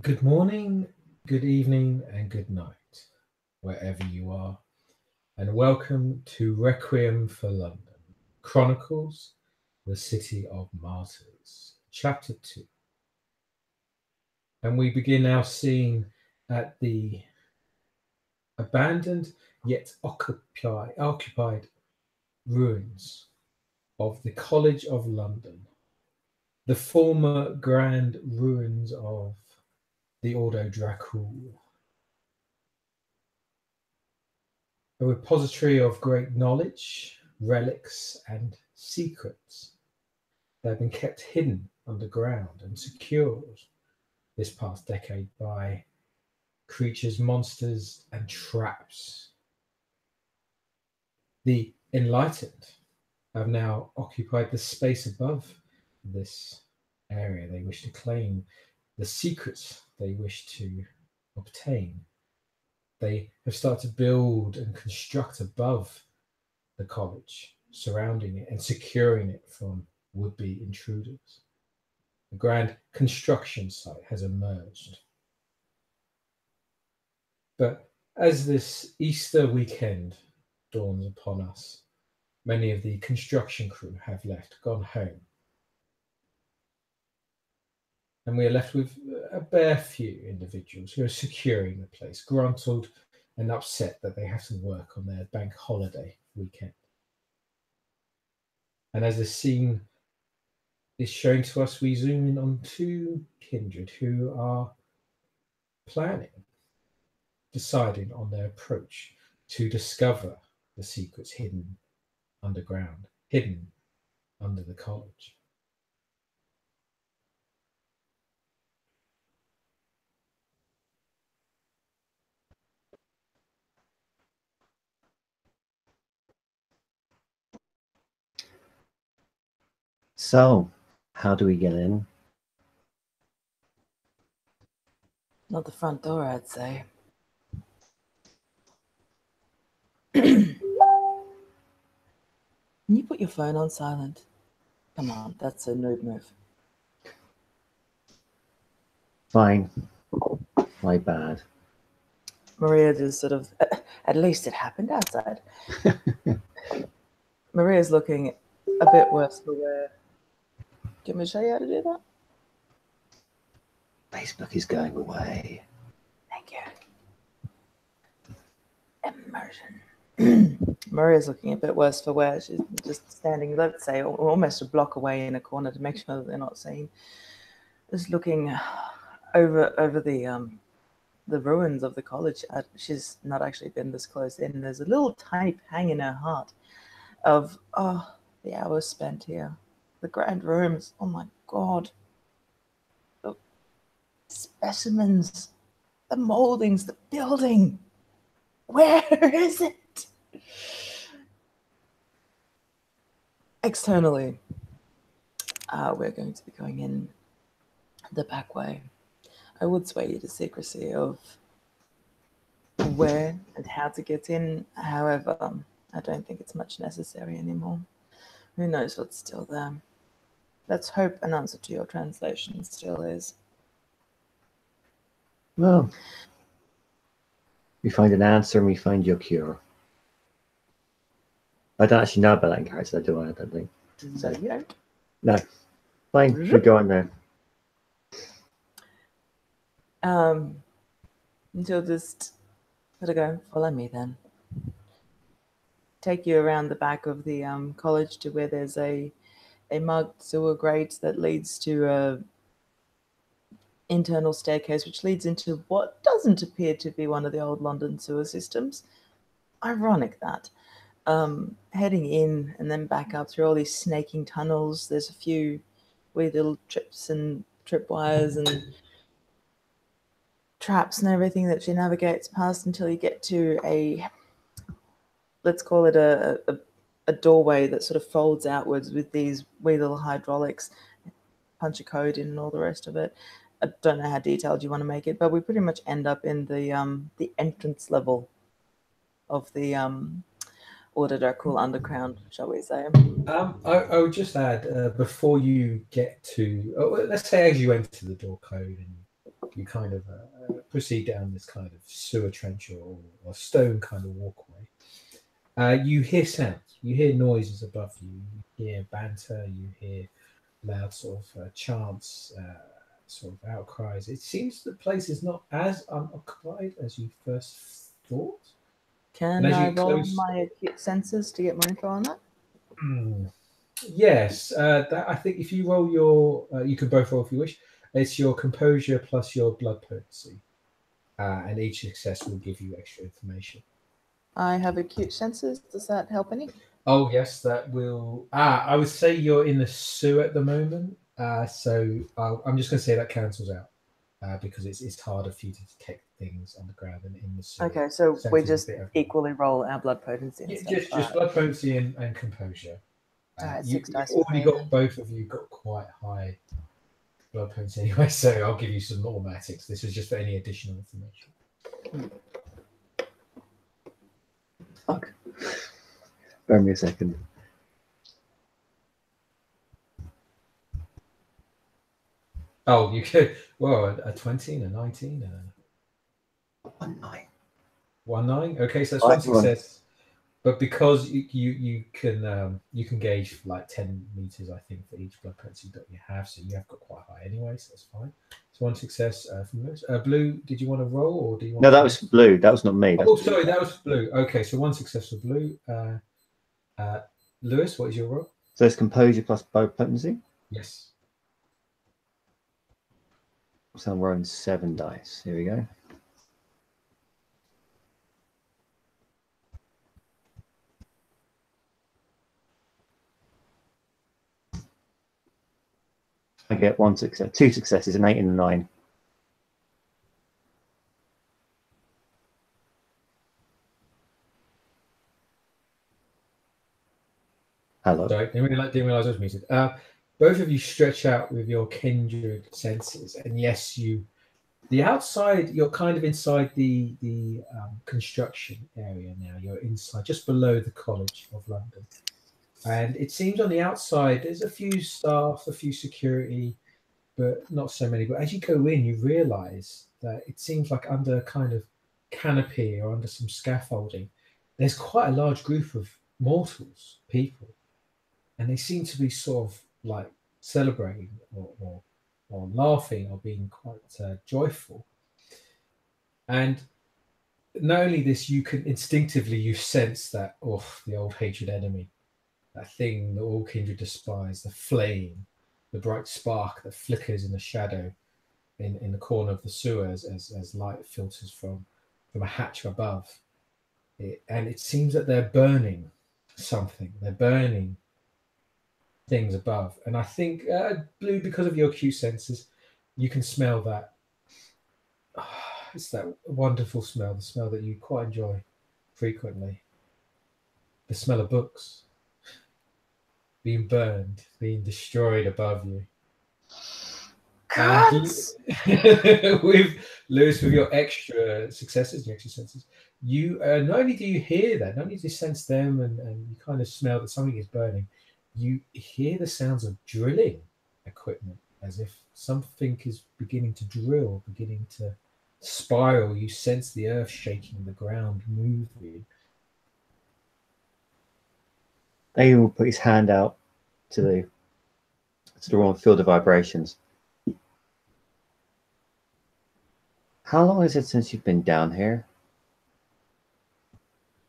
Good morning, good evening, and good night, wherever you are, and welcome to Requiem for London Chronicles, the City of Martyrs, Chapter 2. And we begin our scene at the abandoned yet occupied ruins of the College of London, the former grand ruins of the Ordo Dracul, a repository of great knowledge, relics, and secrets that have been kept hidden underground and secured this past decade by creatures, monsters, and traps. The enlightened have now occupied the space above this area. They wish to claim the secrets they wish to obtain. They have started to build and construct above the college, surrounding it and securing it from would-be intruders. A grand construction site has emerged. But as this Easter weekend dawns upon us, many of the construction crew have left, gone home. And we are left with a bare few individuals who are securing the place, gruntled and upset that they have to work on their bank holiday weekend. And as the scene is shown to us, we zoom in on two kindred who are planning, deciding on their approach to discover the secrets hidden underground, hidden under the college. So, how do we get in? Not the front door, I'd say. Can you put your phone on silent? Come on, that's a noob move. Fine. My bad. Maria just sort of, at least it happened outside. Maria's looking a bit worse for wear. Do you want me to show you how to do that? Facebook is going away. Thank you. Immersion. Maria's looking a bit worse for wear. She's just standing, let's say, almost a block away in a corner to make sure that they're not seen. Just looking over the ruins of the college. She's not actually been this close in. There's a little tiny pang in her heart of, the hours spent here. The grand rooms. Oh my God. The specimens. The moldings. The building. Where is it? Externally, we're going to be going in the back way. I would sway you to secrecy of where and how to get in. However, I don't think it's much necessary anymore. Who knows what's still there? Let's hope an answer to your translation still is. Well, we find an answer and we find your cure. I don't actually know about that in character, do I? I don't think. So you don't? No. Fine, we go on there. Until just let her go. Follow me then. Take you around the back of the college to where there's a marked sewer grate that leads to a internal staircase, which leads into what doesn't appear to be one of the old London sewer systems. Ironic that. Heading in and then back up through all these snaking tunnels. There's a few weird little trips and tripwires and traps and everything that she navigates past until you get to a, let's call it a doorway that sort of folds outwards with these weird little hydraulics, punch a code in and all the rest of it. I don't know how detailed you want to make it, but we pretty much end up in the entrance level of the Order Dracul underground, shall we say. I would just add, before you get to, let's say as you enter the door code and you kind of proceed down this kind of sewer trench or stone kind of walkway. You hear sounds, you hear noises above you, you hear banter, you hear loud sort of chants, sort of outcries. It seems the place is not as unoccupied as you first thought. Can as I you roll close- my acute senses to get more info on that? Yes, that I think if you roll your, you can both roll if you wish. It's your composure plus your blood potency, and each success will give you extra information. I have acute senses. Does that help any? Oh yes, that will. I would say you're in the sewer at the moment, so I'm just going to say that cancels out because it's harder for you to detect things on the ground than in the sewer. Okay, so Sense we is a just bit of- equally roll our blood potency and Yeah, stuff. just blood potency and composure. Alright, You, 6 you've dice for already me got then. both of you got quite high blood potency anyway, so I'll give you some automatics. This is just for any additional information. Fuck. Bear me a second. Oh, you could. Well, a 20 and a 19 and a 1-9. Okay, so that's one success. But because you can gauge like 10 meters, I think, for each blood potency that you have, so you have got quite high anyway, so that's fine. So one success from Lewis. Blue, did you want to roll or do you want? No, that was blue. That was not me. Oh, sorry, that was blue. Okay, so one success for blue. Lewis, what is your roll? So it's composure plus blood potency. Yes. So I'm rolling 7 dice. Here we go. I get 1 success, 2 successes, an 8 and a 9. Hello. Sorry, didn't realize I was muted. Both of you stretch out with your kindred senses, and yes, the outside, you're kind of inside the construction area now. You're inside, just below the College of London, and it seems on the outside there's a few staff, a few security, but not so many. But as you go in, you realise that it seems like under a kind of canopy or under some scaffolding, there's quite a large group of mortals, people, and they seem to be sort of like celebrating or laughing or being quite joyful. And not only this, you can instinctively you sense that the old hatred enemy, that thing that all kindred despise, the flame, the bright spark that flickers in the shadow in the corner of the sewers as light filters from a hatch above. And it seems that they're burning something. They're burning things above. And I think, Blue, because of your acute senses, you can smell that. It's that wonderful smell, the smell that you quite enjoy frequently. The smell of books being burned, being destroyed above you. With Lewis, with your extra successes, your extra senses, you not only do you hear that, not only do you sense them and you kind of smell that something is burning, you hear the sounds of drilling equipment as if something is beginning to drill, beginning to spiral. You sense the earth shaking, the ground move with you. Aiden will put his hand out to the wrong field of vibrations. How long is it since you've been down here?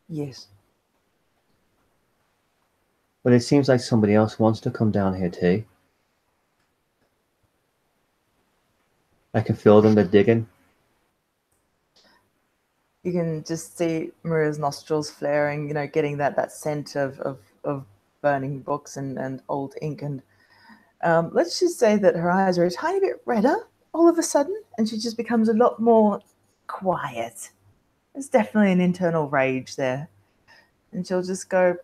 Yes. But it seems like somebody else wants to come down here too. I can feel them, they're digging. You can just see Maria's nostrils flaring, getting that scent of burning books and old ink. And let's just say that her eyes are a tiny bit redder all of a sudden, and she just becomes a lot more quiet. There's definitely an internal rage there. And she'll just go,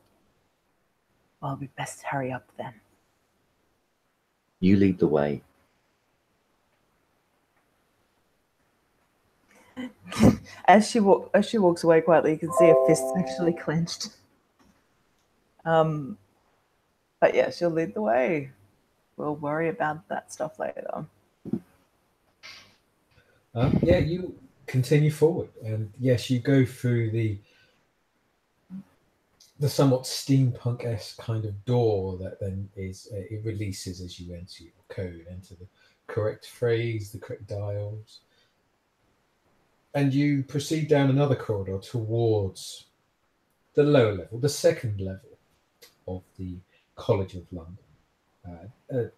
well, we best hurry up then. You lead the way. As she walks away quietly, you can see her fists actually clenched. But yeah, she'll lead the way. We'll worry about that stuff later. Yeah, you continue forward, and yes, you go through the somewhat steampunk-esque kind of door that then it releases as you enter your code, enter the correct phrase, the correct dials, and you proceed down another corridor towards the lower level, the second level of the College of London.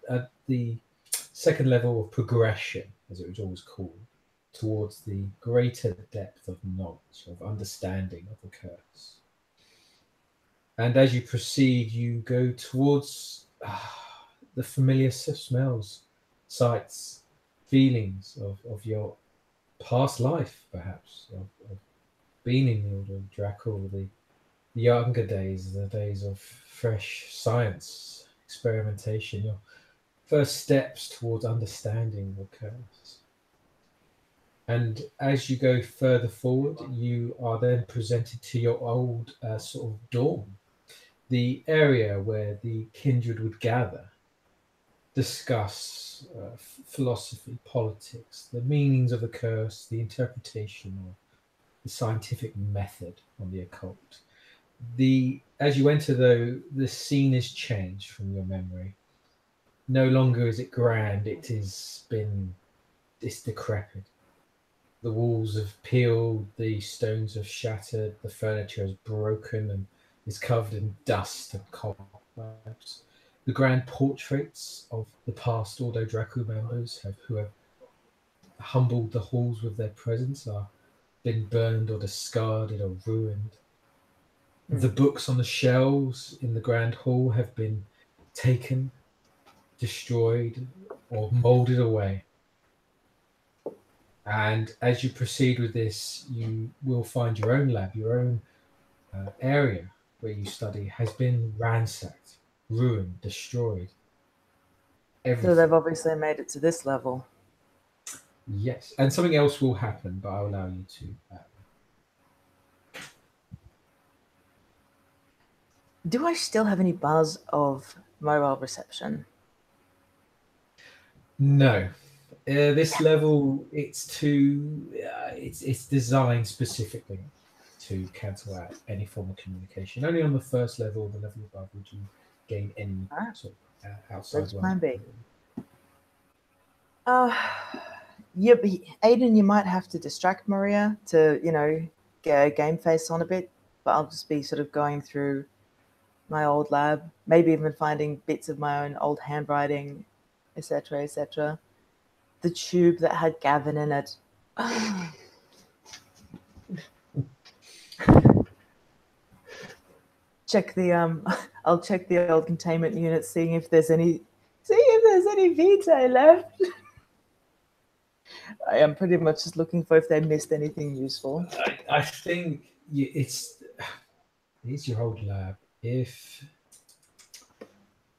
At the second level of progression, as it was always called, towards the greater depth of knowledge, of understanding of the curse. And as you proceed, you go towards the familiar smells, sights, feelings of your past life, perhaps, of being in the Order of Dracul, the younger days, the days of fresh science, experimentation, your first steps towards understanding the curse. And as you go further forward, you are then presented to your old sort of dorm, the area where the kindred would gather, discuss philosophy, politics, the meanings of the curse, the interpretation of the scientific method on the occult. As you enter, though, the scene is changed from your memory. No longer is it grand; it's decrepit. The walls have peeled, the stones have shattered, the furniture is broken and is covered in dust and cobwebs. The grand portraits of the past Ordo Draco members who have humbled the halls with their presence are been burned or discarded or ruined. The books on the shelves in the grand hall have been taken, destroyed, or molded away. And as you proceed with this, you will find your own lab, your own area where you study has been ransacked, ruined, destroyed. Everything. So they've obviously made it to this level. Yes, and something else will happen, but I'll allow you to. Do I still have any buzz of mobile reception? No. This level, it's designed specifically to cancel out any form of communication. Only on the first level, the level above, would you gain any sort of outside. That's plan B. Yeah, Aiden, you might have to distract Maria to, get a game face on a bit, but I'll just be sort of going through my old lab, maybe even finding bits of my own old handwriting, etc., etc. The tube that had Gavin in it. I'll check the old containment unit, seeing if there's any vitae left. I am pretty much just looking for if they missed anything useful. I think it's your old lab. If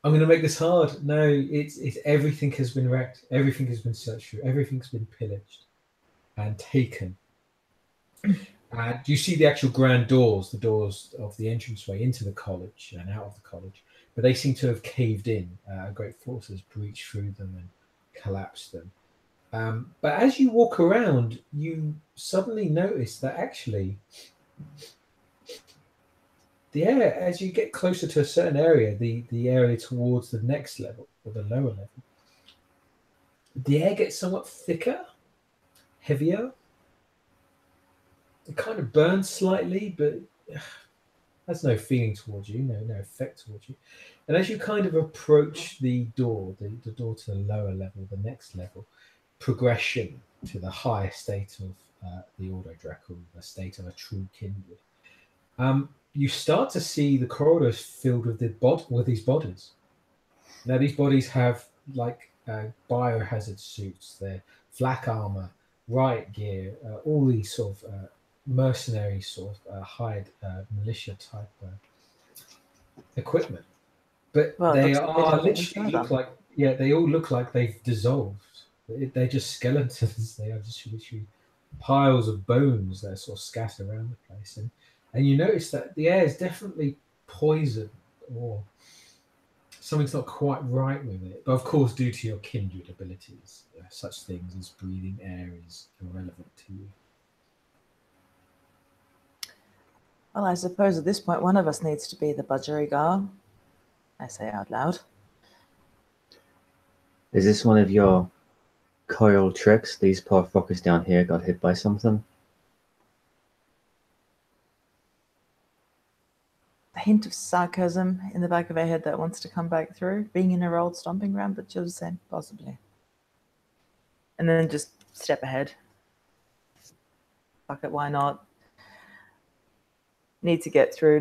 I'm going to make this hard, no, it's everything has been wrecked, everything has been searched through, everything's been pillaged and taken. And you see the actual grand doors, the doors of the entranceway into the college and out of the college, but they seem to have caved in. A great force has breached through them and collapsed them. But as you walk around, you suddenly notice that actually the air, as you get closer to a certain area, the area towards the next level, or the lower level, the air gets somewhat thicker, heavier. It kind of burns slightly, but has no feeling towards you, no effect towards you. And as you kind of approach the door, the door to the lower level, the next level, progression to the higher state of the Ordo Draco, the state of a true kindred, you start to see the corridors filled with these bodies. Now, these bodies have like biohazard suits, their flak armor, riot gear, all these sort of mercenary sort of hired militia type equipment. But they are literally they all look like they've dissolved. They're just skeletons. They are just literally piles of bones that are sort of scattered around the place. And you notice that the air is definitely poisoned or something's not quite right with it. But of course, due to your kindred abilities, such things as breathing air is irrelevant to you. Well, I suppose at this point, one of us needs to be the budgerigar. I say out loud. Is this one of your coil tricks? These poor fuckers down here got hit by something. A hint of sarcasm in the back of her head that wants to come back through, being in her old stomping ground, but she'll just say, possibly. And then just step ahead. Fuck it, why not? Need to get through.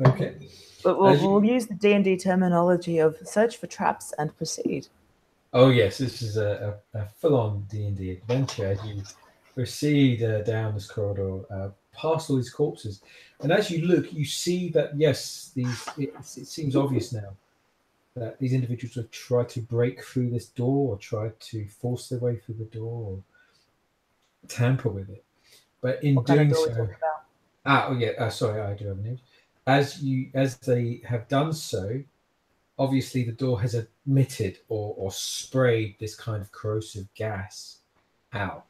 Okay. But we'll use the D&D terminology of search for traps and proceed. Oh yes, this is a full-on D&D adventure as you proceed down this corridor, past all these corpses, and as you look, you see that yes, it seems obvious now that these individuals have tried to break through this door or tried to force their way through the door or tamper with it. But in doing so, sorry, I do have names. As they have done so, obviously the door has emitted or sprayed this kind of corrosive gas out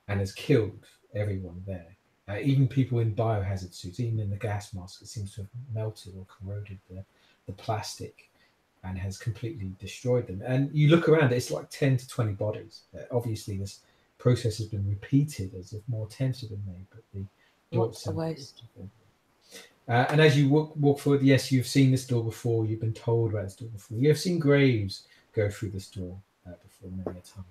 and has killed everyone there. Even people in biohazard suits, even in the gas mask, it seems to have melted or corroded the plastic and has completely destroyed them. And you look around, it's like 10 to 20 bodies. Obviously, this process has been repeated as if more attempts have been made, but the door What's the waste? And as you walk forward, yes, you've seen this door before. You've been told about this door before. You have seen graves go through this door before many a time.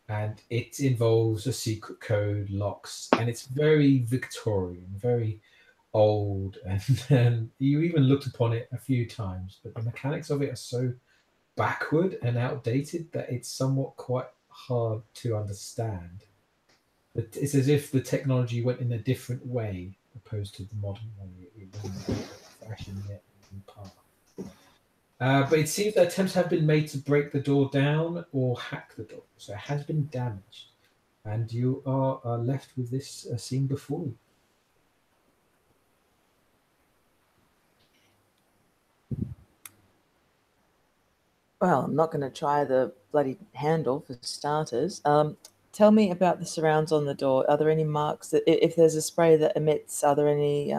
And it involves a secret code, locks, and it's very Victorian, very old. And you even looked upon it a few times, but the mechanics of it are so backward and outdated that it's somewhat quite hard to understand. It's as if the technology went in a different way opposed to the modern way. It wasn't fashioned yet in the past. But it seems that attempts have been made to break the door down or hack the door. So it has been damaged. And you are left with this scene before you. Well, I'm not going to try the bloody handle for starters. Tell me about the surrounds on the door. Are there any marks that, if there's a spray that emits, are there any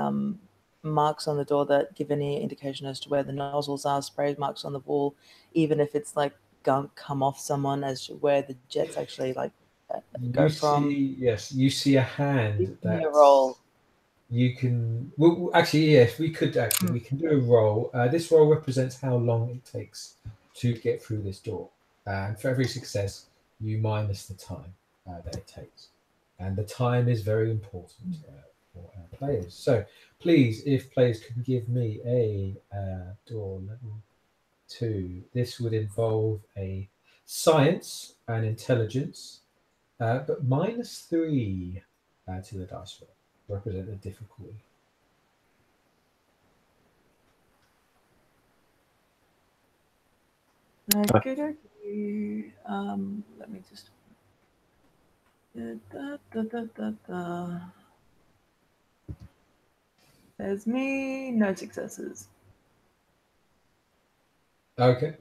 marks on the door that give any indication as to where the nozzles are, spray marks on the wall, even if it's like gunk come off someone, as to where the jets actually go from? You see a hand that a roll. You can actually, yes, we could actually we can do a roll. This roll represents how long it takes to get through this door, and for every success you minus the time that it takes, and the time is very important for our players. So please, if players could give me a door level 2, this would involve a science and intelligence, but -3 to the dice roll, represent the difficulty. Okay. Let me just. There's me. No successes. Okay.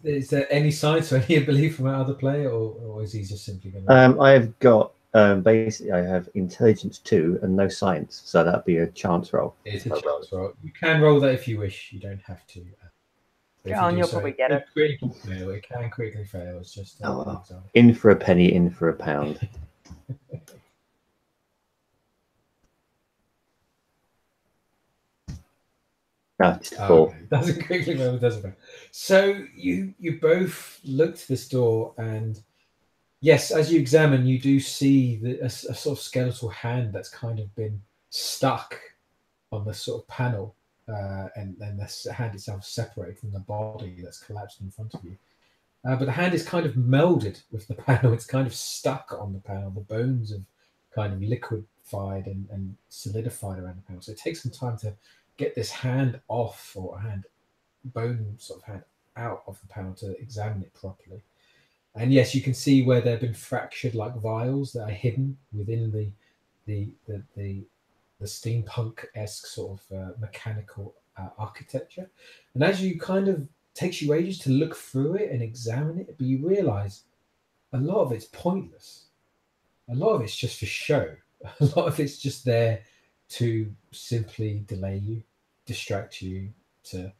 Is there any science or any ability from our other player, or is he just simply going to? I have got basically I have intelligence 2 and no science, so that'd be a chance roll. It's a chance roll. You can roll that if you wish. You don't have to. You'll probably get it. Critically fail. It can critically fail. It's just in for a penny, in for a pound. That's full. Doesn't quickly fail. Doesn't fail. So you both look to this door, and yes, as you examine, you do see a sort of skeletal hand that's kind of been stuck on the sort of panel. And the hand itself separated from the body that's collapsed in front of you. But the hand is kind of melded with the panel. It's kind of stuck on the panel. The bones have kind of liquefied and solidified around the panel. So it takes some time to get this hand off, or bone sort of hand out of the panel to examine it properly. And yes, you can see where there have been fractured like vials that are hidden within the steampunk-esque sort of mechanical architecture. And as you kind of takes you ages to look through it and examine it, but you realize a lot of it's pointless. A lot of it's just for show. A lot of it's just there to simply delay you, distract you, to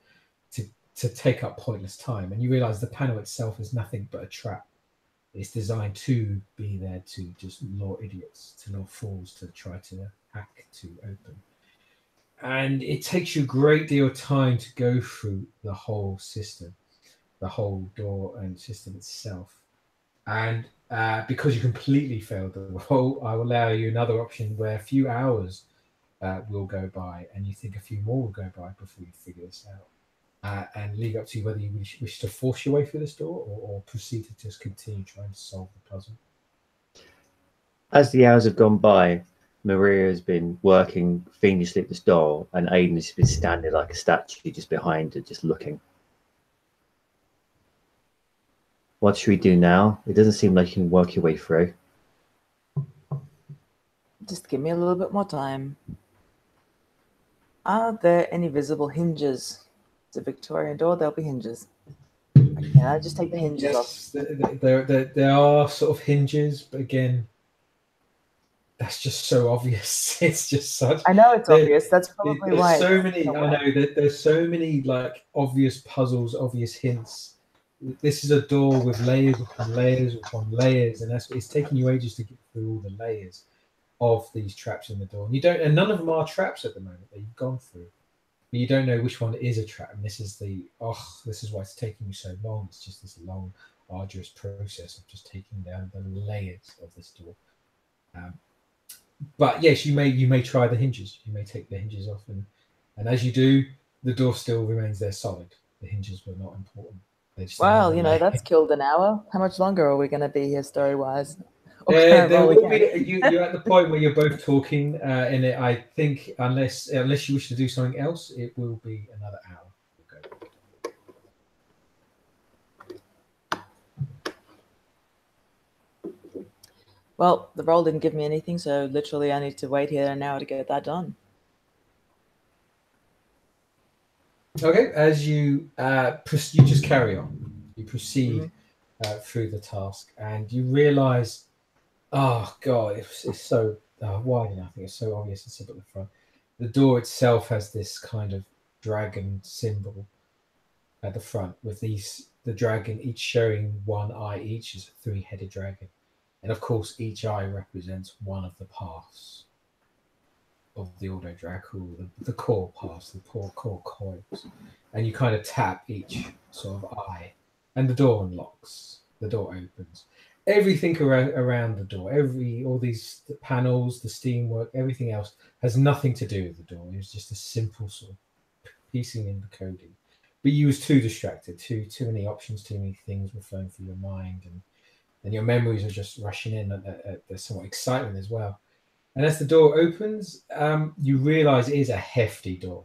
take up pointless time. And you realize the panel itself is nothing but a trap. It's designed to be there to just lure idiots, to lure fools to try to hack to open. And it takes you a great deal of time to go through the whole system, the whole door and system itself. And because you completely failed the roll, I will allow you another option where a few hours will go by, and you think a few more will go by before you figure this out. And leave up to you whether you wish to force your way through this door or proceed to just continue trying to solve the puzzle. As the hours have gone by, Maria has been working fiendishly at this door, and Aiden has been standing like a statue just behind her, just looking. What should we do now? It doesn't seem like you can work your way through. Just give me a little bit more time. Are there any visible hinges? It's a Victorian door, there'll be hinges. Can I just take the hinges off? There are sort of hinges, but again, that's just so obvious. It's just such. I know it's obvious. That's probably why. So many. I know that there's so many like obvious puzzles, obvious hints. This is a door with layers upon layers upon layers, and it's taking you ages to get through all the layers of these traps in the door. And you don't, and none of them are traps at the moment that you've gone through. But you don't know which one is a trap, and this is why it's taking you so long. It's just this long, arduous process of just taking down the layers of this door. But yes, you may try the hinges. You may take the hinges off, and as you do, the door still remains there solid. The hinges were not important. Well, that's killed an hour. How much longer are we going to be here, story-wise? There will be, you're at the point where you're both talking, and I think unless you wish to do something else, it will be another hour. Okay. Well, the roll didn't give me anything, so literally I need to wait here an hour to get that done. Okay, as you just carry on. You proceed through the task, and you realize, oh God, it's so why did I think it's so obvious and simple at the front? The door itself has this kind of dragon symbol at the front, with the dragon each showing one eye. Each is a three-headed dragon, and of course, each eye represents one of the paths of the Ordo Dracul, the core paths, the core coils, and you kind of tap each sort of eye, and the door unlocks. The door opens. Everything around the door, all these panels, the steamwork, everything else has nothing to do with the door. It was just a simple sort of piecing in the coding. But you was too distracted, too many options, too many things were flowing through your mind, and your memories are just rushing in. There's somewhat excitement as well. And as the door opens, you realize it is a hefty door.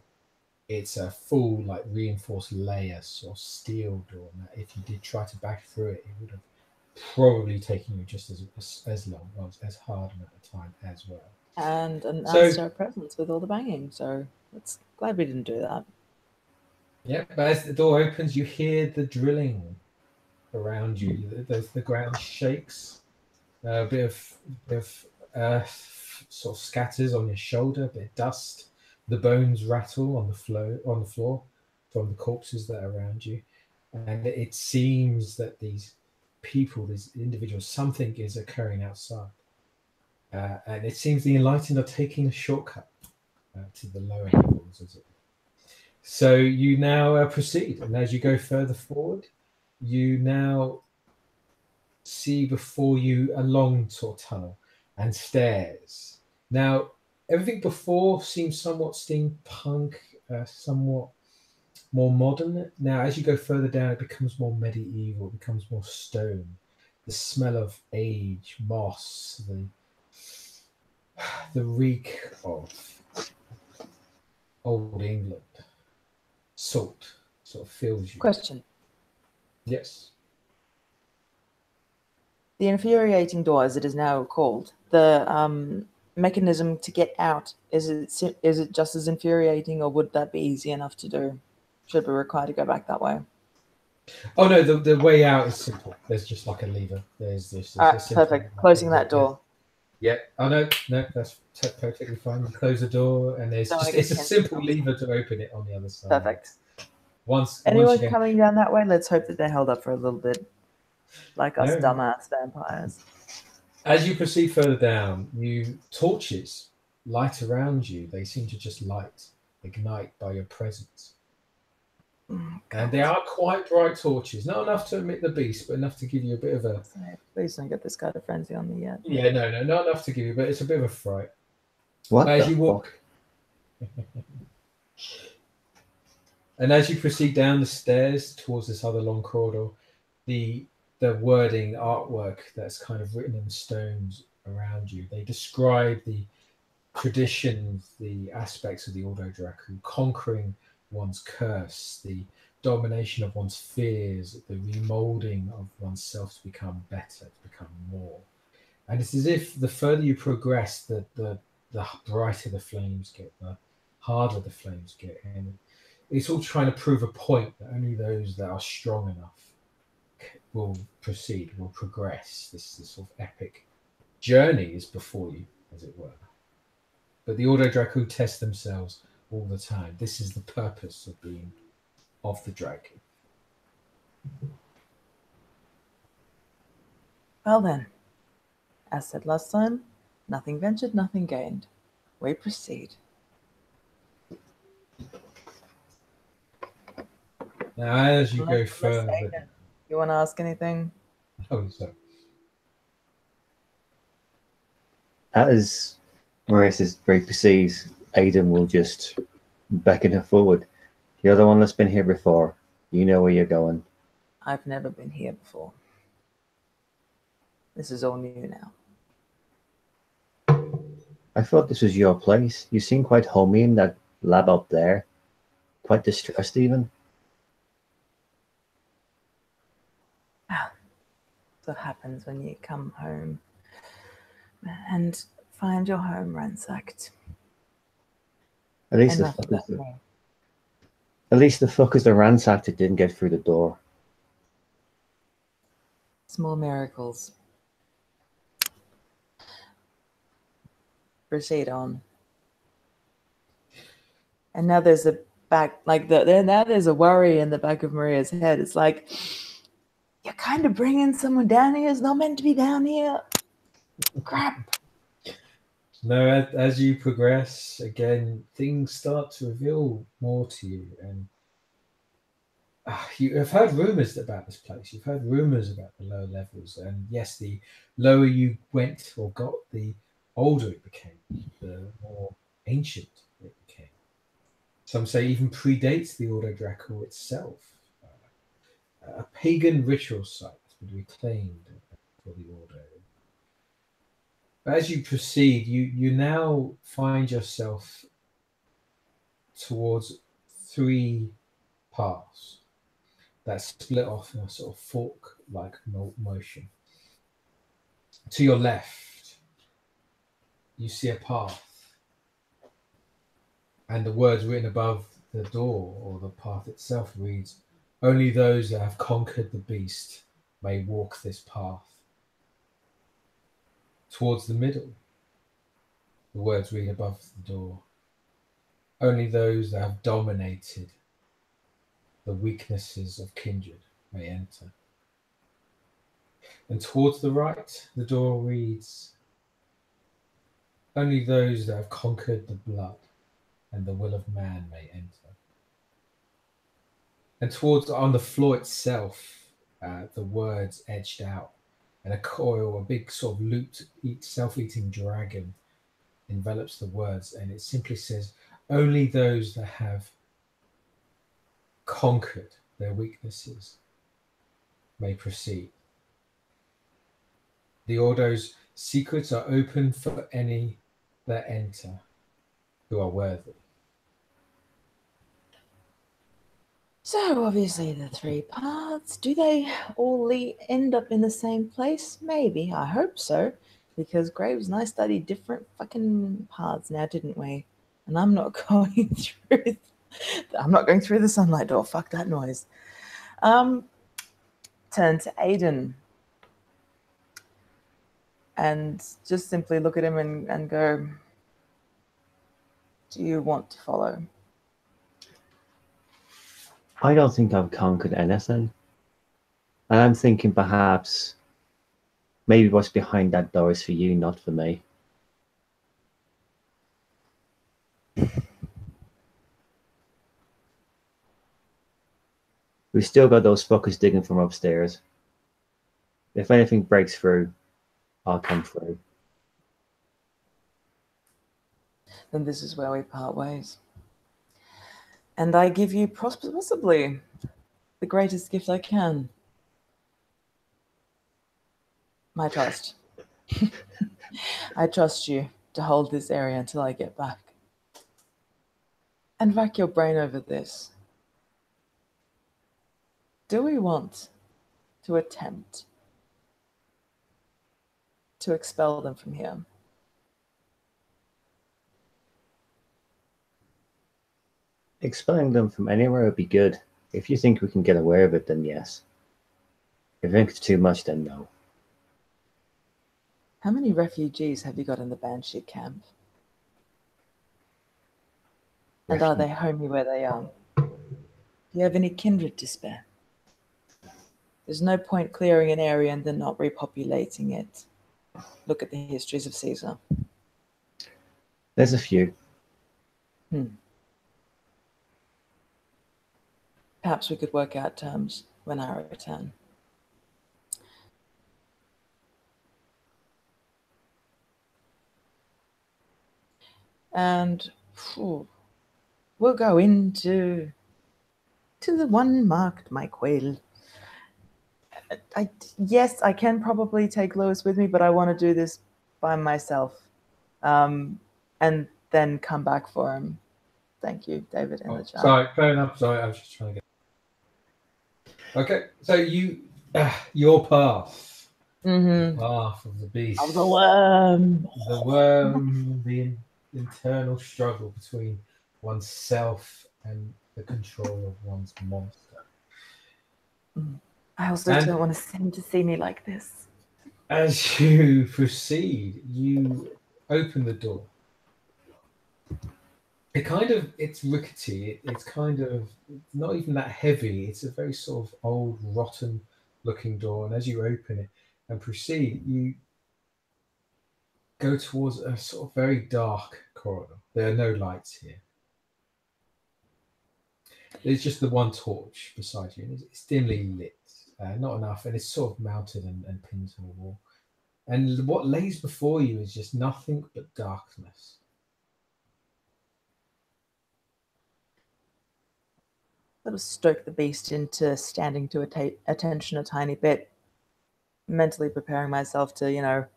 It's a full, like, reinforced layer, sort of steel door. And if you did try to back through it, it would have probably taken you just as long, well, as hard at the time as well. And an Astar presence with all the banging. So it's glad we didn't do that. Yeah, but as the door opens, you hear the drilling around you. The ground shakes. A bit of sort of scatters on your shoulder, a bit of dust. The bones rattle on the floor from the corpses that are around you, and it seems that these individuals, something is occurring outside, and it seems the Enlightened are taking a shortcut to the lower levels. So you now proceed, and as you go further forward, you now see before you a long sort of tunnel and stairs. Now, everything before seems somewhat steampunk, somewhat more modern. Now, as you go further down, it becomes more medieval, it becomes more stone. The smell of age, moss, the reek of old England, salt sort of fills you. Question. Yes. The infuriating door, as it is now called, the mechanism to get out, is it just as infuriating, or would that be easy enough to do? Should we require to go back that way? Oh no, the way out is simple. There's just like a lever. There's this. All right, perfect. Closing that door. Yeah. Oh no, that's perfectly fine. You close the door, and there's No, I just guess it's a can't simple stop. lever to open it on the other side. Perfect. Once Anyone you go, coming down that way? Let's hope that they're held up for a little bit, like us No. dumbass vampires. as you proceed further down, torches light around you. They seem to just ignite by your presence. And they are quite bright torches. Not enough to emit the beast, but enough to give you a bit of a... Please don't get this guy to frenzy on me yet. Yeah, no, not enough to give you, but it's a bit of a fright. What As the you walk... And as you proceed down the stairs towards this other long corridor, the wording, artwork that's kind of written in stones around you, they describe the traditions, the aspects of the Ordo Dracu, conquering one's curse, the domination of one's fears, the remolding of oneself to become better, to become more. And it's as if the further you progress, the brighter the flames get, the harder the flames get. And it's all trying to prove a point that only those that are strong enough will proceed, will progress. This sort of epic journey is before you, as it were. But the Ordo Dracu test themselves all the time. This is the purpose of being of the dragon. Well then, as said last time, nothing ventured, nothing gained. We proceed. Now, as you go Let's further... say that. You want to ask anything? Oh, sorry. As Maurice's very proceeds, Aidan will just beckon her forward. You're the one that's been here before. You know where you're going. I've never been here before. This is all new now. I thought this was your place. You seem quite homey in that lab up there. Quite distressed even. That's what happens when you come home and find your home ransacked. At least Enough about me. At least the fuckers that ransacked it didn't get through the door. Small miracles. Proceed on. And now there's a now there's a worry in the back of Maria's head. It's like, you're kind of bringing someone down here who's not meant to be down here. Crap. No, as you progress, again, things start to reveal more to you. And you have heard rumors about this place. You've heard rumors about the lower levels. And yes, the lower you went or got, the older it became, the more ancient it became. Some say even predates the Ordo Dracu itself. A pagan ritual site would be claimed for the Ordo. But as you proceed, you now find yourself towards three paths that split off in a sort of fork-like motion. To your left, you see a path, and the words written above the door or the path itself reads, "Only those that have conquered the beast may walk this path." Towards the middle, the words read above the door, "Only those that have dominated the weaknesses of kindred may enter." And towards the right, the door reads, "Only those that have conquered the blood and the will of man may enter." And on the floor itself, the words edged out, and a big sort of looped, self-eating dragon envelops the words, and it simply says, "Only those that have conquered their weaknesses may proceed. The Ordo's secrets are open for any that enter who are worthy." So obviously the three paths, do they all end up in the same place? Maybe, I hope so. Because Graves and I studied different fucking paths now, didn't we? And I'm not going through. I'm not going through the sunlight door. Fuck that noise. Turn to Aiden. And just simply look at him and go, do you want to follow? I don't think I've conquered anything. And I'm thinking perhaps maybe what's behind that door is for you, not for me. We've still got those fuckers digging from upstairs. If anything breaks through, I'll come through. Then this is where we part ways. And I give you possibly the greatest gift I can. My trust. I trust you to hold this area until I get back. And rack your brain over this. Do we want to attempt to expel them from here? Expelling them from anywhere would be good. If you think we can get away with it, then yes. If you think it's too much, then no. How many refugees have you got in the Banshee camp? And are they homey where they are? Do you have any kindred to spare? There's no point clearing an area and then not repopulating it. Look at the histories of Caesar. There's a few. Perhaps we could work out terms when I return. And we'll go into the one marked my quail. Yes, I can probably take Lewis with me, but I want to do this by myself, and then come back for him. Thank you, David, in the chat. Sorry, fair enough. Sorry, I was just trying to get. Okay, so your path, the path of the beast, Of the worm, the internal struggle between oneself and the control of one's monster. I also don't want him to see me like this. As you proceed, you open the door. It's rickety. It's not even that heavy. It's a very sort of old, rotten looking door. And as you open it and proceed, you go towards a sort of very dark corridor. There are no lights here. There's just the one torch beside you. And it's dimly lit, not enough. And it's sort of mounted and pinned to the wall. And what lays before you is just nothing but darkness. Sort of stoke the beast into standing to attention a tiny bit, mentally preparing myself to,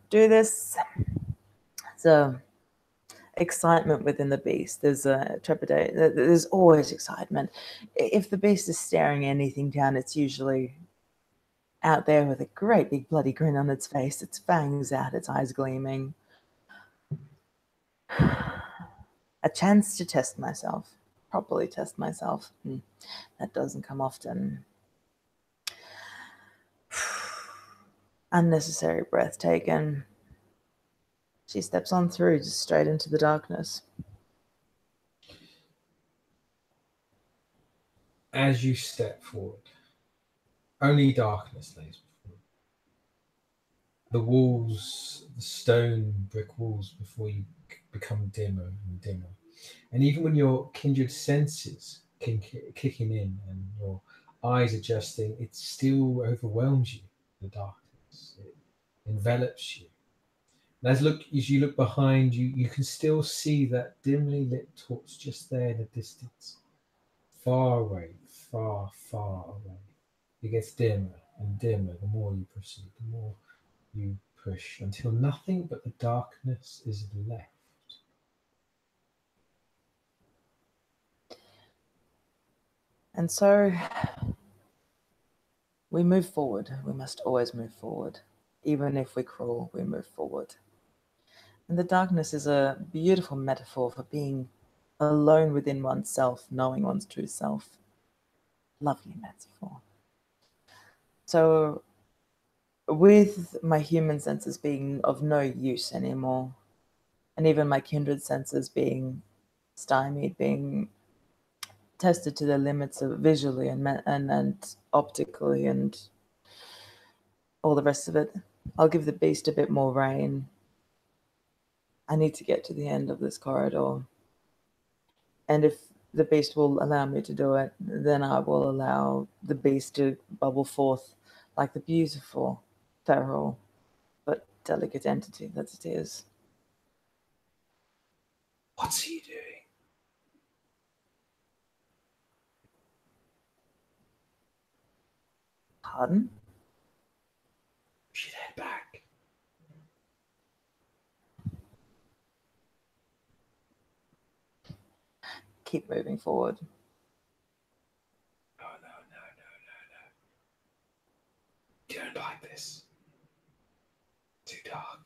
do this. So, excitement within the beast. There's a trepidation. There's always excitement. If the beast is staring anything down, it's usually out there with a great big bloody grin on its face, its fangs out, its eyes gleaming. A chance to test myself. Properly test myself. That doesn't come often. Unnecessary breath taken. She steps on through, just straight into the darkness. As you step forward, only darkness lays before you. The walls, the stone brick walls before you become dimmer and dimmer. And even when your kindred senses kicking in and your eyes adjusting, it still overwhelms you, the darkness. It envelops you. And as you look behind you, you can still see that dimly lit torch just there in the distance. Far away, far, far away. It gets dimmer and dimmer the more you proceed, the more you push, until nothing but the darkness is left. And so we move forward. We must always move forward. Even if we crawl, we move forward. And the darkness is a beautiful metaphor for being alone within oneself, knowing one's true self. Lovely metaphor. So, with my human senses being of no use anymore, and even my kindred senses being stymied, being tested to their limits of visually and optically and all the rest of it, I'll give the beast a bit more rein. I need to get to the end of this corridor. And if the beast will allow me to do it, then I will allow the beast to bubble forth like the beautiful, feral, but delicate entity that it is. What's he doing? Pardon? We should head back. Keep moving forward. No. You don't like this. Too dark.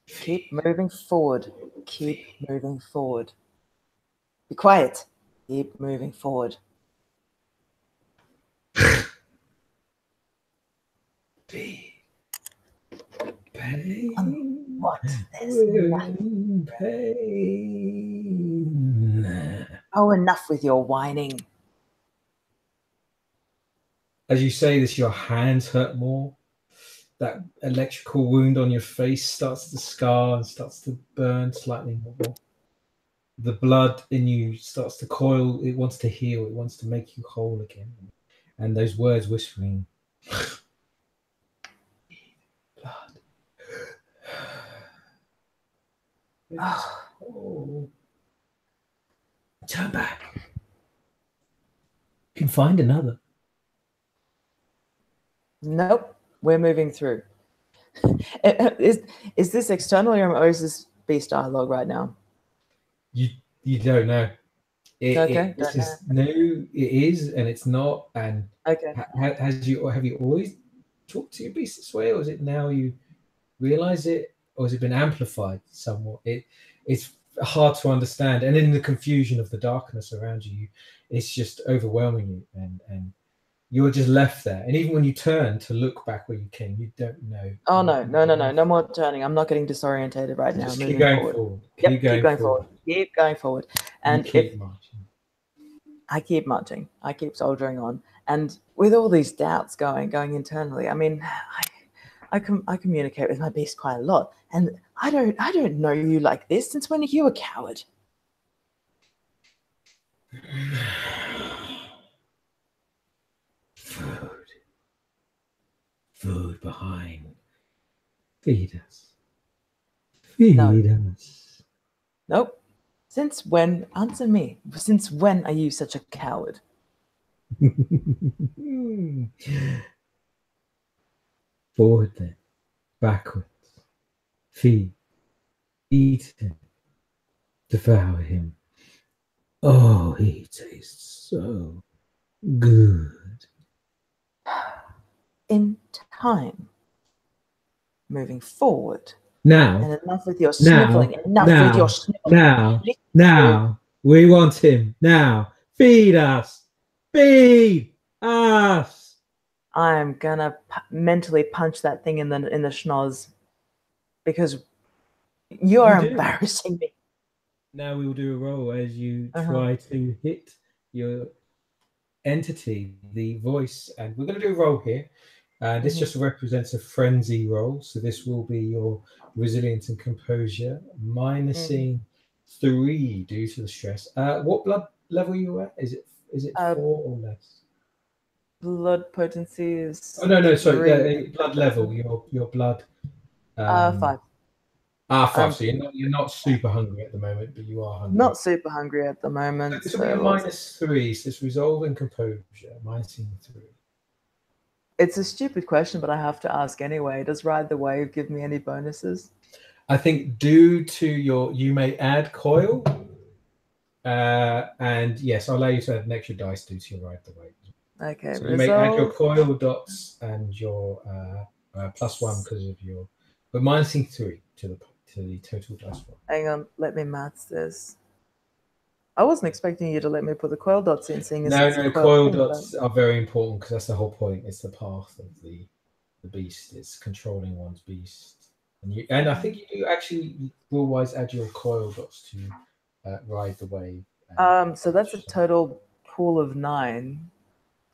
Keep moving forward. Keep moving forward. Be quiet. Keep moving forward. Pain. What? There's nothing. Pain. Oh, enough with your whining. As you say this, your hands hurt more. That electrical wound on your face starts to scar and starts to burn slightly more. The blood in you starts to coil. It wants to heal. It wants to make you whole again. And those words whispering, blood. Oh. Turn back. You can find another. Nope. We're moving through. Is this external or is this beast dialogue right now? You don't know. Okay, This is new. It is, and it's not. And Okay. have you always talked to your beast this way, or is it now you realize it, or has it been amplified somewhat? It's hard to understand, and in the confusion of the darkness around you, it's just overwhelming you, and you're just left there. And even when you turn to look back where you came, you don't know. Oh no more turning. I'm not getting disorientated right now. Just moving keep going forward. forward. Yep, Keep going forward. Keep going forward. And You keep marching. I keep marching, I keep soldiering on, and with all these doubts going internally, I mean, I communicate with my beast quite a lot, and I don't know you like this. Since when are you a coward? Food behind. Feed us. Feed us. Nope. Since when? Answer me. Since when are you such a coward? Forward then. Backwards. Feed. Eat him. Devour him. Oh, he tastes so good. In time. Moving forward. Now. And enough with your sniffling. Enough with your sniffling. Now. We want him. Now. Feed us. Feed us. I'm gonna mentally punch that thing in the schnoz because you are embarrassing me. Now we will do a roll as you try to hit your entity, the voice, and we're going to do a roll here. This just represents a frenzy roll, so this will be your resilience and composure minusing 3 due to the stress. What blood level are you at? Is it 4 or less? Blood potency is. Oh no, sorry. Blood level. Your blood. 5. 5. So you're not super hungry at the moment, but you are hungry. Not super hungry at the moment. This will be a -3. So it's resolve and composure. -3. It's a stupid question, but I have to ask anyway. Does Ride the Wave give me any bonuses? I think due to you may add coil, and yes, I'll allow you to add an extra dice due to your Ride the Wave. Okay, So you may add your resolve. coil dots and your +1 because of your, but -3 to the total +1. Hang on, let me maths this. I wasn't expecting you to let me put the coil dots in, seeing as No, it's a no, coil coil thing, dots are very important because that's the whole point. It's the path of the beast. It's controlling one's beast, and I think you do actually rule-wise add your coil dots to ride the wave. So that's a total pool of 9.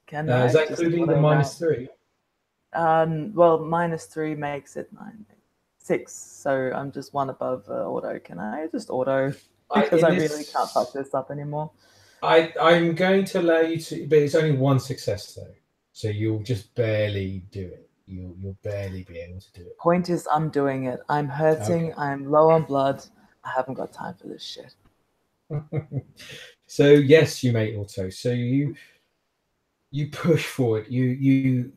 Can I Is that just including the -3? well, -3 makes it 9. 6. So I'm just one above auto. Can I just auto? Because I really can't fuck this up anymore. I'm going to allow you to, but it's only one success though, so you'll just barely do it. You'll barely be able to do it. Point is, I'm doing it. I'm hurting. Okay. I'm low on blood. I haven't got time for this shit. So yes, you may auto. So you push forward. You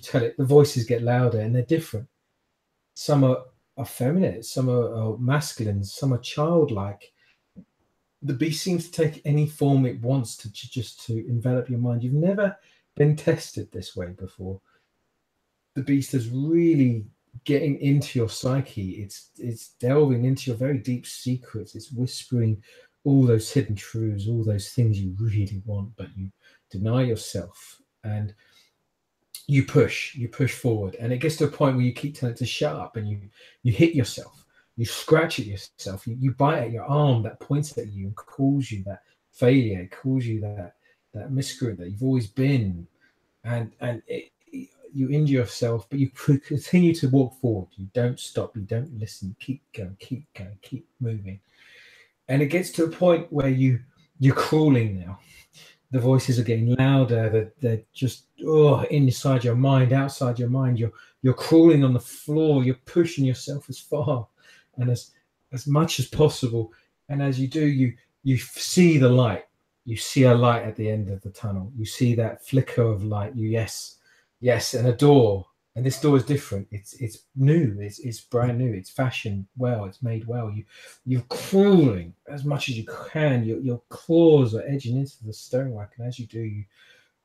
tell it. The voices get louder and they're different. Some are feminine. Some are masculine. Some are childlike. The beast seems to take any form it wants to envelop your mind. You've never been tested this way before. The beast is really getting into your psyche. It's delving into your very deep secrets. It's whispering all those hidden truths, all those things you really want, but you deny yourself. And you push forward, and it gets to a point where you keep telling it to shut up, and you hit yourself. You scratch at yourself. You bite at your arm that points at you and calls you that failure. It calls you that miscreant that you've always been, and you injure yourself, but you continue to walk forward. You don't stop. You don't listen. You keep going. Keep going. Keep moving. And it gets to a point where you're crawling now. The voices are getting louder. They're just inside your mind, outside your mind. You're crawling on the floor. You're pushing yourself as far and as much as possible. And as you do, you see the light. You see a light at the end of the tunnel. You see that flicker of light. Yes, and a door. And this door is different. It's new. It's brand new. It's fashioned well. It's made well. You're crawling as much as you can. Your claws are edging into the stonework, and as you do, you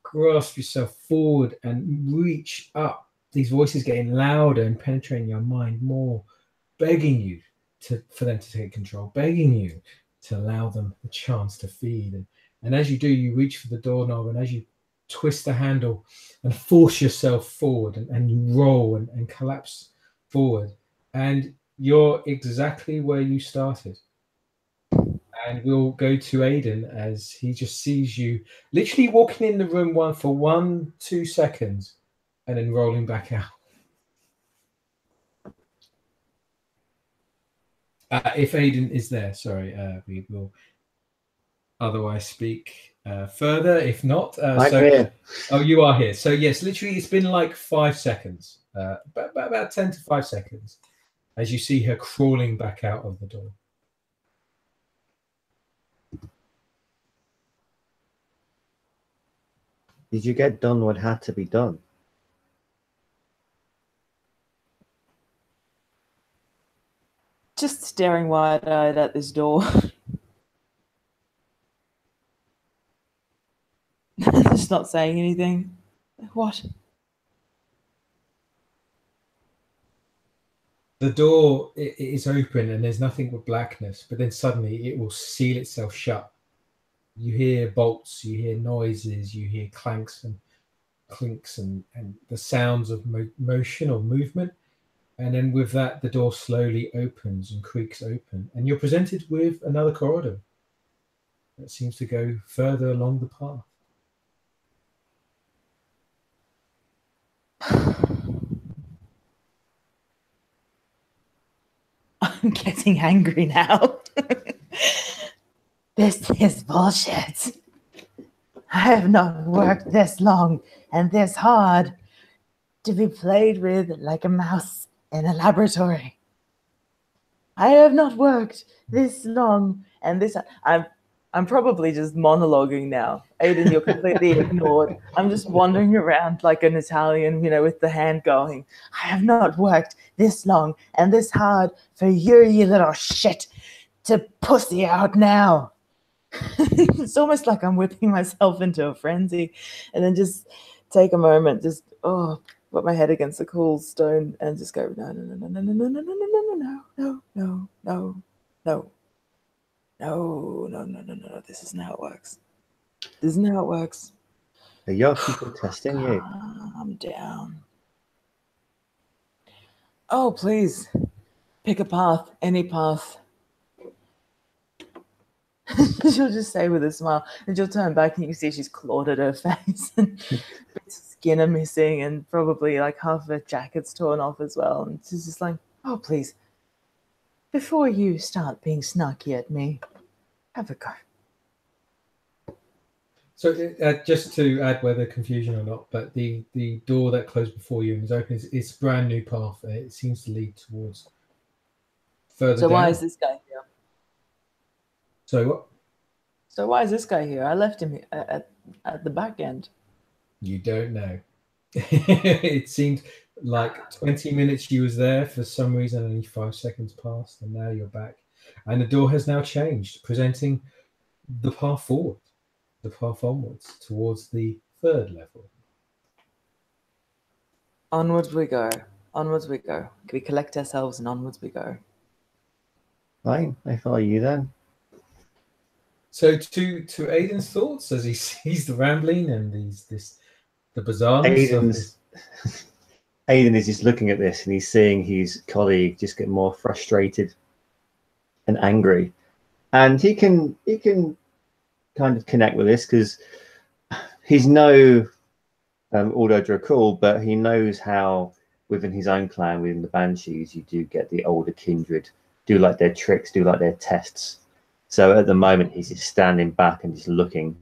grasp yourself forward and reach up. These voices getting louder and penetrating your mind more, begging you for them to take control, begging you to allow them the chance to feed. And as you do, you reach for the doorknob, and as you twist the handle and force yourself forward, and you roll and collapse forward, and you're exactly where you started. And we'll go to Aiden as he just sees you literally walking in the room for 1-2 seconds and then rolling back out. If Aiden is there, sorry, we will otherwise speak further. If not, I'm here. Oh, you are here. So yes, literally, it's been like 5 seconds, about 10 to 5 seconds, as you see her crawling back out of the door. Did you get done what had to be done? Just staring wide-eyed at this door. Just not saying anything. What? The door is open and there's nothing but blackness, but then suddenly it will seal itself shut. You hear bolts, you hear noises, you hear clanks and clinks and the sounds of motion or movement. And then with that, the door slowly opens and creaks open, and you're presented with another corridor that seems to go further along the path. I'm getting angry now. This is bullshit. I have not worked this long and this hard to be played with like a mouse in a laboratory. I have not worked this long and this. I'm probably just monologuing now. Aiden, you're completely ignored. I'm just wandering around like an Italian, with the hand going. I have not worked this long and this hard for you little shit, to pussy out now. It's almost like I'm whipping myself into a frenzy, and then just take a moment, just put my head against the cool stone and just go, no, no, no, no, no, no, no, no, no, no, no, no, no, no, no, no, no, no, no. This isn't how it works. This isn't how it works. Are your people testing you? Calm down. Oh, please, pick a path, any path. She'll just say with a smile, and she'll turn back, and you can see she's clawed at her face, and bits of skin are missing, and probably like half of her jacket's torn off as well. And she's just like, "Oh, please, before you start being snarky at me, have a go." So just to add whether confusion or not, but the door that closed before you and is open, it's a brand new path. It seems to lead towards further So down. why is this guy here? So what? So why is this guy here? I left him at the back end. You don't know. It seemed like 20 minutes you was there. For some reason, only 5 seconds passed, and now you're back. And the door has now changed, presenting the path forward, the path onwards, towards the third level. Onwards we go. Onwards we go. We collect ourselves and onwards we go. Fine, I follow you then. So to Aiden's thoughts as he sees the rambling and the bizarreness of this. Aiden is just looking at this and he's seeing his colleague just get more frustrated and angry, and he can kind of connect with this because he's no Aldo Drakul, but he knows how within his own clan, within the Banshees, you do get the older kindred do like their tricks, do like their tests. So at the moment, he's just standing back and just looking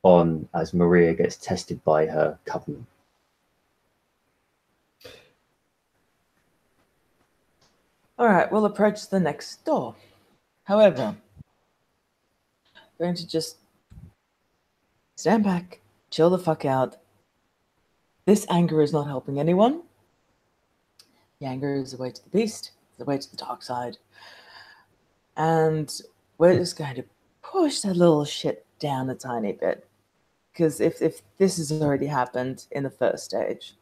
on as Maria gets tested by her covenant. All right, we'll approach the next door. However, I'm going to just stand back, chill the fuck out. This anger is not helping anyone. The anger is the way to the beast, the way to the dark side. And we're just going to push that little shit down a tiny bit. Because if this has already happened in the first stage,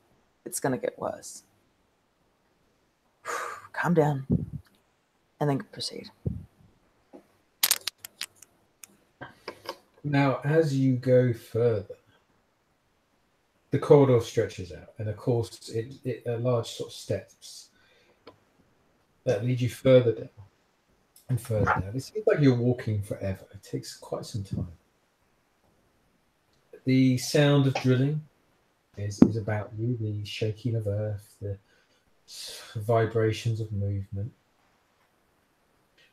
it's going to get worse. Calm down. And then proceed. Now, as you go further, the corridor stretches out, and of course, it large sort of steps that lead you further down and further down. It seems like you're walking forever. It takes quite some time. The sound of drilling is about you, the shaking of earth, the vibrations of movement.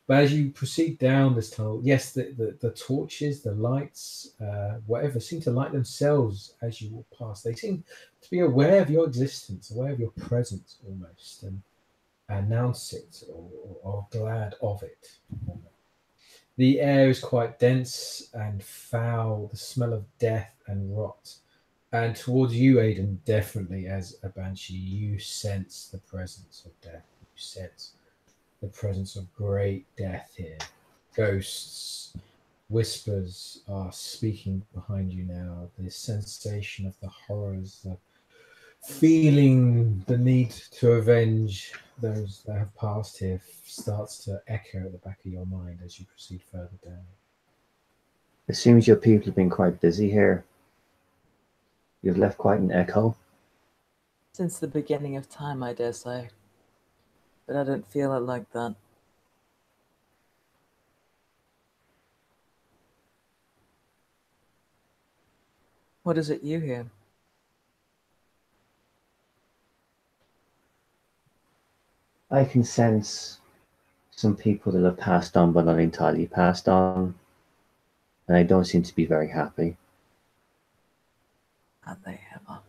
But as you proceed down this tunnel, yes, the torches, the lights, whatever, seem to light themselves as you walk past. They seem to be aware of your existence, aware of your presence almost, and announce it or are glad of it. The air is quite dense and foul, the smell of death and rot. And towards you, Aiden, definitely as a banshee, you sense the presence of death. You sense the presence of great death here. Ghosts, whispers are speaking behind you now. The sensation of the horrors, the feeling the need to avenge those that have passed here starts to echo at the back of your mind as you proceed further down. It seems your people have been quite busy here. You've left quite an echo. Since the beginning of time, I dare say. But I don't feel it like that. What is it you hear? I can sense some people that have passed on but not entirely passed on, and they don't seem to be very happy. Are they ever?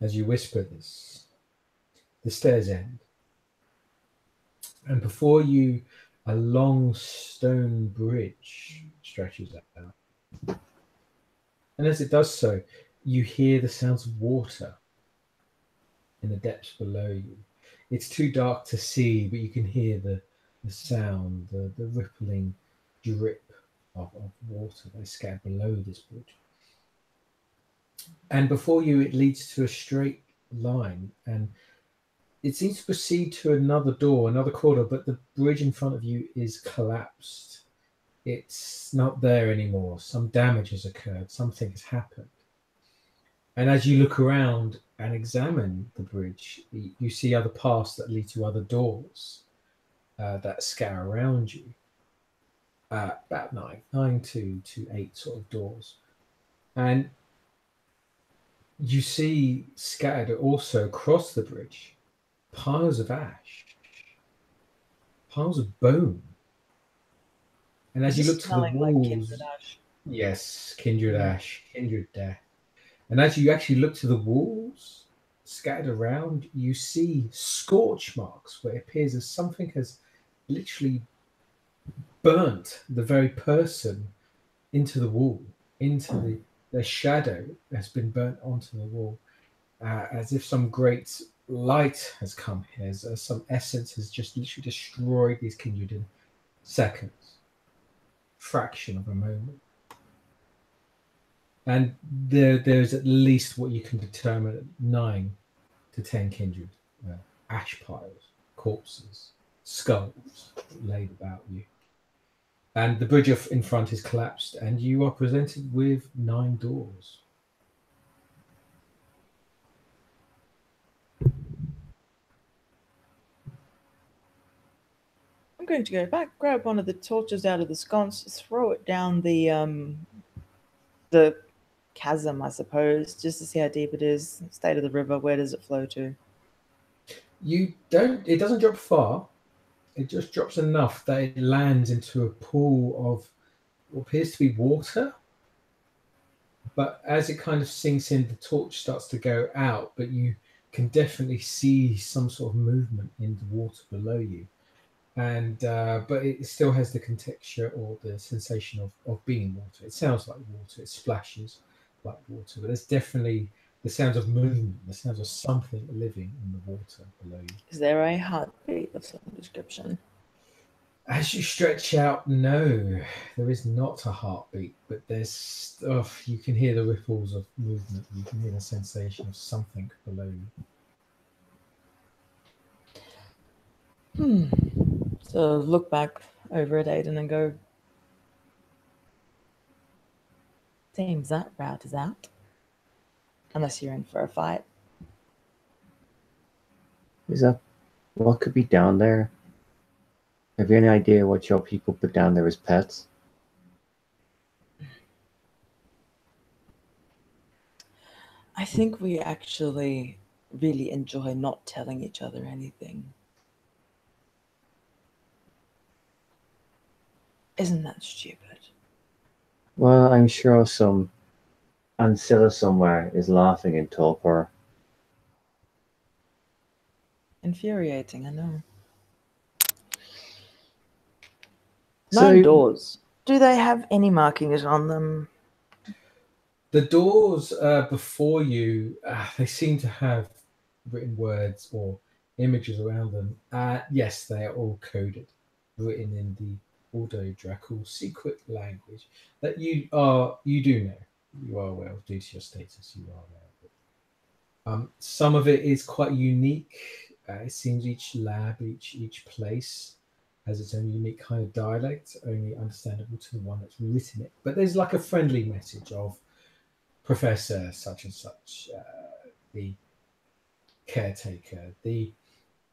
As you whisper this, the stairs end. And before you, a long stone bridge stretches out. And as it does so, you hear the sounds of water in the depths below you. It's too dark to see, but you can hear the sound, the rippling drip of water that is scattered below this bridge. And before you, it leads to a straight line, and it seems to proceed to another door, another corridor, but the bridge in front of you is collapsed. It's not there anymore. Some damage has occurred. Something has happened. And as you look around and examine the bridge, you see other paths that lead to other doors that scatter around you. About nine to 8 sort of doors. And you see scattered also across the bridge piles of ash, piles of bone. And as you look to the walls, kindred ash. Yes, kindred ash, kindred death. And as you actually look to the walls scattered around, you see scorch marks where it appears as something has literally burnt the very person into the wall, into the shadow has been burnt onto the wall, as if some great light has come here, as some essence has just literally destroyed these kindred in seconds, fraction of a moment. And there's at least what you can determine 9 to 10 kindred ash piles, corpses, skulls laid about you. And the bridge in front is collapsed, and you are presented with 9 doors. I'm going to go back, grab one of the torches out of the sconce, throw it down the chasm, I suppose, just to see how deep it is, state of the river, where does it flow to? It doesn't drop far. It just drops enough that it lands into a pool of what appears to be water. But as it kind of sinks in, the torch starts to go out, but you can definitely see some sort of movement in the water below you. And but it still has the contexture or the sensation of being water. It sounds like water, it splashes like water, but there's definitely the sounds of movement, the sounds of something living in the water below you. Is there a heartbeat of some description? As you stretch out, no, there is not a heartbeat, but there's you can hear the ripples of movement. You can hear the sensation of something below you. So look back over at Aiden and go, seems that route is out. Unless you're in for a fight. Is that what could be down there? Have you any idea what your people put down there as pets? I think we actually really enjoy not telling each other anything. Isn't that stupid? Well, I'm sure some Ancilla somewhere is laughing in torpor. Infuriating, I know. So, 9 doors. Do they have any markings on them? The doors before you, they seem to have written words or images around them. Yes, they are all coded, written in the Auto-Dracal secret language that you do know. You are aware of, due to your status, you are aware of it. Some of it is quite unique. It seems each lab, each place has its own unique kind of dialect, only understandable to the one that's written it. But there's like a friendly message of Professor such and such, the caretaker, the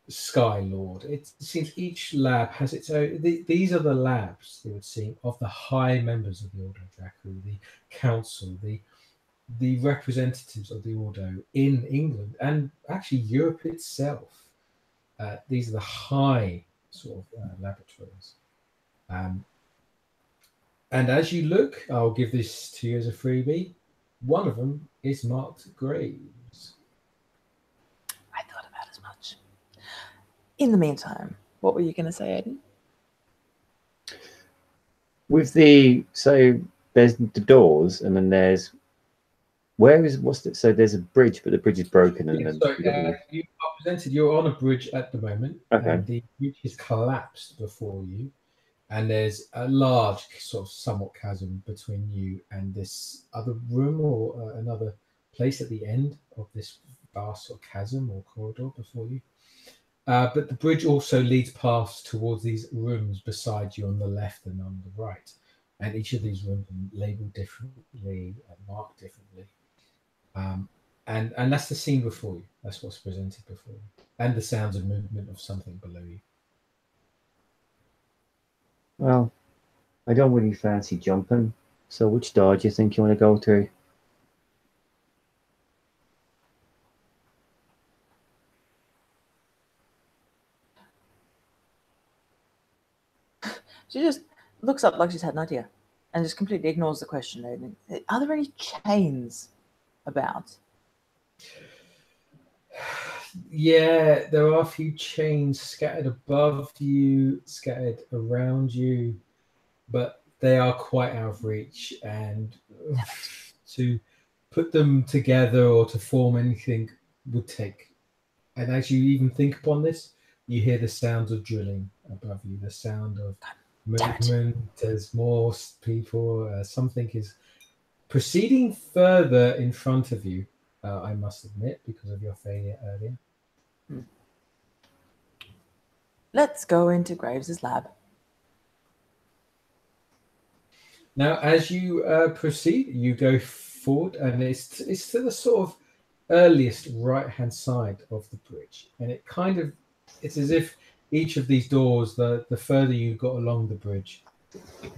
Sky Lord. It seems each lab has its own. These are the labs, it would seem, of the high members of the Ordo Draco, the council, the representatives of the Ordo in England and actually Europe itself. These are the high sort of laboratories. And as you look, I'll give this to you as a freebie. One of them is marked Graves. I thought about as much. In the meantime, what were you going to say, Aiden? so there's the doors, and then there's So there's a bridge, but the bridge is broken. And Yeah, then so you are presented, you're on a bridge at the moment, Okay. and the bridge is collapsed before you, and there's a large sort of somewhat chasm between you and this other room or another place at the end of this vast sort of chasm or corridor before you. But the bridge also leads past towards these rooms beside you on the left and on the right. And each of these rooms are labeled differently and marked differently. And that's the scene before you. That's what's presented before you. And the sounds of movement of something below you. Well, I don't really fancy jumping. So which door do you think you want to go through? She just looks up like she's had an idea and just completely ignores the question. Are there any chains about? Yeah, there are a few chains scattered above you, scattered around you, but they are quite out of reach. And to put them together or to form anything would take. And as you even think upon this, you hear the sounds of drilling above you, the sound of movement. There's more people. Something is proceeding further in front of you, I must admit, because of your failure earlier. Let's go into Graves's lab. Now, as you proceed, you go forward, and it's to the sort of earliest right-hand side of the bridge, and it's as if each of these doors, the further you got along the bridge,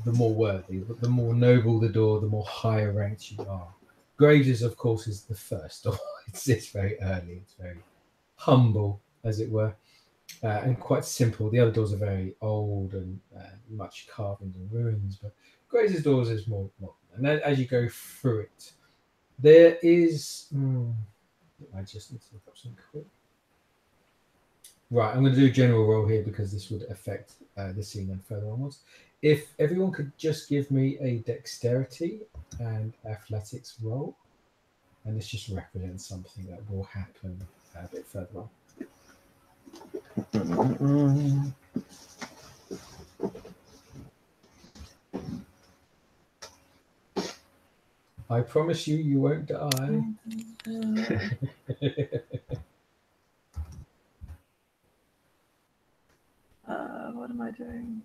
the more worthy, the more noble the door, the more higher ranked you are. Graves, of course, is the first door. It's very early. It's very humble, as it were, and quite simple. The other doors are very old and much carvings and ruins, but Graves' doors is more modern. And then, as you go through it, there is... I just need to look up something quick. Right, I'm going to do a general roll here because this would affect the scene and further onwards. If everyone could just give me a dexterity and athletics roll, and this just represents something that will happen a bit further on. I promise you, you won't die. What am I doing?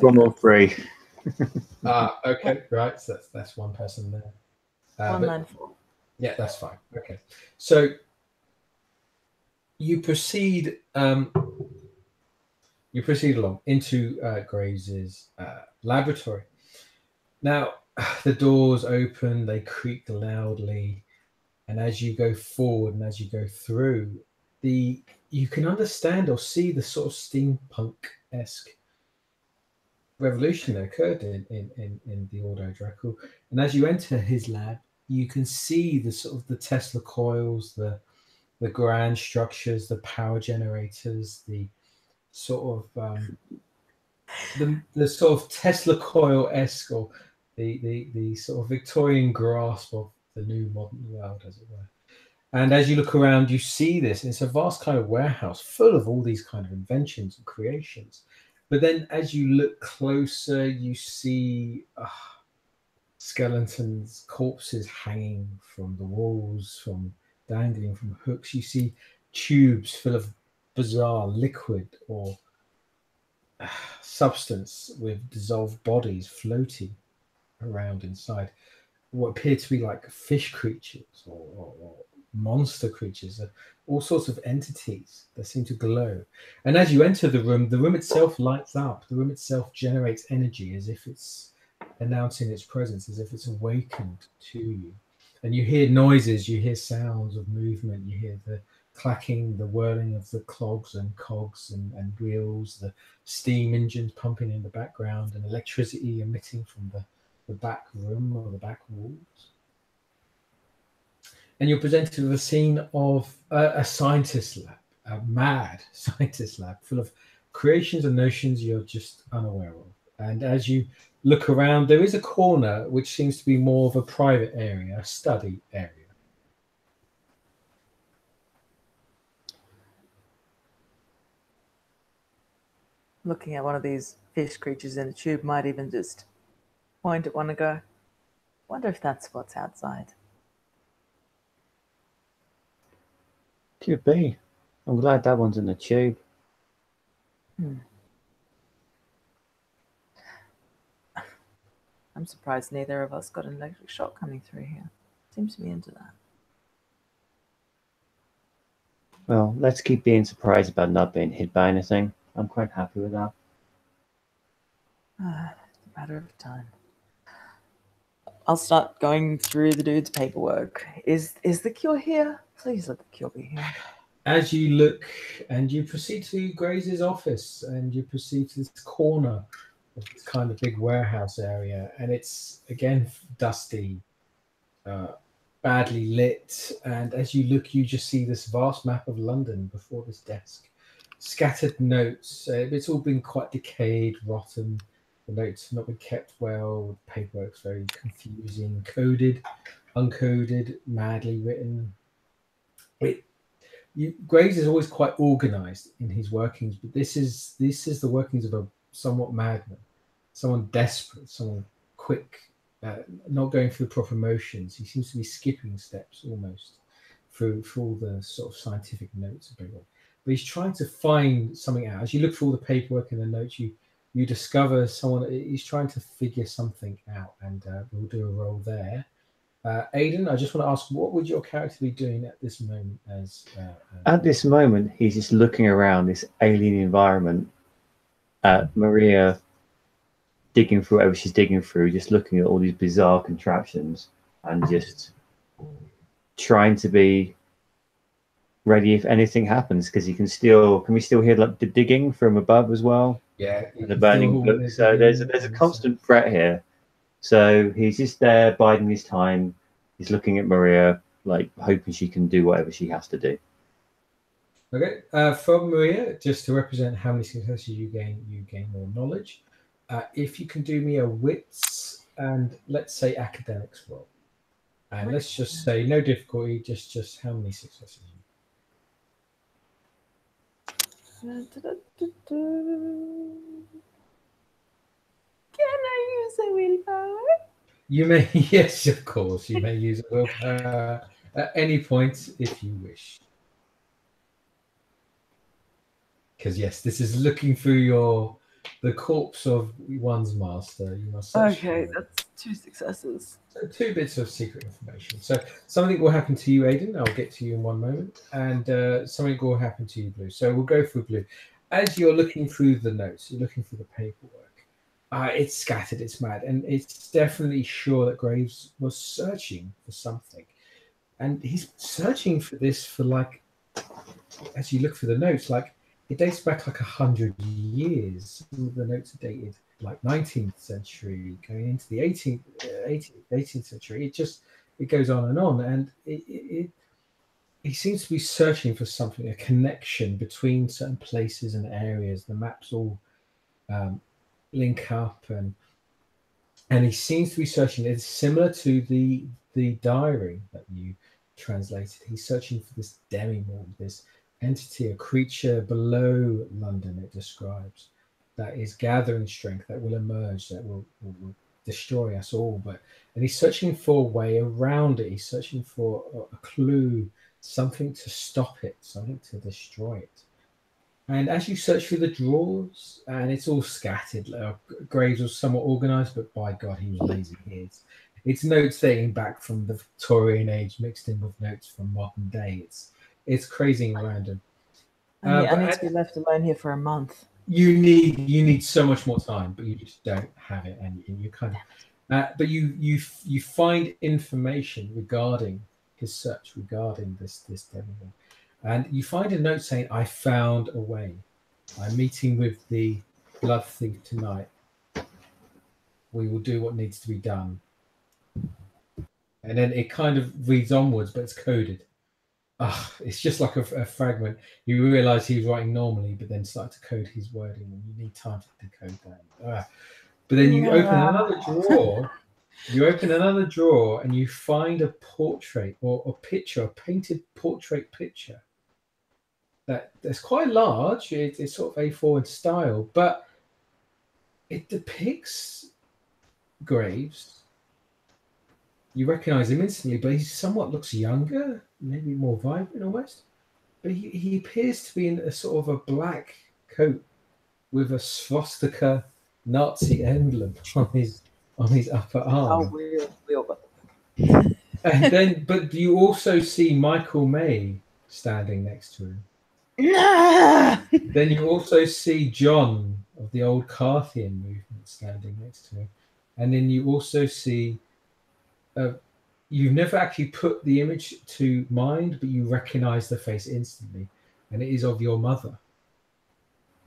One more free. Okay, right. So that's one person there. 194. Yeah, that's fine. Okay, so you proceed. You proceed along into Graves's laboratory. Now, the doors open. They creak loudly, and as you go forward and as you go through, you can understand or see the sort of steampunk-esque revolution that occurred in the Ordo Draco. And as you enter his lab, you can see the sort of the Tesla coils, the grand structures, the power generators, the sort of the sort of Tesla coil-esque, or the sort of Victorian grasp of the new modern world, as it were. And as you look around, you see this, and it's a vast kind of warehouse full of all these kind of inventions and creations. But then as you look closer, you see skeletons, corpses hanging from the walls, dangling from hooks. You see tubes full of bizarre liquid or substance with dissolved bodies floating around inside what appear to be like fish creatures or monster creatures, all sorts of entities that seem to glow. And as you enter the room itself lights up. The room itself generates energy as if it's announcing its presence, as if it's awakened to you. And you hear noises, you hear sounds of movement, you hear the clacking, the whirling of the clogs and cogs and wheels, the steam engines pumping in the background, and electricity emitting from the back room or the back walls. And you're presented with a scene of a scientist lab, a mad scientist lab full of creations and notions you're just unaware of. And as you look around, there is a corner which seems to be more of a private area, a study area. Looking at one of these fish creatures in a tube might even just point at one and go, wonder if that's what's outside. Could be. I'm glad that one's in the tube. I'm surprised neither of us got an electric shock coming through here. Seems to be into that. Well, let's keep being surprised about not being hit by anything. I'm quite happy with that. It's a matter of time. I'll start going through the dude's paperwork. Is the cure here? Please let the cure be here. As you look and you proceed to Grace's office and you proceed to this corner of this kind of big warehouse area, and it's again dusty, badly lit, and as you look you just see this vast map of London before this desk. Scattered notes, it's all been quite decayed, rotten. The notes have not been kept well, the paperwork's very confusing, coded, uncoded, madly written. Graves is always quite organized in his workings, but this is the workings of a somewhat madman, someone desperate, someone quick, not going through the proper motions. He seems to be skipping steps almost through all the sort of scientific notes of everyone. But he's trying to find something out. As you look through all the paperwork and the notes, you discover someone. He's trying to figure something out, and we'll do a roll there. Aidan, I just want to ask, what would your character be doing at this moment? At this moment, he's just looking around this alien environment at Maria digging through whatever she's digging through, just looking at all these bizarre contraptions and just trying to be ready if anything happens, because can we still hear like the digging from above as well? Yeah, and the burning book. So there's a constant threat here. So he's just there biding his time. He's looking at Maria, like hoping she can do whatever she has to do. Okay, from Maria, just to represent how many successes you gain more knowledge. If you can do me a wits and let's say academics roll, and let's just say no difficulty, just how many successes. Can I use a willpower? You may, yes, of course. You may use a willpower at any point if you wish. Because yes, this is looking through the corpse of one's master. You must. Okay, that's 2 successes. So 2 bits of secret information. So something will happen to you, Aidan. I'll get to you in one moment, and something will happen to you, Blue. So we'll go through Blue. As you're looking through the notes, you're looking through the paperwork. It's scattered, it's mad, and it's definitely sure that Graves was searching for something. And he's searching for this for like, as you look through the notes, like it dates back like 100 years. Some of the notes are dated like 19th century, going into the 18th century. It goes on, and he seems to be searching for something, a connection between certain places and areas. The maps all link up, and he seems to be searching. It's similar to the diary that you translated. He's searching for this demimorph, this entity, a creature below London, it describes, that is gathering strength, that will emerge, that will destroy us all. And he's searching for a way around it. He's searching for a clue, something to stop it, something to destroy it. And as you search through the drawers, and it's all scattered, Graves was somewhat organized, but by God, he was lazy here. It's notes dating back from the Victorian age mixed in with notes from modern day. It's crazy and random. I need to be left alone here for a month. You need so much more time, but you just don't have it, and you kind of. But you find information regarding his search, regarding this demigod. And you find a note saying, "I found a way. I'm meeting with the blood thief tonight. We will do what needs to be done." And then it kind of reads onwards, but it's coded. It's just like a fragment. You realise he was writing normally, but then started to code his wording, and you need time to decode that. But then you open another drawer. You open another drawer and you find a portrait or a picture, a painted portrait picture that's quite large. It's sort of A4 in style, but it depicts Graves. You recognize him instantly, but he somewhat looks younger, maybe more vibrant almost. But he appears to be in a sort of a black coat with a swastika Nazi emblem on his upper arm. Oh, we all got that. And then, but you also see Michael May standing next to him. Then you also see John of the old Carthian movement standing next to him. And then you also see, you've never actually put the image to mind, but you recognize the face instantly. And it is of your mother,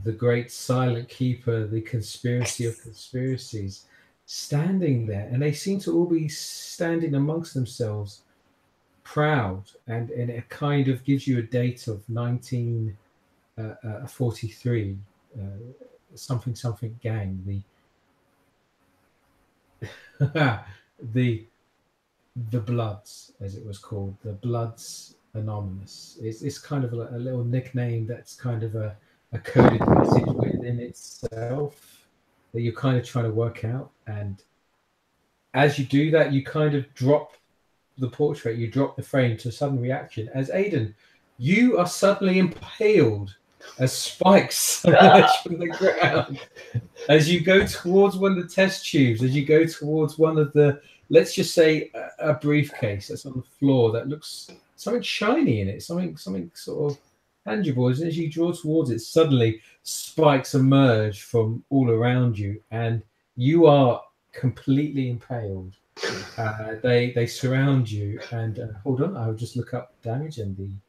the great silent keeper, the conspiracy of conspiracies, standing there. And they seem to all be standing amongst themselves, proud. And it kind of gives you a date of 1943, something gang, the Bloods, as it was called, the Bloods Anonymous. It's kind of a little nickname that's kind of a coded message within itself that you're kind of trying to work out. And as you do that, you kind of drop the portrait, you drop the frame to a sudden reaction as Aidan, you are suddenly impaled as spikes emerge from the ground. As you go towards one of the test tubes, as you go towards one of the, let's just say a briefcase that's on the floor that looks something shiny in it, something sort of tangible. As you draw towards it, suddenly spikes emerge from all around you, and you are completely impaled. They surround you, and hold on, I'll just look up damage and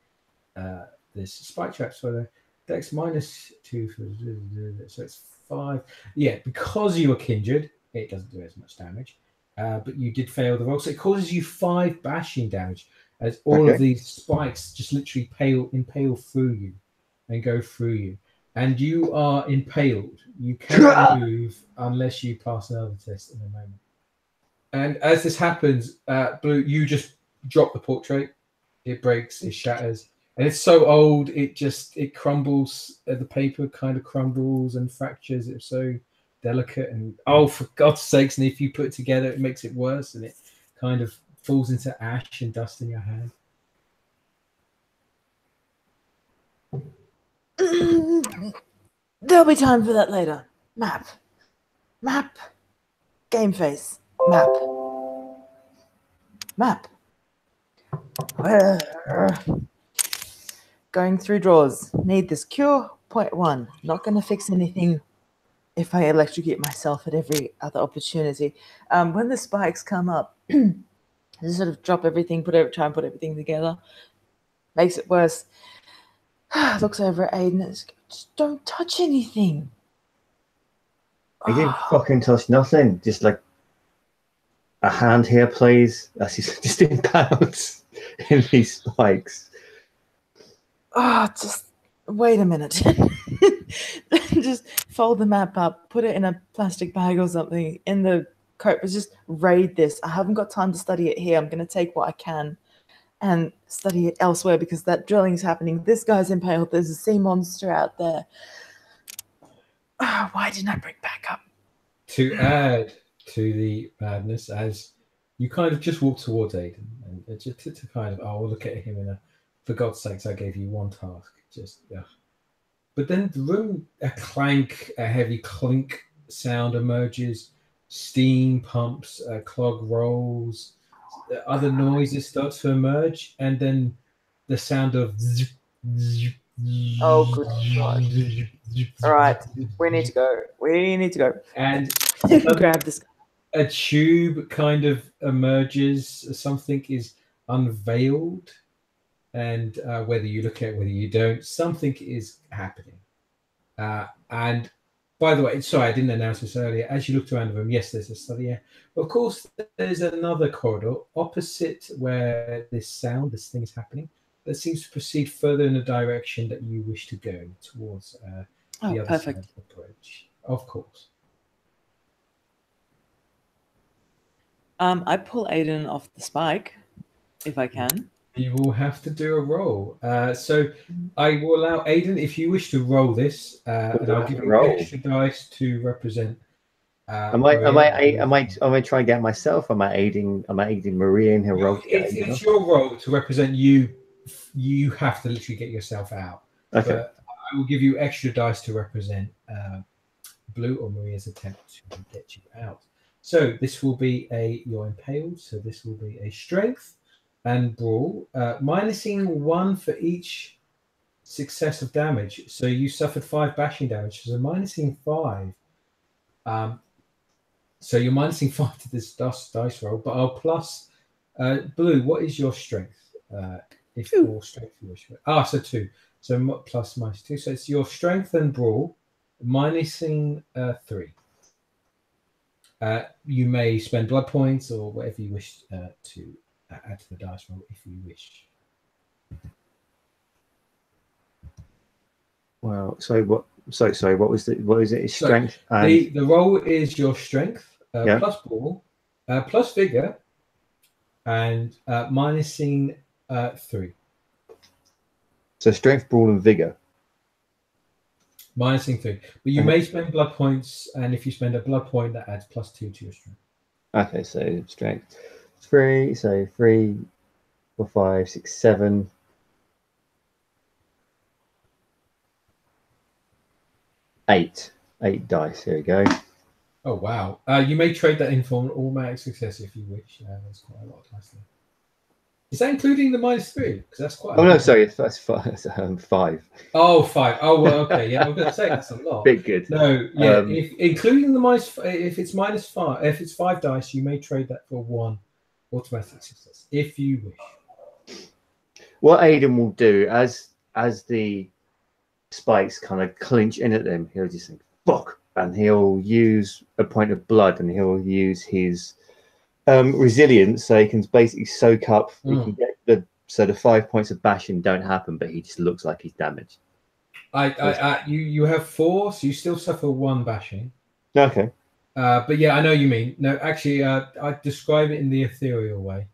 this spike trap. So the dex -2 for, so it's 5. Yeah, because you were kindred, it doesn't do as much damage. But you did fail the roll, so it causes you 5 bashing damage as all of these spikes just literally impale through you and go through you. And you are impaled. You cannot move unless you pass another test in a moment. And as this happens, Blue, you just drop the portrait. It breaks, it shatters. And it's so old, it crumbles. The paper kind of crumbles and fractures. It's so delicate, and oh, for God's sakes! And if you put it together, it makes it worse, and it kind of falls into ash and dust in your hand. There'll be time for that later. Map. Game face. Map. Going through drawers. Need this cure. Point 1. Not going to fix anything if I electrocute myself at every other opportunity. When the spikes come up, just sort of drop everything, try and put everything together. Makes it worse. Looks over at Aidan. Just don't touch anything. He didn't fucking touch nothing. Just like a hand here plays as he's just impaled in these spikes. Just wait a minute. Just fold the map up, put it in a plastic bag or something in the coat, but just raid this. I haven't got time to study it here. I'm going to take what I can and study it elsewhere because that drilling's happening. This guy's impaled. There's a sea monster out there. Why didn't I bring backup? To add to the madness, as you kind of just walk towards Aidan and just to kind of, we'll look at him in a, for God's sakes, I gave you one task. Just, yeah. But then the room, a clank, a heavy clink sound emerges, steam pumps, clog rolls, other noises start to emerge, and then the sound of oh, good God. All right, we need to go. And grab this. A tube kind of emerges, something is unveiled, and whether you look at it, whether you don't, something is happening. And by the way, sorry, I didn't announce this earlier. As you looked around the room, yes, there's a study here. Of course, there's another corridor opposite where this thing is happening that seems to proceed further in the direction that you wish to go towards the other perfect. side of the bridge. Of course. I pull Aiden off the spike, if I can. You will have to do a roll. So I will allow Aiden, if you wish to roll this, and I'll give you extra dice to represent. Am I trying to get myself? Am I aiding Maria in her role? It's your role to represent you. You have to literally get yourself out. Okay. But I will give you extra dice to represent Blue or Maria's attempt to get you out. So this will be you're impaled. So this will be a strength and brawl, minusing 1 for each success of damage. So you suffered 5 bashing damage. So minusing 5. So you're minusing 5 to this dice roll, but I'll plus. Blue, what is your strength? If your strength you wish. So 2. So plus minus 2. So it's your strength and brawl, minusing 3. You may spend blood points or whatever you wish to add to the dice roll if you wish. Well, so what? Sorry, what was it? Strength. So the roll is your strength plus brawl, plus vigor, and minusing 3. So strength, brawl, and vigor. Minusing 3, but you may spend blood points, and if you spend a blood point, that adds plus 2 to your strength. Okay, so strength 3. So 3, 4, 5, 6, 7. 8 dice. Here we go. Oh wow! You may trade that in for an automatic success if you wish. There's quite a lot of dice there. Is that including the minus 3? Because that's quite. Oh no, sorry, that's 5. Oh, 5. Oh well, okay. Yeah, I was going to say that's a lot. Bit good. No, yeah. If including the minus, if it's minus 5, if it's 5 dice, you may trade that for 1 automatic success if you wish. What Aiden will do as the spikes kind of clinch in at them, he'll just think fuck, and he'll use a point of blood, and he'll use his resilience, so he can basically soak up. He can get the 5 points of bashing don't happen, but he just looks like he's damaged. You have 4, so you still suffer 1 bashing. Okay. But yeah, I know you mean. No, actually, I describe it in the ethereal way,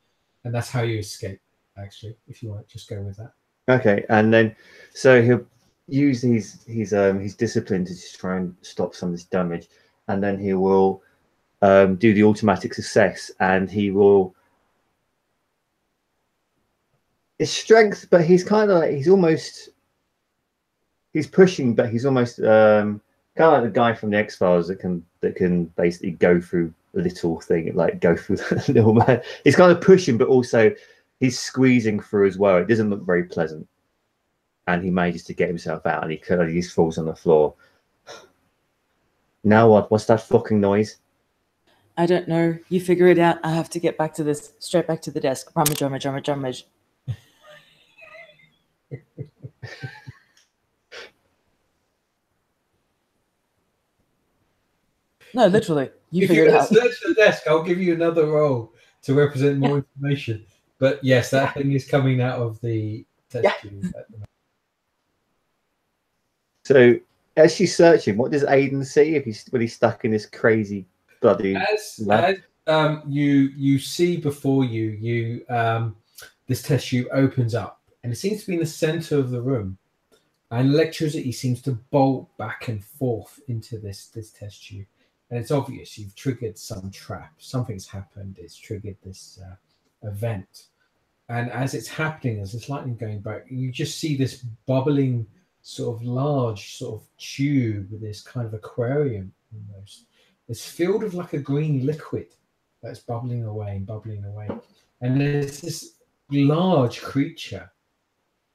and that's how you escape. Actually, if you want, just go with that. Okay, and then so he'll use his discipline to just try and stop some of this damage, and then he will do the automatic success, and he will. It's strength, but he's kind of like he's pushing, but he's almost kind of like the guy from the X-Files that can basically go through a little thing, like go through the little man. He's kind of pushing, but also he's squeezing through as well. It doesn't look very pleasant, and he manages to get himself out, and he just falls on the floor. Now what? What's that fucking noise? I don't know. You figure it out. I have to get back to this. Straight back to the desk. Rummage. No, literally. If figure you it out. search the desk, I'll give you another roll to represent more information. But yes, that thing is coming out of the test tube at the moment. So as she's searching, what does Aiden see when he's stuck in this crazy bloody lab? As you see before you this test tube opens up, and it seems to be in the center of the room, and electricity seems to bolt back and forth into this test tube, and it's obvious you've triggered some trap. Something's happened. It's triggered this event, and as it's happening, as this lightning going back, you just see this bubbling sort of large sort of tube with this kind of aquarium almost. It's filled with like a green liquid that's bubbling away. And there's this large creature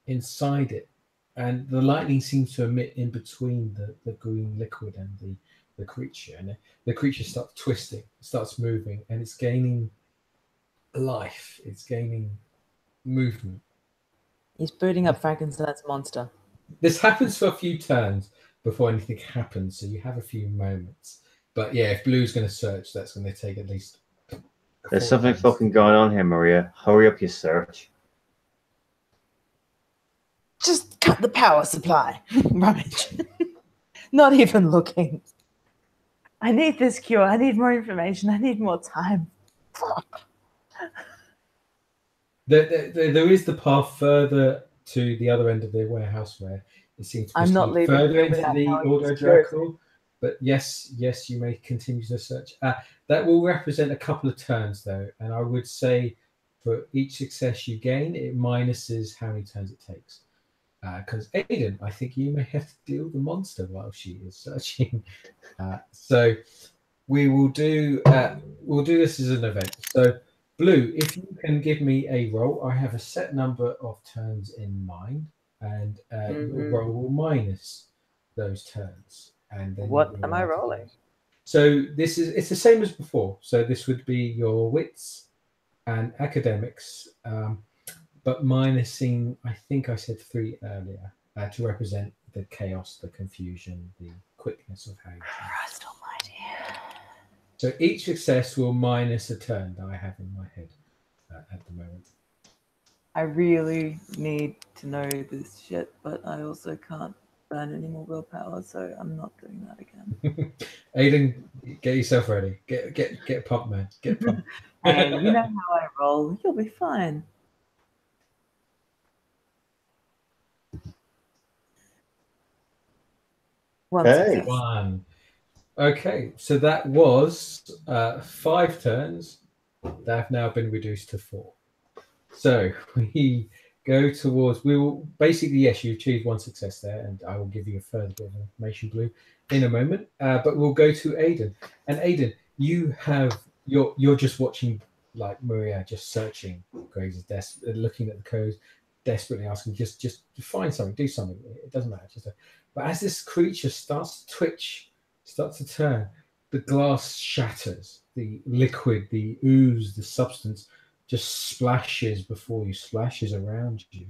inside it. And the lightning seems to emit in between the green liquid and the creature. And the creature starts twisting, starts moving, and it's gaining life. It's gaining movement. He's booting up Frankenstein's monster. This happens for a few turns before anything happens, so you have a few moments. But yeah, if Blue's going to search, that's going to take at least. There's something fucking going on here, Maria. Hurry up your search. Just cut the power supply. Rummage. Not even looking. I need this cure. I need more information. I need more time. There is the path further to the other end of the warehouse where it seems to I'm not proceed leaving further here into without the knowing Ordo the security. Draco. But yes, you may continue to search. That will represent a couple of turns, though, and I would say for each success you gain, it minuses how many turns it takes. Because Aiden, I think you may have to deal with the monster while she is searching. So we will do we'll do this as an event. So Blue, if you can give me a roll, I have a set number of turns in mind, and your roll will minus those turns. And then What am I rolling? So it's the same as before. So this would be your wits and academics, but minusing, I think I said 3 earlier, to represent the chaos, the confusion, the quickness of how you Christ almighty. So each success will minus a turn that I have in my head at the moment. I really need to know this shit, but I also can't burn any more willpower, so I'm not doing that again. Aiden, get yourself ready. Get pumped, man. Get pumped. Hey, you know how I roll. You'll be fine. One Hey. success. 1. Okay, so that was 5 turns that have now been reduced to 4. So we go towards, we will basically, yes, you achieved 1 success there, and I will give you a further bit of information, Blue, in a moment. But we'll go to Aiden. And Aiden, you're just watching, like Maria, just searching Graves' desk, looking at the codes, desperately asking, just find something, do something. It doesn't matter. But as this creature starts to twitch, starts to turn, the glass shatters, the liquid, the ooze, the substance just splashes before you, splashes around you.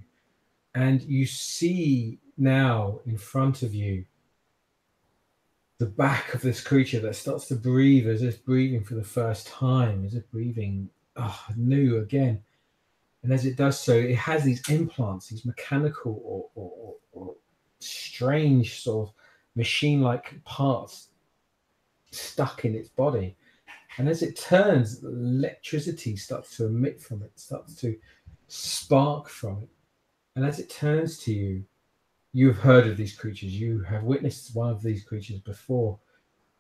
And you see now in front of you the back of this creature that starts to breathe as if breathing for the first time, as if breathing new again. And as it does so, it has these implants, these mechanical or strange sort of machine-like parts stuck in its body. And as it turns, electricity starts to emit from it, starts to spark from it. And as it turns to you, you've heard of these creatures. You have witnessed one of these creatures before,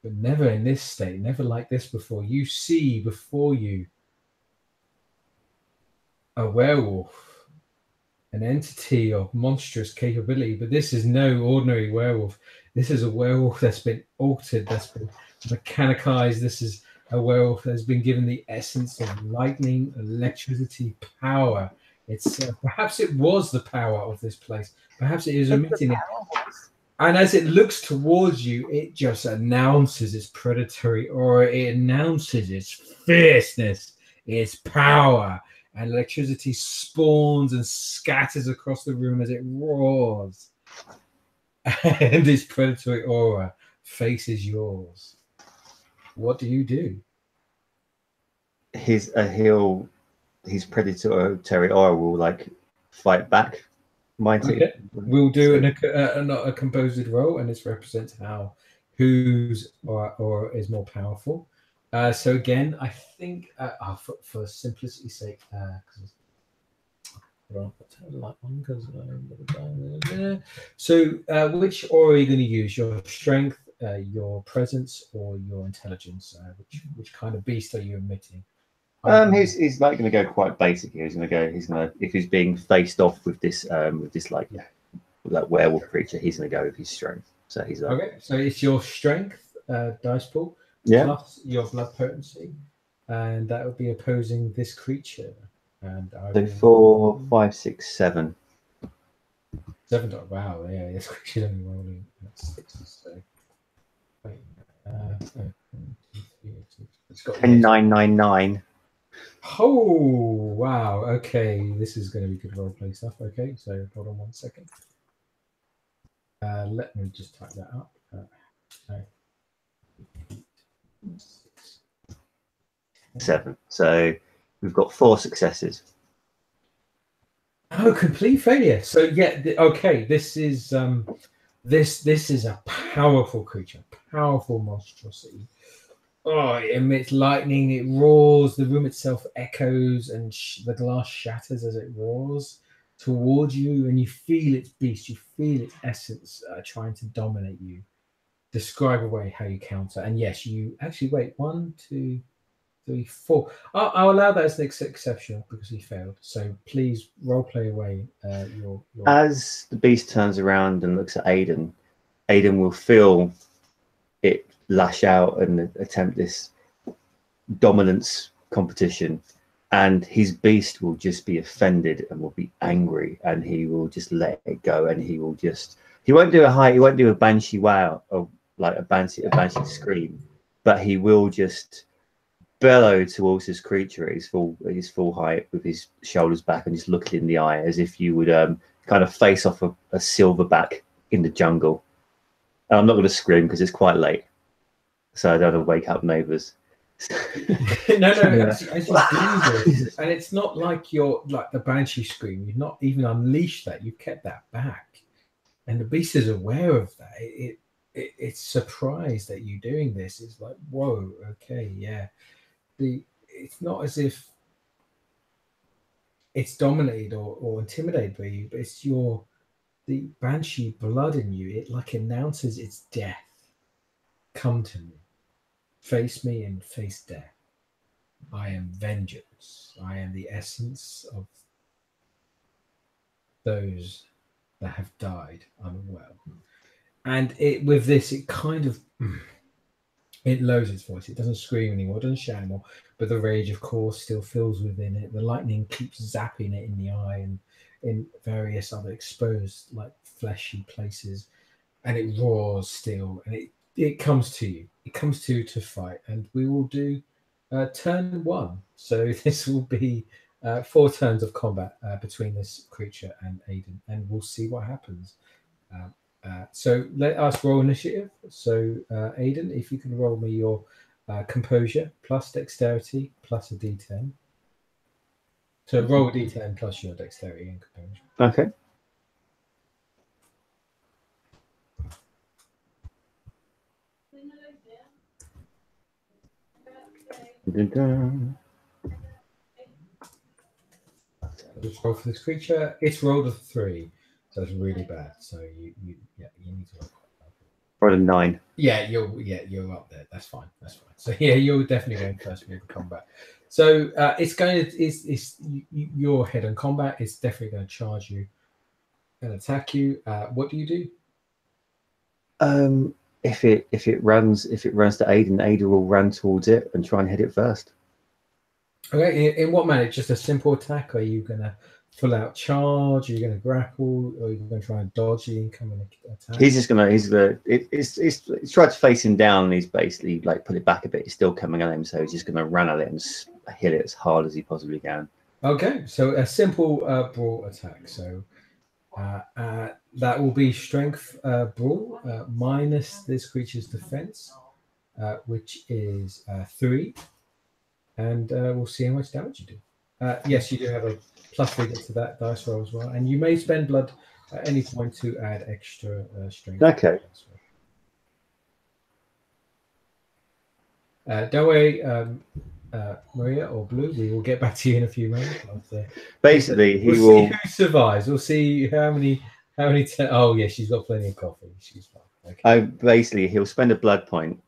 but never in this state, never like this before. You see before you a werewolf, an entity of monstrous capability, but this is no ordinary werewolf. This is a werewolf that's been altered, that's been mechanized. This is a werewolf that's been given the essence of lightning, electricity, power. It's perhaps it was the power of this place. Perhaps it is emitting it. And as it looks towards you, it just announces its predatory aura. It announces its fierceness, its power. And electricity spawns and scatters across the room as it roars. And its predatory aura faces yours. What do you do? His predatory aura will like fight back. Okay. We'll do a composed roll, and this represents whose aura is more powerful. So again, I think for simplicity's sake, so which aura are you going to use? Your strength, your presence, or your intelligence? Which kind of beast are you emitting? He's like going to go quite basic here. He's going to if he's being faced off with this like that werewolf creature, he's going to go with his strength. So he's like, okay. So it's your strength dice pool. Yeah. Plus your blood potency, and that would be opposing this creature. And so 4, 5, 6, 7. 7. Wow, yeah, this creature's only rolling 6. So wait, 10, 9, 9, 9. Oh wow, okay, this is going to be good roleplay stuff. Okay, so hold on 1 second. Let me just type that up. 7. So we've got 4 successes. Oh, complete failure. So yeah, okay. This is this is a powerful creature, powerful monstrosity. Oh, it emits lightning, it roars, the room itself echoes, and the glass shatters as it roars towards you, and you feel its beast, you feel its essence trying to dominate you. Describe away how you counter. And yes, you actually wait 1, 2, 3, 4. I'll allow that as an exceptional because he failed. So please role play away your. As the beast turns around and looks at Aiden, Aiden will feel it lash out and attempt this dominance competition, and his beast will just be offended and will be angry, and he will just let it go, and he won't do a banshee wow or like a banshee scream, but he will just bellow towards this creature at his full height with his shoulders back and just look it in the eye as if you would kind of face off a silverback in the jungle. And I'm not going to scream because it's quite late, so I don't want to wake up neighbours. No, as you do this, and it's not like you're like the banshee scream. You've not even unleashed that. You've kept that back, and the beast is aware of that. It's surprised at you doing this. It's like, whoa, okay, yeah. It's not as if it's dominated or intimidated by you, but it's the banshee blood in you. It like announces its death. Come to me. Face me and face death. I am vengeance. I am the essence of those that have died unwell. And with this, it kind of it lowers its voice. It doesn't scream anymore. It doesn't shout anymore. But the rage, of course, still fills within it. The lightning keeps zapping it in the eye and in various other exposed, like fleshy places. And it roars still. And it comes to you. It comes to fight. And we will do turn 1. So this will be 4 turns of combat between this creature and Aiden. And we'll see what happens. So let us roll initiative. So Aiden, if you can roll me your composure plus dexterity plus a d10. So roll a d10 plus your dexterity and composure. Okay. Let's roll for this creature. It's rolled a 3. So it's really bad. So you need to roll. Roll a 9. Yeah, you're up there. That's fine. So yeah, you're definitely going first with the combat. So it's your head on combat. It's definitely going to charge you and attack you. What do you do? If it runs to Aiden will run towards it and try and hit it first. Okay. In what manner? Just a simple attack? Are you going to full out charge? Are you going to grapple? Or are you going to try and dodge the incoming attack? He's tried to face him down and he's basically like put it back a bit. He's still coming at him, so he's just going to run at it and hit it as hard as he possibly can. Okay, so a simple brawl attack. So that will be strength brawl minus this creature's defense, which is 3, and we'll see how much damage you do. Yes, you do have a plus figure to that dice roll as well, and you may spend blood at any point to add extra strength. Okay. Don't worry, Maria or Blue. We will get back to you in a few moments. Basically, we'll see who survives. We'll see how many. Oh yeah, she's got plenty of coffee. She's fine. Okay. Basically, he'll spend a blood point.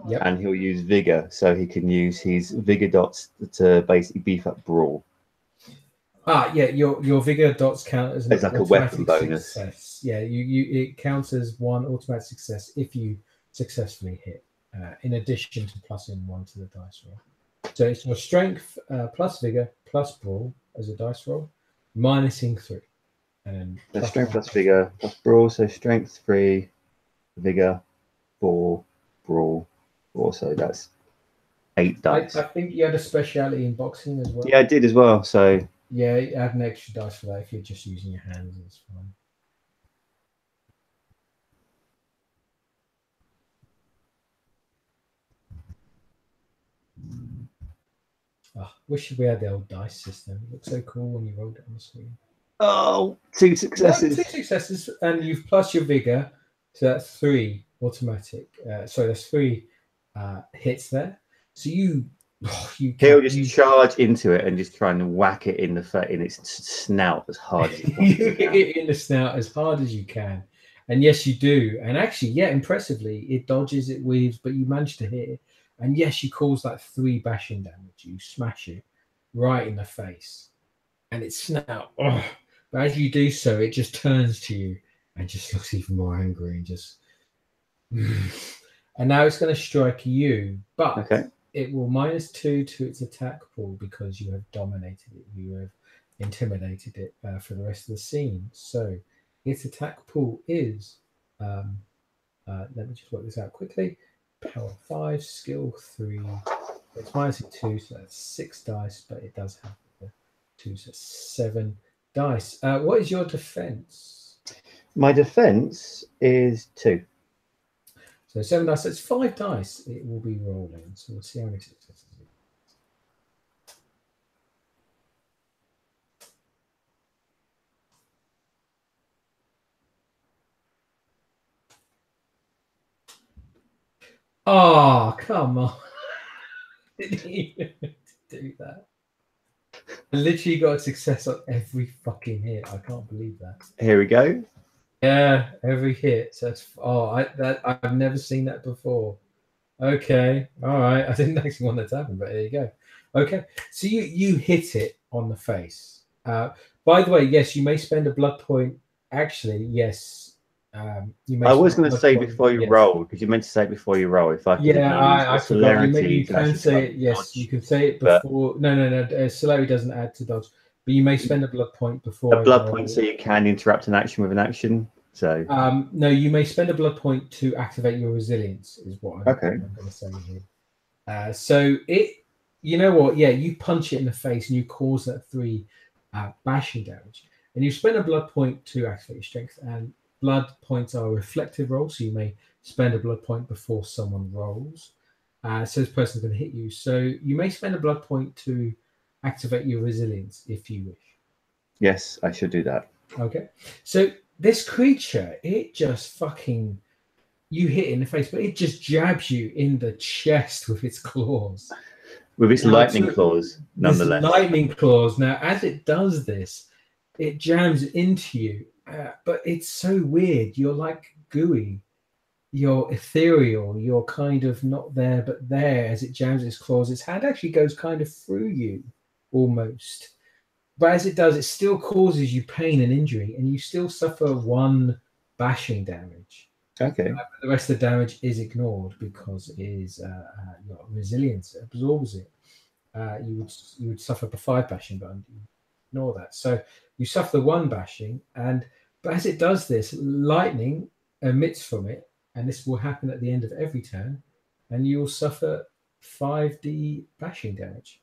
Yep. And he'll use vigor, so he can use his vigor dots to basically beef up brawl. Yeah, your vigor dots count as it's like a weapon bonus. Success. Yeah, it counts as 1 automatic success if you successfully hit, in addition to +1 to the dice roll. So it's your strength plus vigor plus brawl as a dice roll, minusing 3. And strength plus vigor plus brawl, so strength 3, vigor 4, brawl. Also, that's 8 dice. I think you had a speciality in boxing as well. Yeah, I did as well. So yeah, add an extra dice for that if you're just using your hands. It's fine. Wish we had the old dice system. It looks so cool when you rolled it on the screen. Oh, 2 successes. 2 successes, and you've plus your vigor, so that's 3 automatic. So there's 3 hits there. So you He'll just charge into it and just try and whack it in its snout as hard as he you hit it in the snout as hard as you can. And yes, you do. And actually, yeah, impressively, it dodges, it weaves, but you manage to hit it. And yes, you cause like 3 bashing damage. You smash it right in the face. And its snout, oh. But as you do so, it just turns to you and just looks even more angry and just. And now it's going to strike you, but it will -2 to its attack pool because you have dominated it. You have intimidated it for the rest of the scene. So its attack pool is, let me just work this out quickly. Power 5, skill 3. It's -2, so that's 6 dice, but it does have the 2, so 7 dice. What is your defense? My defense is 2. So 7 dice, that's 5 dice it will be rolling. So we'll see how many successes it is. Oh, come on. Didn't even do that. I literally got a success on every fucking hit. I can't believe that. Here we go. Yeah, every hit. So that's I've never seen that before. Okay, all right. I didn't actually want that to happen, but there you go. Okay, so you hit it on the face. By the way, yes, you may spend a blood point. Actually, yes. You may. I was going to say before you roll, because you meant to say it before you roll. If I could, I forgot. You can say it. Yes, dodge. You can say it before. No. Celerity doesn't add to dodge, but you may spend a blood point before. A blood point, so you can interrupt an action with an action. So no, you may spend a blood point to activate your resilience. Is what I'm going to say here. So it, you know what? Yeah, you punch it in the face and you cause that 3 bashing damage, and you spend a blood point to activate your strength. And blood points are a reflective roll, so you may spend a blood point before someone rolls. So this person's going to hit you. So you may spend a blood point to activate your resilience if you wish. Yes, I should do that. Okay. So this creature, it just fucking, you hit it in the face, but it just jabs you in the chest with its claws. With its lightning claws, nonetheless. Lightning claws. Now, as it does this, it jams into you. But it's so weird. You're like gooey. You're ethereal. You're kind of not there, but there as it jams its claws. Its hand actually goes kind of through you, almost. But as it does, it still causes you pain and injury, and you still suffer 1 bashing damage. Okay. The rest of the damage is ignored because it is your resilience absorbs it. You would suffer the 5 bashing, but ignore that. So you suffer the 1 bashing, but as it does this, lightning emits from it, and this will happen at the end of every turn, and you will suffer 5d bashing damage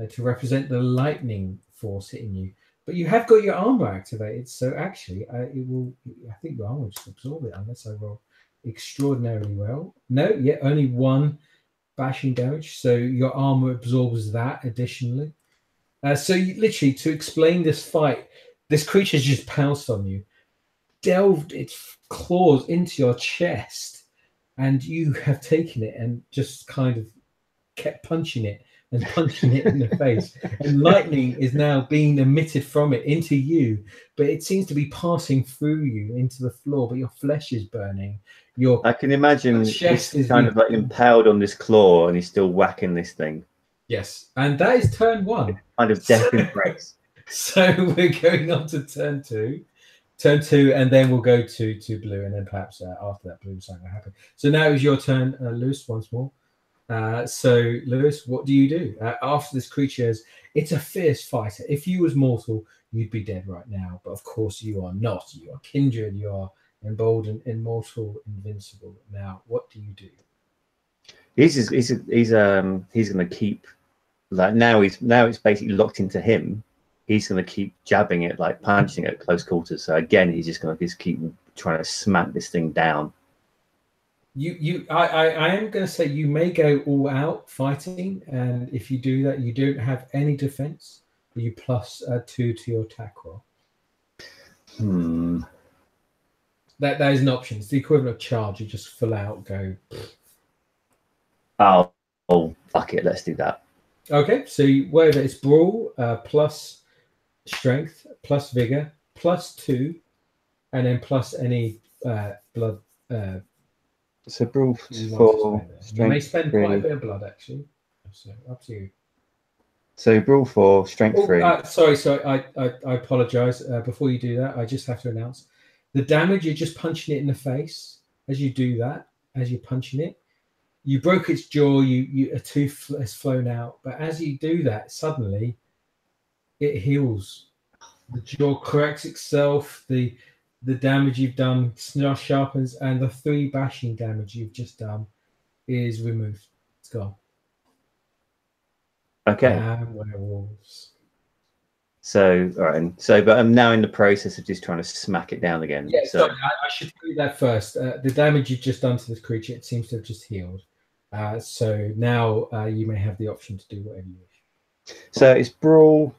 to represent the lightning force hitting you. But you have got your armor activated, so actually it will. I think your armor will just absorb it unless I roll extraordinarily well. No, yeah, only 1 bashing damage, so your armor absorbs that additionally. So you, literally, to explain this fight, this creature's just pounced on you, delved its claws into your chest, and you have taken it and just kind of kept punching it and punching it in the face. And lightning is now being emitted from it into you, but it seems to be passing through you into the floor, but your flesh is burning. I can imagine chest is kind of like impaled on this claw, and he's still whacking this thing. Yes, and that is turn 1. Kind of death embrace. So we're going on to turn 2. Turn 2, and then we'll go to blue, and then perhaps after that, blue something will happen. So now is your turn, Lewis, once more. So Lewis, what do you do after this creature? It's a fierce fighter. If you was mortal, you'd be dead right now. But of course, you are not. You are kindred. You are emboldened, immortal, invincible. Now, what do you do? He's going to keep like now it's basically locked into him. He's going to keep jabbing it, like punching it at close quarters. So again, he's just going to keep trying to smack this thing down. I am going to say you may go all out fighting, and if you do that, you don't have any defense. You plus 2 to your attack roll. That is an option. It's the equivalent of charge. You just full out go. I'll Fuck it, let's do that. Okay, so whatever, it's brawl plus strength plus vigor plus 2, and then plus any blood. So brawl You want to for spend it. strength. You may spend quite a 3. bit of blood actually. So up to you. So brawl for strength 3. Sorry, I apologize. Before you do that, I just have to announce the damage. You're just punching it in the face. As you do that, as you're punching it, you broke its jaw. A tooth has flown out. But as you do that, suddenly it heals. The jaw corrects itself. The damage you've done sharpens, and the 3 bashing damage you've just done is removed. It's gone. Okay. Werewolves. So, all right. So, but I'm now in the process of just trying to smack it down again. Yeah, so sorry, I should do that first. The damage you've just done to this creature, it seems to have just healed. So now you may have the option to do whatever you wish. So it's brawl,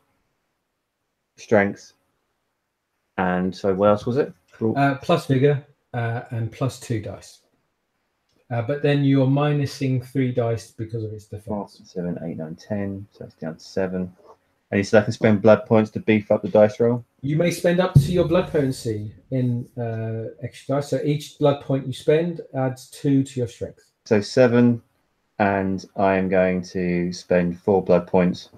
strength, and so what else was it? Plus vigor and plus 2 dice. But then you're minusing 3 dice because of its defense. 4, 7, 8, 9, 10. So it's down to 7. And you said I can spend blood points to beef up the dice roll? You may spend up to your blood potency in extra dice. So each blood point you spend adds 2 to your strength. So 7, and I am going to spend 4 blood points.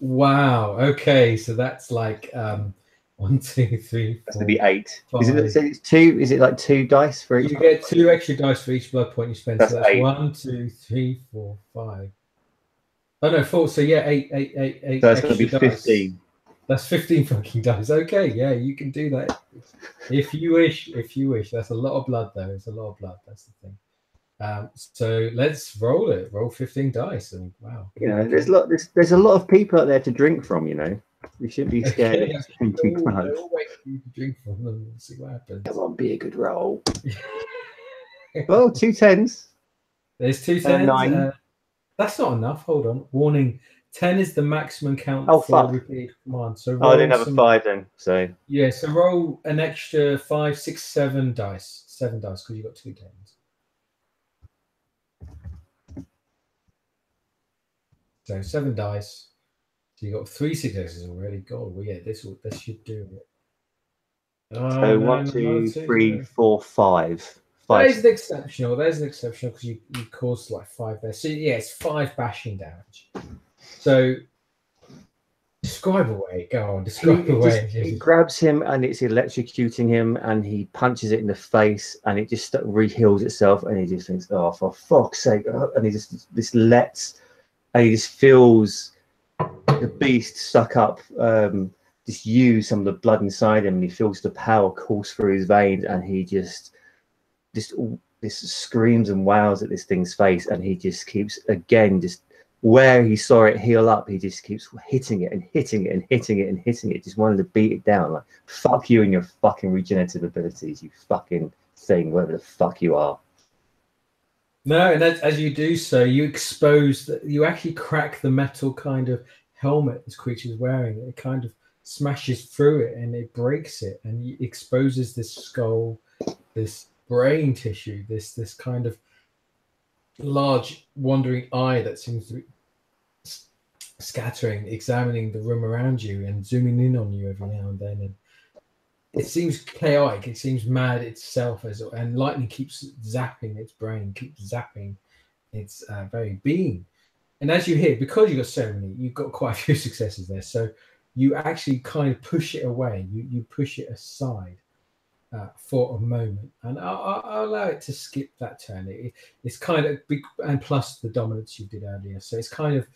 Wow. Okay. So that's like 1, 2, 3, 4. That's going to be 8. 5. Is it? So it's 2. Is it like 2 dice for each? You get 2 extra dice for each blood point you spend. That's so that's 8. 1, 2, 3, 4, 5. Oh no, 4. So yeah, 8. So that's going to be extra 15. Dice. That's 15 fucking dice. Okay, yeah, you can do that if you wish. If you wish, that's a lot of blood, though. It's a lot of blood. That's the thing. So let's roll it. Roll 15 dice, and wow. You know, there's a lot of people out there to drink from. You know, we shouldn't be scared of drinking blood. They'll wait for you to drink from them and see what happens. Come on, be a good roll. Well, 2 10s. There's 2 10s. 9. That's not enough. Hold on. Warning. 10 is the maximum count for repeated command. So I didn't have a 5 then. So yeah. So roll an extra 5, 6, 7 dice. 7 dice because you got 2 10s. So 7 dice. So you got 3 successes already. God, well, yeah, this should do it. so 1, 2, 3, 4, 5. There's an exceptional. There's an exceptional because you caused like 5 there. So yeah, it's 5 bashing damage. So describe away. Go on, describe away. He grabs him and it's electrocuting him, and he punches it in the face, and it just re-heals itself, and he just thinks, "Oh, for fuck's sake!" And he just lets, and he just feels the beast suck up, just use some of the blood inside him, and he feels the power course through his veins, and he just screams and wows at this thing's face, and he just keeps just where he saw it heal up, he just keeps hitting it and hitting it and hitting it and hitting it, just wanted to beat it down. Like, fuck you and your fucking regenerative abilities, you fucking thing, whatever the fuck you are. No, and as you do so, you expose that you actually crack the metal kind of helmet this creature is wearing. It kind of smashes through it and it breaks it, and it exposes this skull, this brain tissue, this kind of large wandering eye that seems to be scattering, examining the room around you and zooming in on you every now and then. And it seems chaotic, it seems mad itself, and lightning keeps zapping its brain, keeps zapping its very being. And as you hear, because you've got so many, you've got quite a few successes there, so you actually kind of push it away, you push it aside for a moment, and I'll allow it to skip that turn. It's kind of big, and plus the dominance you did earlier, so it's kind of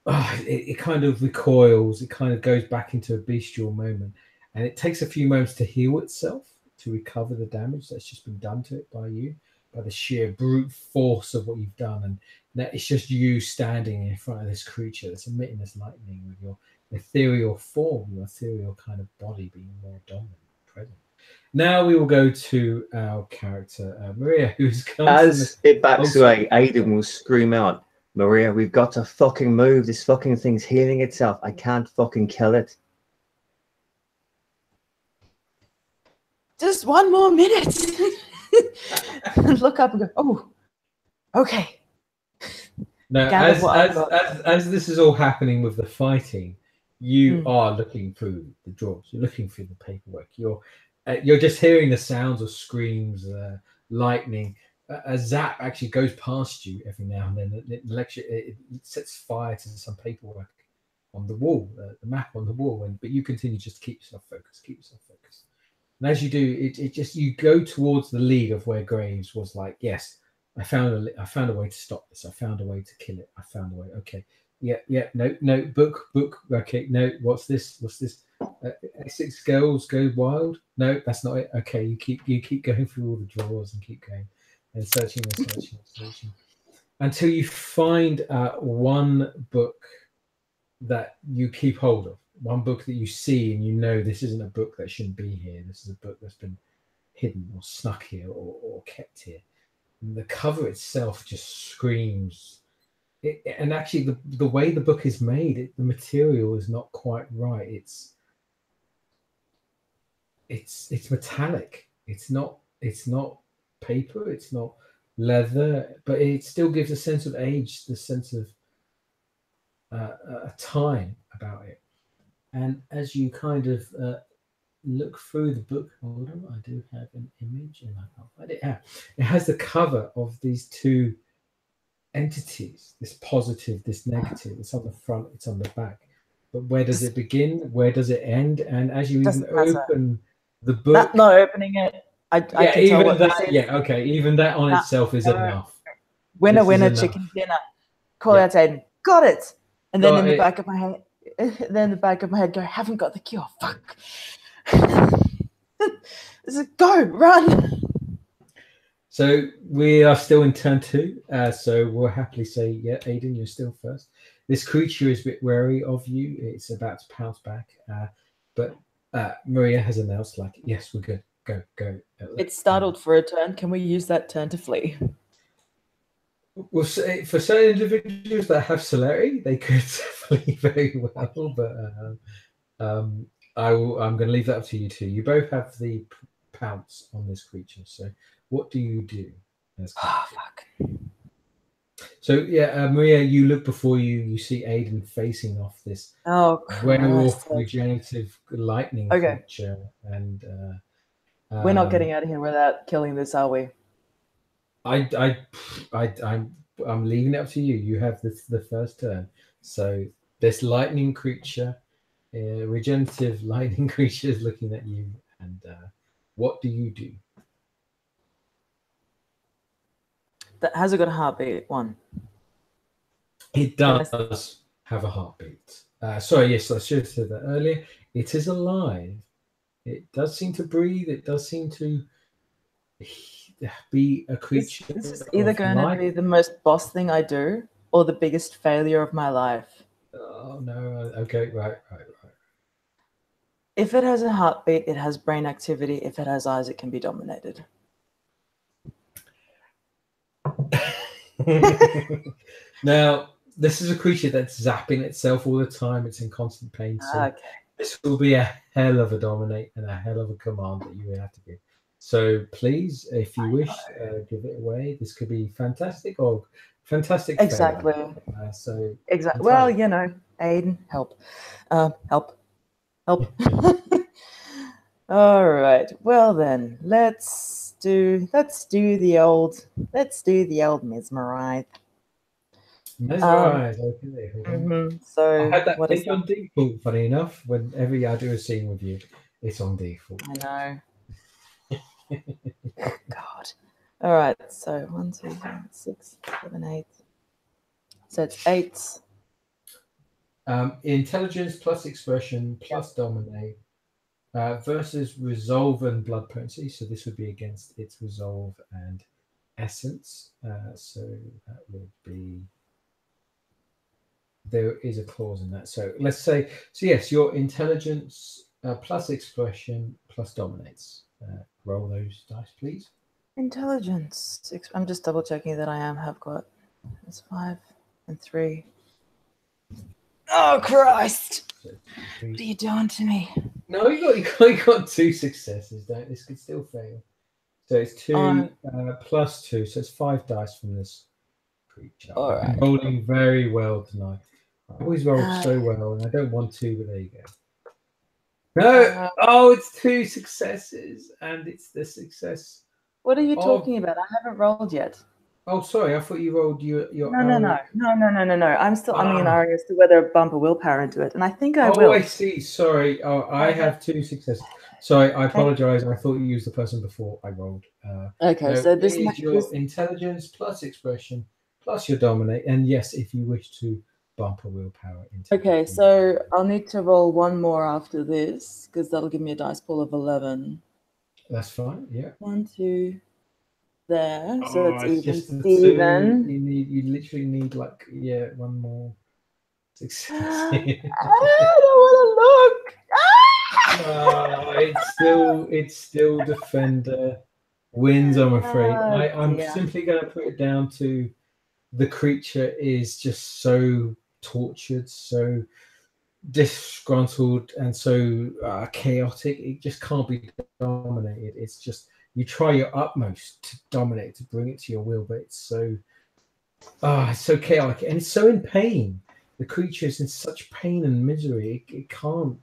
it kind of recoils, it kind of goes back into a bestial moment, and it takes a few moments to heal itself, to recover the damage that's just been done to it by you, by the sheer brute force of what you've done. And now it's just you standing in front of this creature that's emitting this lightning with your ethereal form, your ethereal kind of body being more dominant, present. Now we will go to our character, Maria, who's come. As it backs away, Aiden will scream out, "Maria, we've got to fucking move. This fucking thing's healing itself. I can't fucking kill it." Just 1 more minute. And look up and go, "Oh, okay." No, gather what I've got. as this is all happening with the fighting, you are looking through the drawers. You're looking through the paperwork. You're just hearing the sounds of screams, lightning. A zap actually goes past you every now and then. It sets fire to some paperwork on the wall, the map on the wall. But you continue just to keep yourself focused. Keep yourself focused. And as you do, it just you go towards the lead of where Graves was like, yes. I found a way to stop this. I found a way to kill it. I found a way. Okay. Yeah. No. Book. Okay. No. What's this? Essex girls go wild. No, that's not it. Okay. You keep going through all the drawers and keep going and searching until you find one book that you keep hold of. One book that you see and you know this isn't a book that shouldn't be here. This is a book that's been hidden or snuck here or kept here. And the cover itself just screams. And actually, the way the book is made, the material is not quite right. It's metallic. It's not paper. It's not leather, but it still gives a sense of age, the sense of a time about it. And as you kind of look through the book, hold on, I do have an image and I can't find it. Yeah, it has the cover of these two entities, this positive, this negative. It's on the front, it's on the back. But where does it begin? Where does it end? And as you even open the book, not opening it, I can even tell that. Yeah, okay, even that on itself is enough. Winner, chicken dinner. Call out Aiden. Got it. And then in the back of my head, go, haven't got the cure. Fuck. Go, run. So we are still in turn 2. So we'll happily say, yeah, Aiden, you're still first. This creature is a bit wary of you. It's about to pounce back. But Maria has announced, like, yes, we're good. Go. It's startled for a turn. Can we use that turn to flee? Well, for certain individuals that have celerity, they could flee very well. But I'm going to leave that up to you two. You both have the pounce on this creature. So what do you do? Oh, fuck. So yeah, Maria, you look before you. You see Aiden facing off this werewolf regenerative lightning creature, and we're not getting out of here without killing this, are we? I'm leaving it up to you. You have the first turn. So this lightning creature, regenerative lightning creature, is looking at you, and what do you do? That has it got a heartbeat? One. It does have a heartbeat. Sorry, yes, I should have said that earlier. It is alive. It does seem to breathe. It does seem to be a creature. This is either going to be the most boss thing I do or the biggest failure of my life. Oh, no. Okay, right. If it has a heartbeat, it has brain activity. If it has eyes, it can be dominated. Now, this is a creature that's zapping itself all the time. It's in constant pain. So this will be a hell of a dominate and a hell of a command that you will have to give. So please, if you wish, give it away. This could be fantastic or fantastic. Exactly. Exactly. Well, you know, Aiden, help. Help. All right. Well then, let's do the old mesmerize. Mesmerize. Okay. So I had that thing on default. Funny enough, whenever I do a scene with you, it's on default. I know. God. All right. So 1, 2, 3, 6, 7, 8. So it's 8. Intelligence plus expression plus dominate versus resolve and blood potency. So this would be against its resolve and essence. So that would be. There is a clause in that. So let's say. So yes, your intelligence plus expression plus dominates. Roll those dice, please. Intelligence. I'm just double checking that I have got. It's 5 and 3. Oh Christ! So what are you doing to me? No, you got 2 successes. This could still fail. So it's 2 plus 2, so it's 5 dice from this creature. All I'm right. rolling very well tonight. I always roll so well, and I don't want to, but there you go. No, oh, it's 2 successes, and it's the success. What are you of- talking about? I haven't rolled yet. Oh, sorry, I thought you rolled your No. I'm still umming and Ah. ahhing as to whether to bump a willpower into it, and I think I Oh, will. I see. Sorry. Oh, I have 2 successes. Sorry, I apologize. I thought you used the person before I rolled. Okay, No, so this it is your this- intelligence plus expression plus your dominate, and yes, if you wish to bump a willpower into. Okay, so I'll need to roll one more after this because that'll give me a dice pool of 11. That's fine. Yeah. 1, 2, there. So it's even. just the 2. Steven. You literally need like one more success. I don't want to look. It's still defender wins. I'm afraid. Oh, I'm dear. simply going to put it down to the creature is just so tortured, so disgruntled, and so chaotic. It just can't be dominated. It's just you try your utmost to dominate, to bring it to your will, but it's so chaotic, and it's so in pain. The creature is in such pain and misery. It can't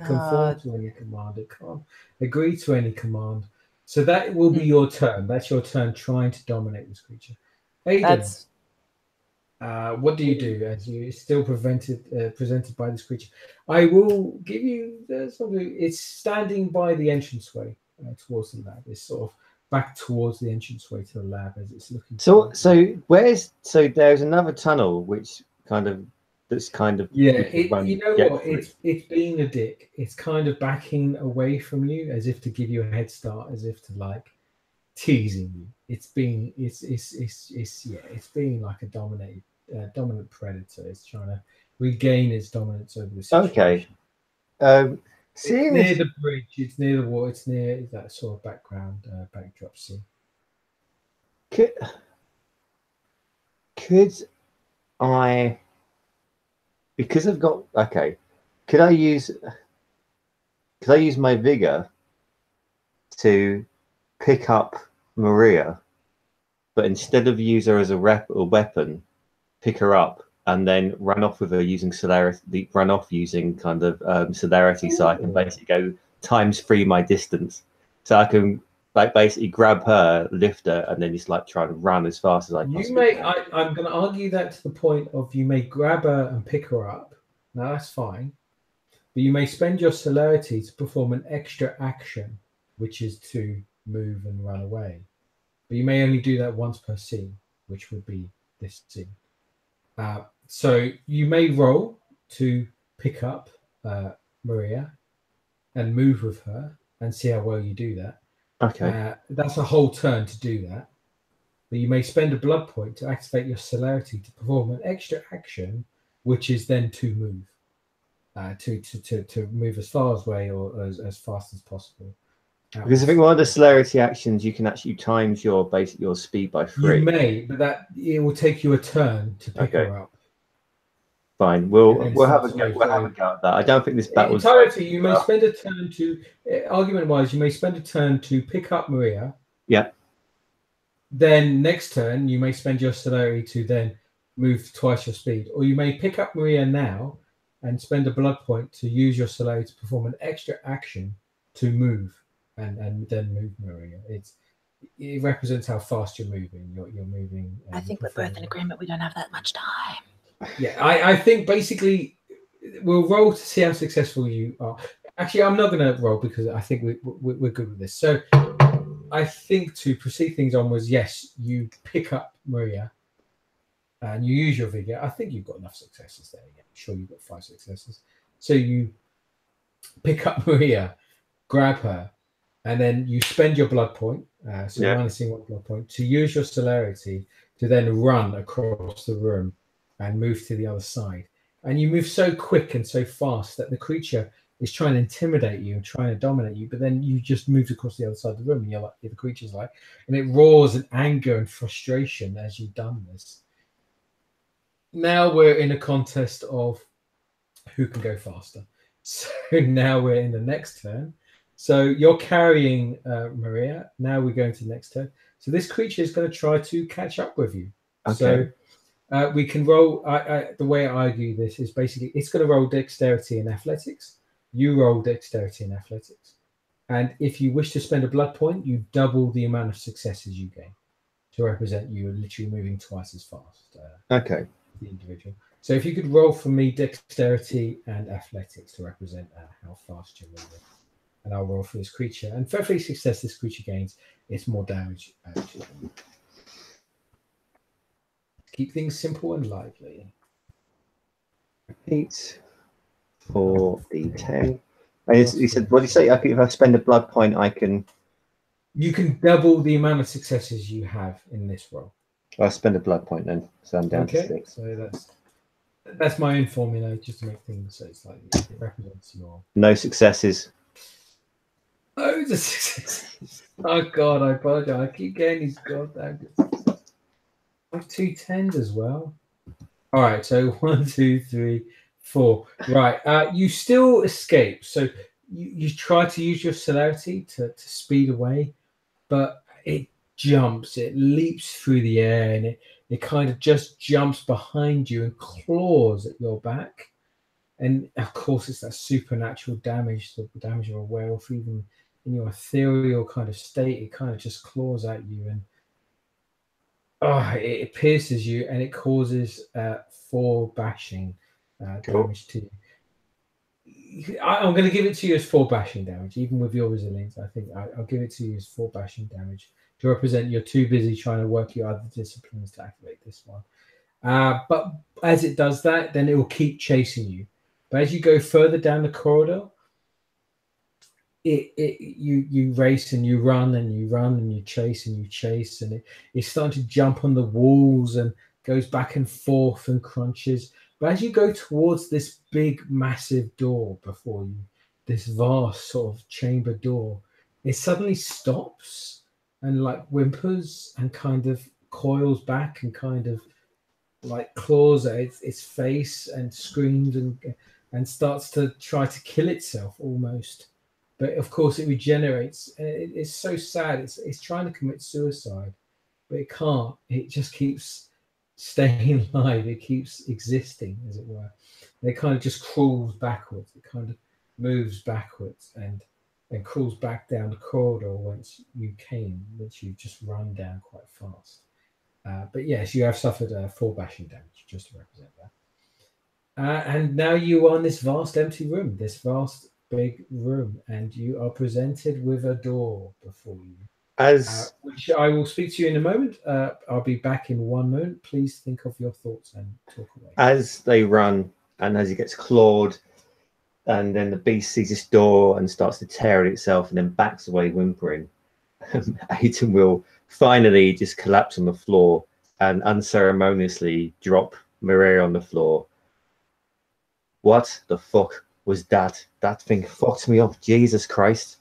conform to any command. It can't agree to any command. So that will be your turn. That's your turn trying to dominate this creature. Aiden, what do you do as you still presented by this creature? I will give you it's standing by the entranceway towards the lab. It's sort of back towards the entranceway to the lab as it's looking. So there's another tunnel which that's kind of you know what? It's being a dick. It's kind of backing away from you as if to give you a head start, as if to like teasing you. It's being like a dominant predator. It's trying to regain its dominance over the situation. Okay. It's near the bridge. It's near the wall. It's near that sort of background backdrop scene. Could I? Because I've got could I use my vigor to pick up Maria, but instead of use her as a weapon, pick her up and then run off with her using celerity? Run off using celerity, so I can basically go ×3 my distance. So I can basically grab her, lift her, and then just try to run as fast as I possibly can. I'm going to argue that to the point of you may grab her and pick her up. Now that's fine, but you may spend your celerity to perform an extra action, which is to move and run away. But you may only do that once per scene, which would be this scene. So you may roll to pick up Maria and move with her and see how well you do that. Okay. That's a whole turn to do that. But you may spend a blood point to activate your celerity to perform an extra action, which is then to move. To move as far away or as fast as possible. Because I think one of the celerity actions, you can actually times your speed by 3. You may, but it will take you a turn to pick her up. Fine, we'll have a go. We'll have a go at that. I don't think this battle. Entirety, you may spend a turn to, argument-wise, you may spend a turn to pick up Maria. Yeah. Then next turn, you may spend your celerity to then move twice your speed, or you may pick up Maria now and spend a blood point to use your celerity to perform an extra action to move and then move Maria. It represents how fast you're moving. You're moving. I think we're both in agreement. We don't have that much time. Yeah, I think basically we'll roll to see how successful you are. Actually, I'm not going to roll because I think we're good with this. So I think to proceed things onwards, yes, you pick up Maria and you use your vigor. I think you've got enough successes there. Yeah, I'm sure you've got 5 successes. So you pick up Maria, grab her, and then you spend your blood point, minusing 1 blood point, to use your celerity to then run across the room and move to the other side. And you move so quick and so fast that the creature is trying to intimidate you and trying to dominate you, but then you just moved across the other side of the room and you're like, the creature's like, and it roars in anger and frustration as you've done this. Now we're in a contest of who can go faster. So now we're in the next turn. So you're carrying Maria. Now we're going to the next turn. So this creature is going to try to catch up with you. So we can roll. The way I argue this is basically it's going to roll dexterity and athletics. You roll dexterity and athletics. And if you wish to spend a blood point, you double the amount of successes you gain to represent you are literally moving twice as fast. Okay. The individual. So if you could roll for me dexterity and athletics to represent how fast you're moving. And I'll roll for this creature. And for every success this creature gains, it's more damage. Keep things simple and lively. 8, 4, D10. And he said, what did you say? If I spend a blood point, I can... You can double the amount of successes you have in this roll. I'll spend a blood point then. So I'm down to 6. So that's my own formula, just to make things so it's like it represents your... No successes. Loads of successes. Oh, God, I apologize. I keep getting these goddamn good successes. I have 2 10s as well. All right, so 1, 2, 3, 4. Right, you still escape. So you try to use your celerity to speed away, but it jumps, it leaps through the air, and it kind of just jumps behind you and claws at your back. And of course, it's that supernatural damage, the damage of a werewolf, even in your ethereal kind of state, it kind of just claws at you, and it pierces you, and it causes 4 bashing damage to you. I'm going to give it to you as 4 bashing damage, even with your resilience. I think I'll give it to you as 4 bashing damage to represent you're too busy trying to work your other disciplines to activate this one. But as it does that, then it will keep chasing you. But as you go further down the corridor, you race and you run and you run and you chase and you chase, and it's starting to jump on the walls and goes back and forth and crunches. But as you go towards this big, massive door before you, this vast sort of chamber door, it suddenly stops and like whimpers and kind of coils back and kind of like claws at its face and screams and starts to try to kill itself almost. But of course it regenerates. It's so sad. It's trying to commit suicide, but it can't. It just keeps staying alive. It keeps existing, as it were. And it kind of just crawls backwards. It kind of moves backwards and crawls back down the corridor whence you came, which you just run down quite fast. But yes, you have suffered 4 bashing damage, just to represent that. And now you are in this vast empty room, this vast big room, and you are presented with a door before you. Which I will speak to you in a moment. I'll be back in 1 moment. Please think of your thoughts and talk away. As they run, and as he gets clawed, and then the beast sees this door and starts to tear at itself and then backs away whimpering, Aidan will finally just collapse on the floor and unceremoniously drop Maria on the floor. What the fuck was that? That thing fucked me up. Jesus Christ.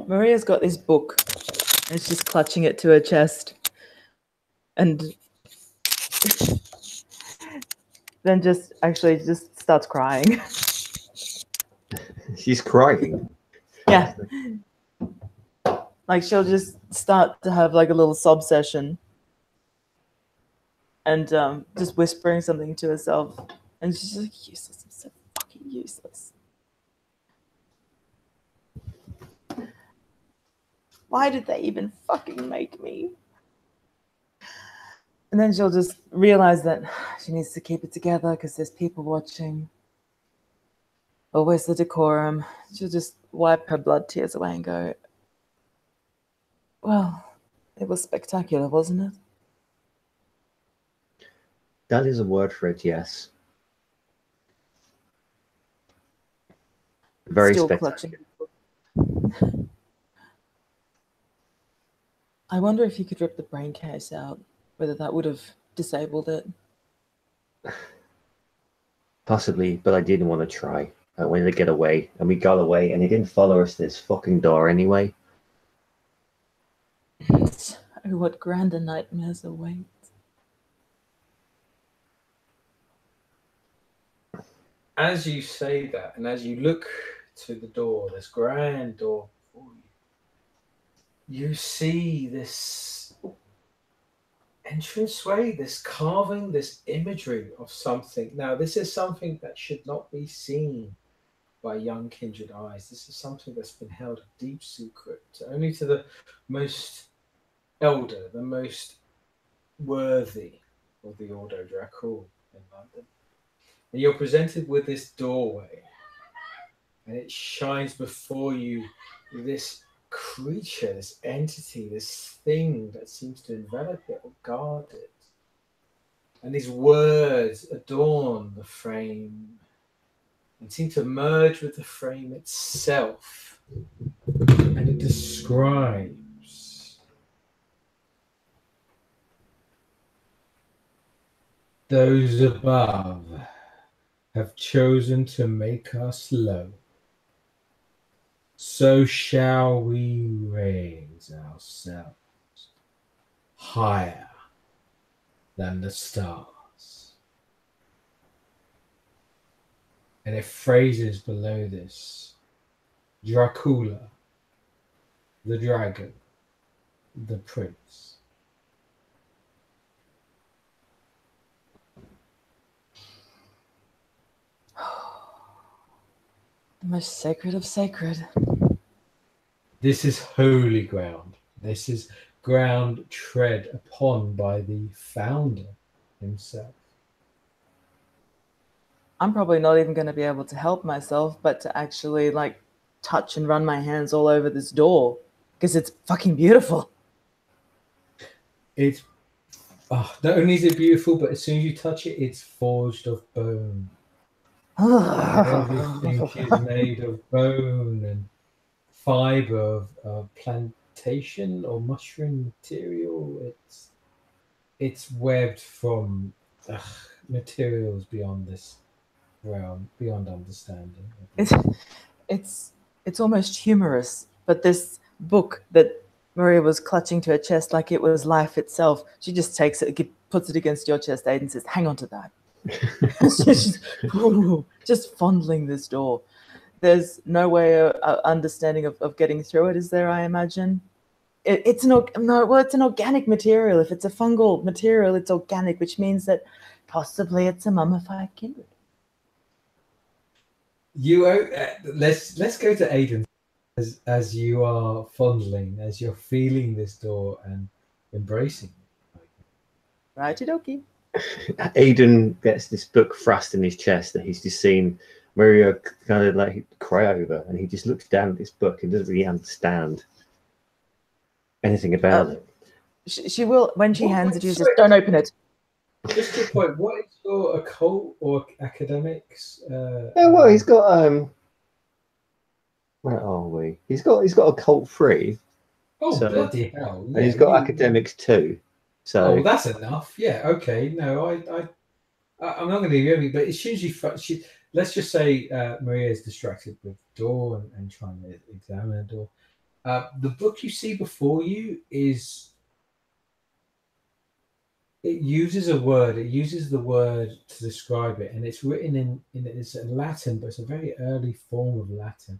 Maria's got this book and she's clutching it to her chest. And then just starts crying. She's crying? Yeah. Like she'll just start to have like a little sob session. And just whispering something to herself. And she's just like, useless. I'm so fucking useless. Why did they even fucking make me? And then she'll just realize that she needs to keep it together because there's people watching. Oh, where's the decorum? She'll just wipe her blood tears away and go, well, it was spectacular, wasn't it? That is a word for it, yes. Very Still spectacular. Clutching. I wonder if you could rip the brain case out, whether that would have disabled it. Possibly, but I didn't want to try. I wanted to get away, and we got away, and he didn't follow us to this fucking door anyway. So what grander nightmares await? As you say that, and as you look to the door, this grand door before you, you see this entranceway, this carving, this imagery of something. Now, this is something that should not be seen by young kindred eyes. This is something that's been held a deep secret only to the most elder, the most worthy of the Ordo Dracul in London. And you're presented with this doorway, and it shines before you this creature, this entity, this thing that seems to envelop it or guard it. And these words adorn the frame and seem to merge with the frame itself. And it describes those above have chosen to make us low. So shall we raise ourselves higher than the stars. And it phrases below this: Dracula, the dragon, the prince. The most sacred of sacred. This is holy ground. This is ground tread upon by the founder himself. I'm probably not even going to be able to help myself, but to actually like touch and run my hands all over this door because it's fucking beautiful. It's not only is it beautiful, but as soon as you touch it, it's forged of bone. Everything is made of bone and fiber of plantation or mushroom material. It's webbed from materials beyond this realm, beyond understanding. It's almost humorous, but this book that Maria was clutching to her chest like it was life itself, she just takes it, puts it against your chest, Aiden, and says, hang on to that. She's just fondling this door. There's no way of understanding of getting through it, is there, I imagine? It's an organic material. If it's a fungal material, it's organic, which means that possibly it's a mummified kindred. Let's go to Aiden as you are fondling, as you're feeling this door and embracing it. Righty dokie. Aiden gets this book thrust in his chest that he's just seen Maria kind of like cry over, and he just looks down at this book and doesn't really understand anything about it. She will, when she hands it to you, just don't open it. Just to point, what is your occult or academics? Well, he's got where are we? He's got occult 3. Oh, so, bloody hell! Yeah, and he's got academics 2. So that's enough. Yeah, okay. No, I'm not going to give you, but as soon as let's just say Maria is distracted with the door and trying to examine the door. The book you see before you it uses a word. It uses the word to describe it, and it's written in it's Latin, but it's a very early form of Latin,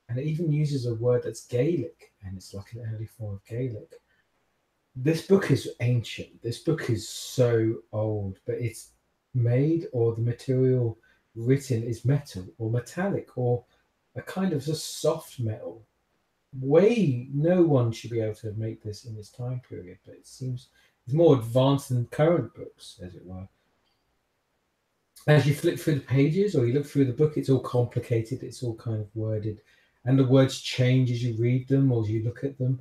and it even uses a word that's Gaelic, and it's like an early form of Gaelic. This book is ancient. This book is so old, but it's made, or the material written is metal or metallic or a kind of just soft metal. No one should be able to make this in this time period, but it seems it's more advanced than current books, as it were. As you flip through the pages or you look through the book, it's all complicated, it's all kind of worded, and the words change as you read them or as you look at them.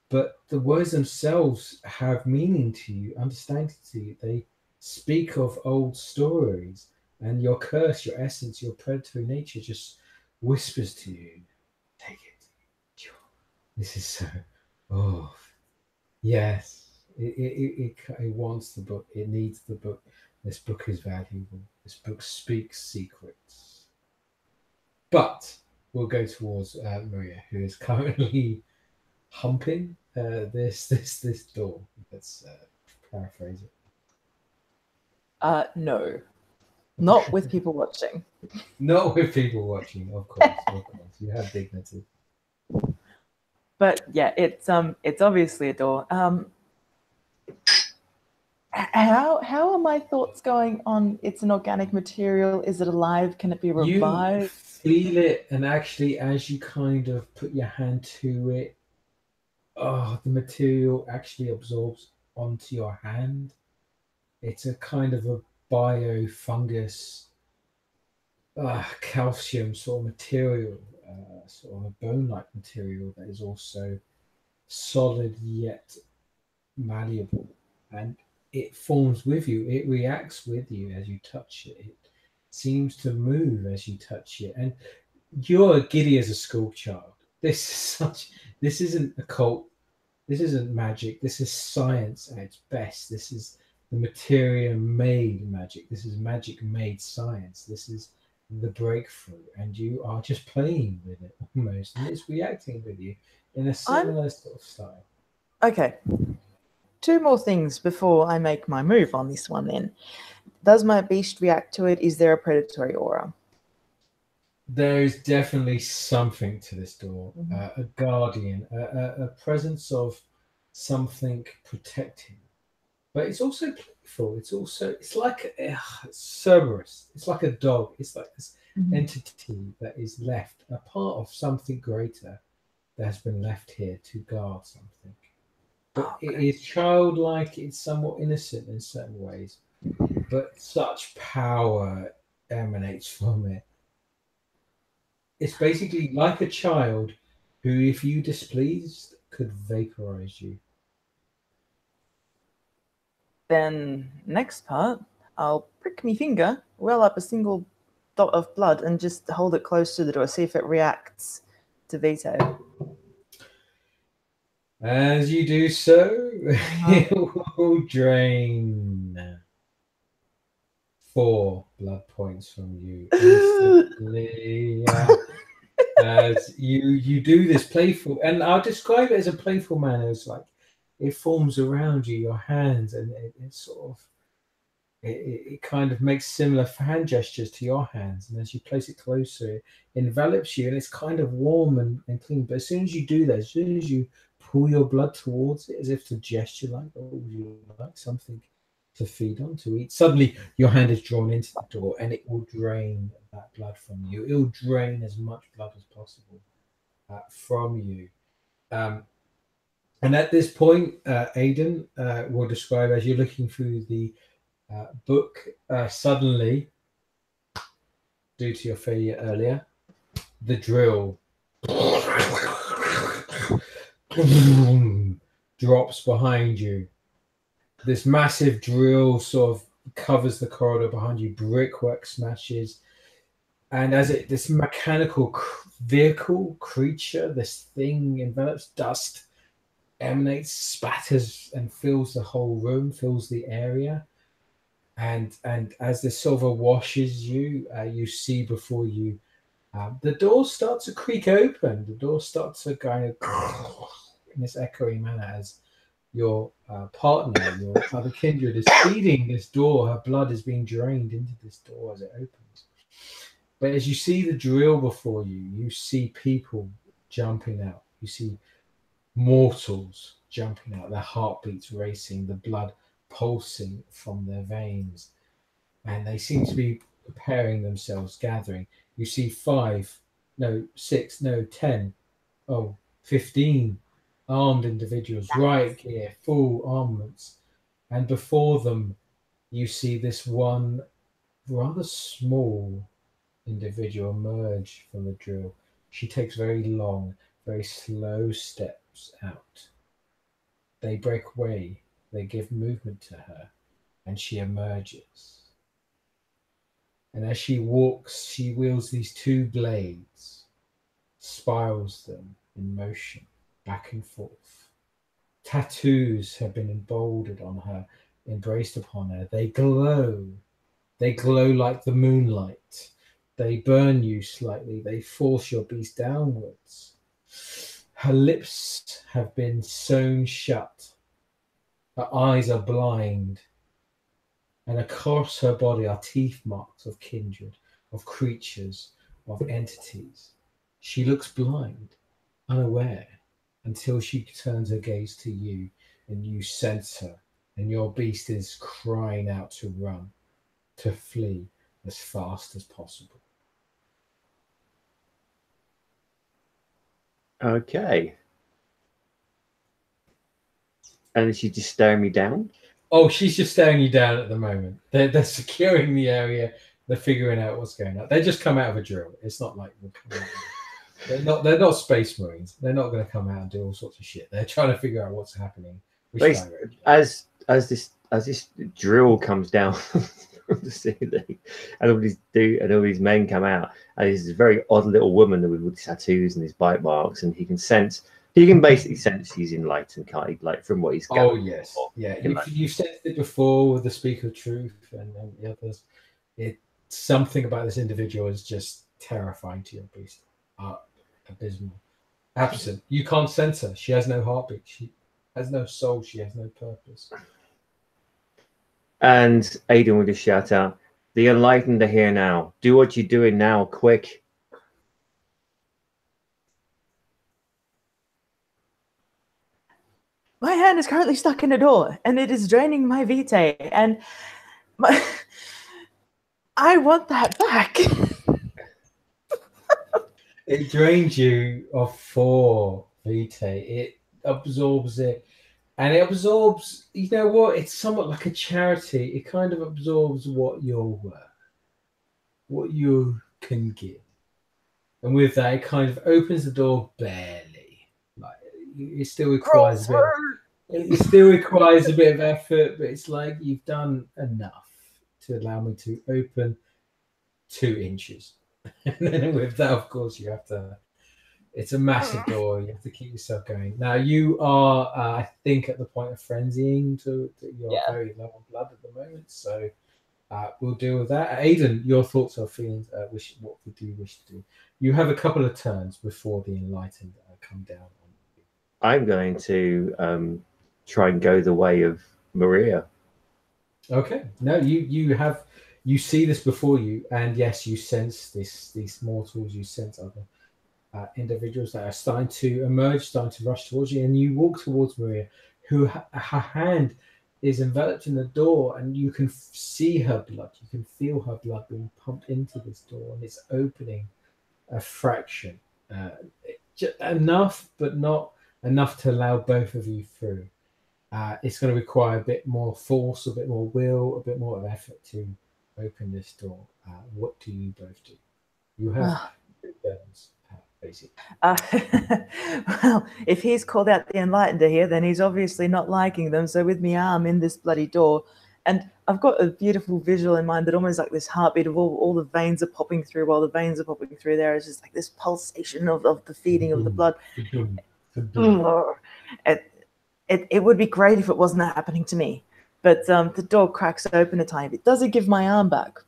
But the words themselves have meaning to you, understanding to you. They speak of old stories, and your curse, your essence, your predatory nature just whispers to you, take it. This is so, yes, it wants the book. It needs the book. This book is valuable. This book speaks secrets. But we'll go towards Maria, who is currently humping this door. Let's paraphrase it. No, not with people watching. Not with people watching, of course. You have dignity. But yeah, it's obviously a door. How are my thoughts going on? It's an organic material. Is it alive? Can it be You revived? feel it, and actually, as you kind of put your hand to it, the material actually absorbs onto your hand. It's a kind of a biofungus, calcium sort of material, sort of a bone-like material that is also solid yet malleable, and it forms with you. It reacts with you as you touch it. It seems to move as you touch it, and you're giddy as a school child. This is such. This isn't occult. This isn't magic. This is science at its best. This is the materia made magic. This is magic made science. This is the breakthrough, and you are just playing with it almost, and it's reacting with you in a similar sort of style. Okay. 2 more things before I make my move on this one then. Does my beast react to it? Is there a predatory aura? There is definitely something to this door. A guardian, a presence of something protecting. But it's also playful. It's like it's Cerberus. It's like a dog. It's like this entity that is left, a part of something greater that has been left here to guard something. But it is childlike. It's somewhat innocent in certain ways, but such power emanates from it. It's basically like a child who, if you displeased, could vaporize you. Then next part, I'll prick my finger, well up a single dot of blood, and just hold it close to the door, see if it reacts to veto. As you do so, it will drain 4 blood points from you instantly. As you do this playful, and I'll describe it as a playful manner. It's like it forms around you, your hands, and it sort of it kind of makes similar hand gestures to your hands. And as you place it closer, it envelops you, and it's kind of warm and clean. But as soon as you do that, as soon as you pull your blood towards it, as if to gesture like, oh, would you like something to feed on, to eat? Suddenly, your hand is drawn into the door, and it will drain that blood from you. It will drain as much blood as possible from you. And at this point, Aidan will describe, as you're looking through the book, suddenly, due to your failure earlier, the drill drops behind you. This massive drill sort of covers the corridor behind you. Brickwork smashes, and as this mechanical vehicle creature, this thing envelops dust, emanates, spatters, and fills the whole room, fills the area. And as this silver washes you, you see before you, the doors start to creak open. The doors start to kind of in this echoing manner as your partner, your other kindred, is feeding this door. Her blood is being drained into this door as it opens. But as you see the drill before you, you see people jumping out. You see mortals jumping out, their heartbeats racing, the blood pulsing from their veins, and they seem to be preparing themselves, gathering. You see 5, no 6, no 10, 15 armed individuals, riot gear, full armaments, and before them you see this one rather small individual emerge from the drill. She takes very long, very slow steps out. They break way, they give movement to her, and she emerges. And as she walks, she wields these 2 blades, spirals them in motion, back and forth. Tattoos have been emboldened on her, embraced upon her. They glow like the moonlight. They burn you slightly. They force your beast downwards. Her lips have been sewn shut. Her eyes are blind. And across her body are teeth marks of kindred, of creatures, of entities. She looks blind, unaware, until she turns her gaze to you and you sense her, and your beast is crying out to run, to flee as fast as possible. Okay. And is she just staring me down? Oh, she's just staring you down at the moment. They're securing the area. They're figuring out what's going on. They just come out of a drill. It's not like they're not space marines. They're not going to come out and do all sorts of shit. They're trying to figure out what's happening. As this drill comes down from the ceiling, and all these men come out, and there's this very odd little woman with tattoos and his bite marks, and he can basically sense he's enlightened, can't he? Like from what he's got. Oh yes, yeah. You've sensed it before with the Speaker of Truth and the others. Something about this individual is just terrifying to your beast. Abysmal, absent. You can't sense her. She has no heartbeat. She has no soul. She has no purpose. And Aiden will just shout out, "The enlightened are here now. Do what you're doing now, quick." My hand is currently stuck in a door, and it is draining my vitae, and I want that back. It drains you of 4 vitae. It absorbs it. And it absorbs, you know what? It's somewhat like a charity. It kind of absorbs what you're worth, what you can give. And with that, it kind of opens the door barely. Like it still requires a bit of effort, but it's like you've done enough to allow me to open 2 inches. And then with that, of course, you have to. It's a massive door. You have to keep yourself going. Now you are, I think, at the point of frenzying. You're very low on blood at the moment, so we'll deal with that. Aiden, your thoughts or feelings? What would you wish to do? You have a couple of turns before the enlightened come down on you. I'm going to try and go the way of Maria. Okay. No, you see this before you, and yes, you sense these mortals. You sense other individuals that are starting to emerge, starting to rush towards you, and you walk towards Maria, who her hand is enveloped in the door, and you can see her blood. You can feel her blood being pumped into this door, and it's opening a fraction, enough, but not enough to allow both of you through. It's going to require a bit more force, a bit more will, a bit more of effort to open this door. What do you both do? You have 2 turns. Well, if he's called out the enlightened here, then he's obviously not liking them. So with my arm in this bloody door, and I've got a beautiful visual in mind that almost like this heartbeat of all the veins are popping through. While the veins are popping through, there is just like this pulsation of the feeding of the blood. It would be great if it wasn't happening to me, but the door cracks open a tiny bit. Does it give my arm back?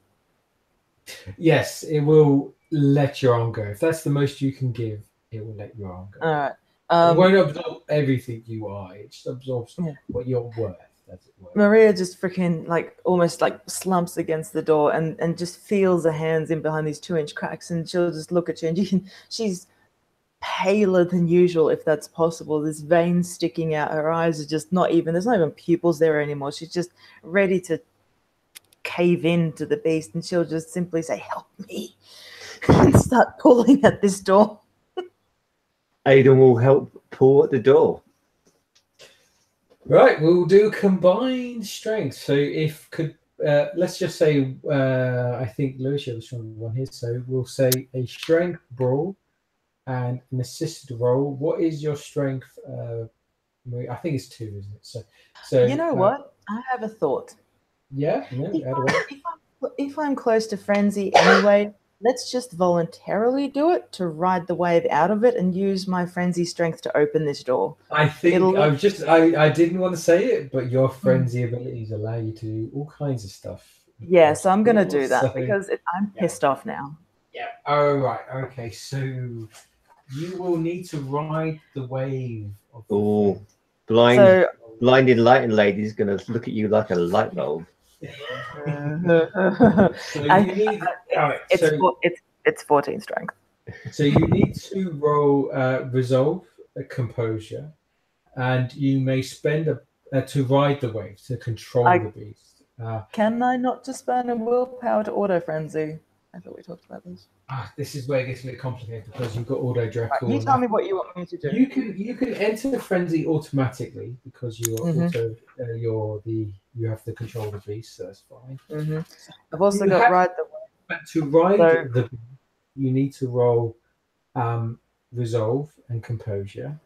Yes, it will let your arm go. If that's the most you can give, it will let your arm go. All right. It won't absorb everything you are. It just absorbs what you're worth. As it were. Maria just freaking almost slumps against the door and just feels her hands in behind these 2-inch cracks, and she'll just look at you, and she's paler than usual, if that's possible. There's veins sticking out. Her eyes are just there's not even pupils there anymore. She's just ready to cave in to the beast, and she'll just simply say, "Help me," and start pulling at this door. Aiden will help pull at the door. Right, we'll do combined strength. So let's just say, I think Lewis, you're the stronger one here. So we'll say a strength brawl and an assisted roll. What is your strength? I think it's 2, isn't it? So you know what? I have a thought. Yeah. If I'm close to frenzy anyway, let's just voluntarily do it to ride the wave out of it and use my frenzy strength to open this door. I think I didn't want to say it, but your frenzy abilities allow you to do all kinds of stuff. Yeah, so I'm going to do that because I'm pissed off now. Yeah. Oh, right. Okay. So you will need to ride the wave. Blinded light lady is going to look at you like a light bulb. It's 14 strength. So you need to roll resolve a composure, and you may spend to ride the wave, to control the beast. Can I not just spend a willpower to auto frenzy? I thought we talked about this. This is where it gets a bit complicated because you've got auto Dreadcore. Right, you tell me what you want me to do. You can enter frenzy automatically because you are you have to control the beast, so that's fine. I've also got ride the wave. But to ride the beast, you need to roll resolve and composure.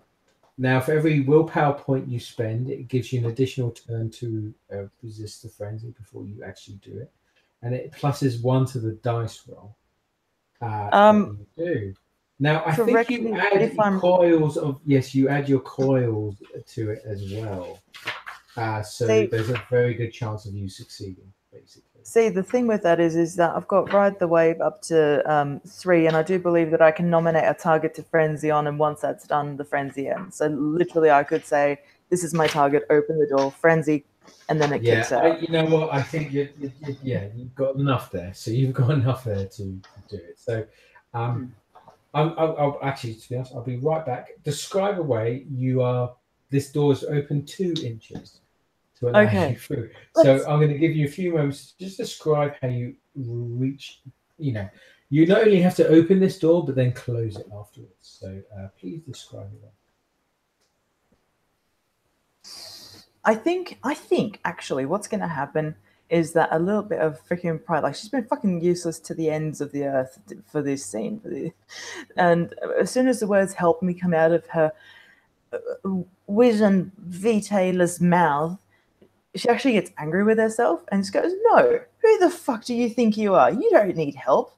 Now, for every willpower point you spend, it gives you an additional turn to resist the frenzy before you actually do it, and it pluses 1 to the dice roll. You do. Now, I think you add coils of you add your coils to it as well. So there's a very good chance of you succeeding, basically. See, the thing with that is that I've got ride the wave up to 3, and I do believe that I can nominate a target to frenzy on, and once that's done, the frenzy ends. So literally, I could say, "This is my target. Open the door, frenzy," and then it kicks out. You know what? I think you've got enough there. So you've got enough there to do it. So, I'll actually, to be honest, I'll be right back. Describe a way this door is open 2 inches. To allow you through. So I'm going to give you a few moments to just describe how you reach. You not only have to open this door, but then close it afterwards. So please describe it. I think actually what's going to happen is that a little bit of freaking pride, like she's been fucking useless to the ends of the earth for this scene, and as soon as the words "help me" come out of her vision vitae-less mouth, she actually gets angry with herself and just goes, "No, who the fuck do you think you are? You don't need help.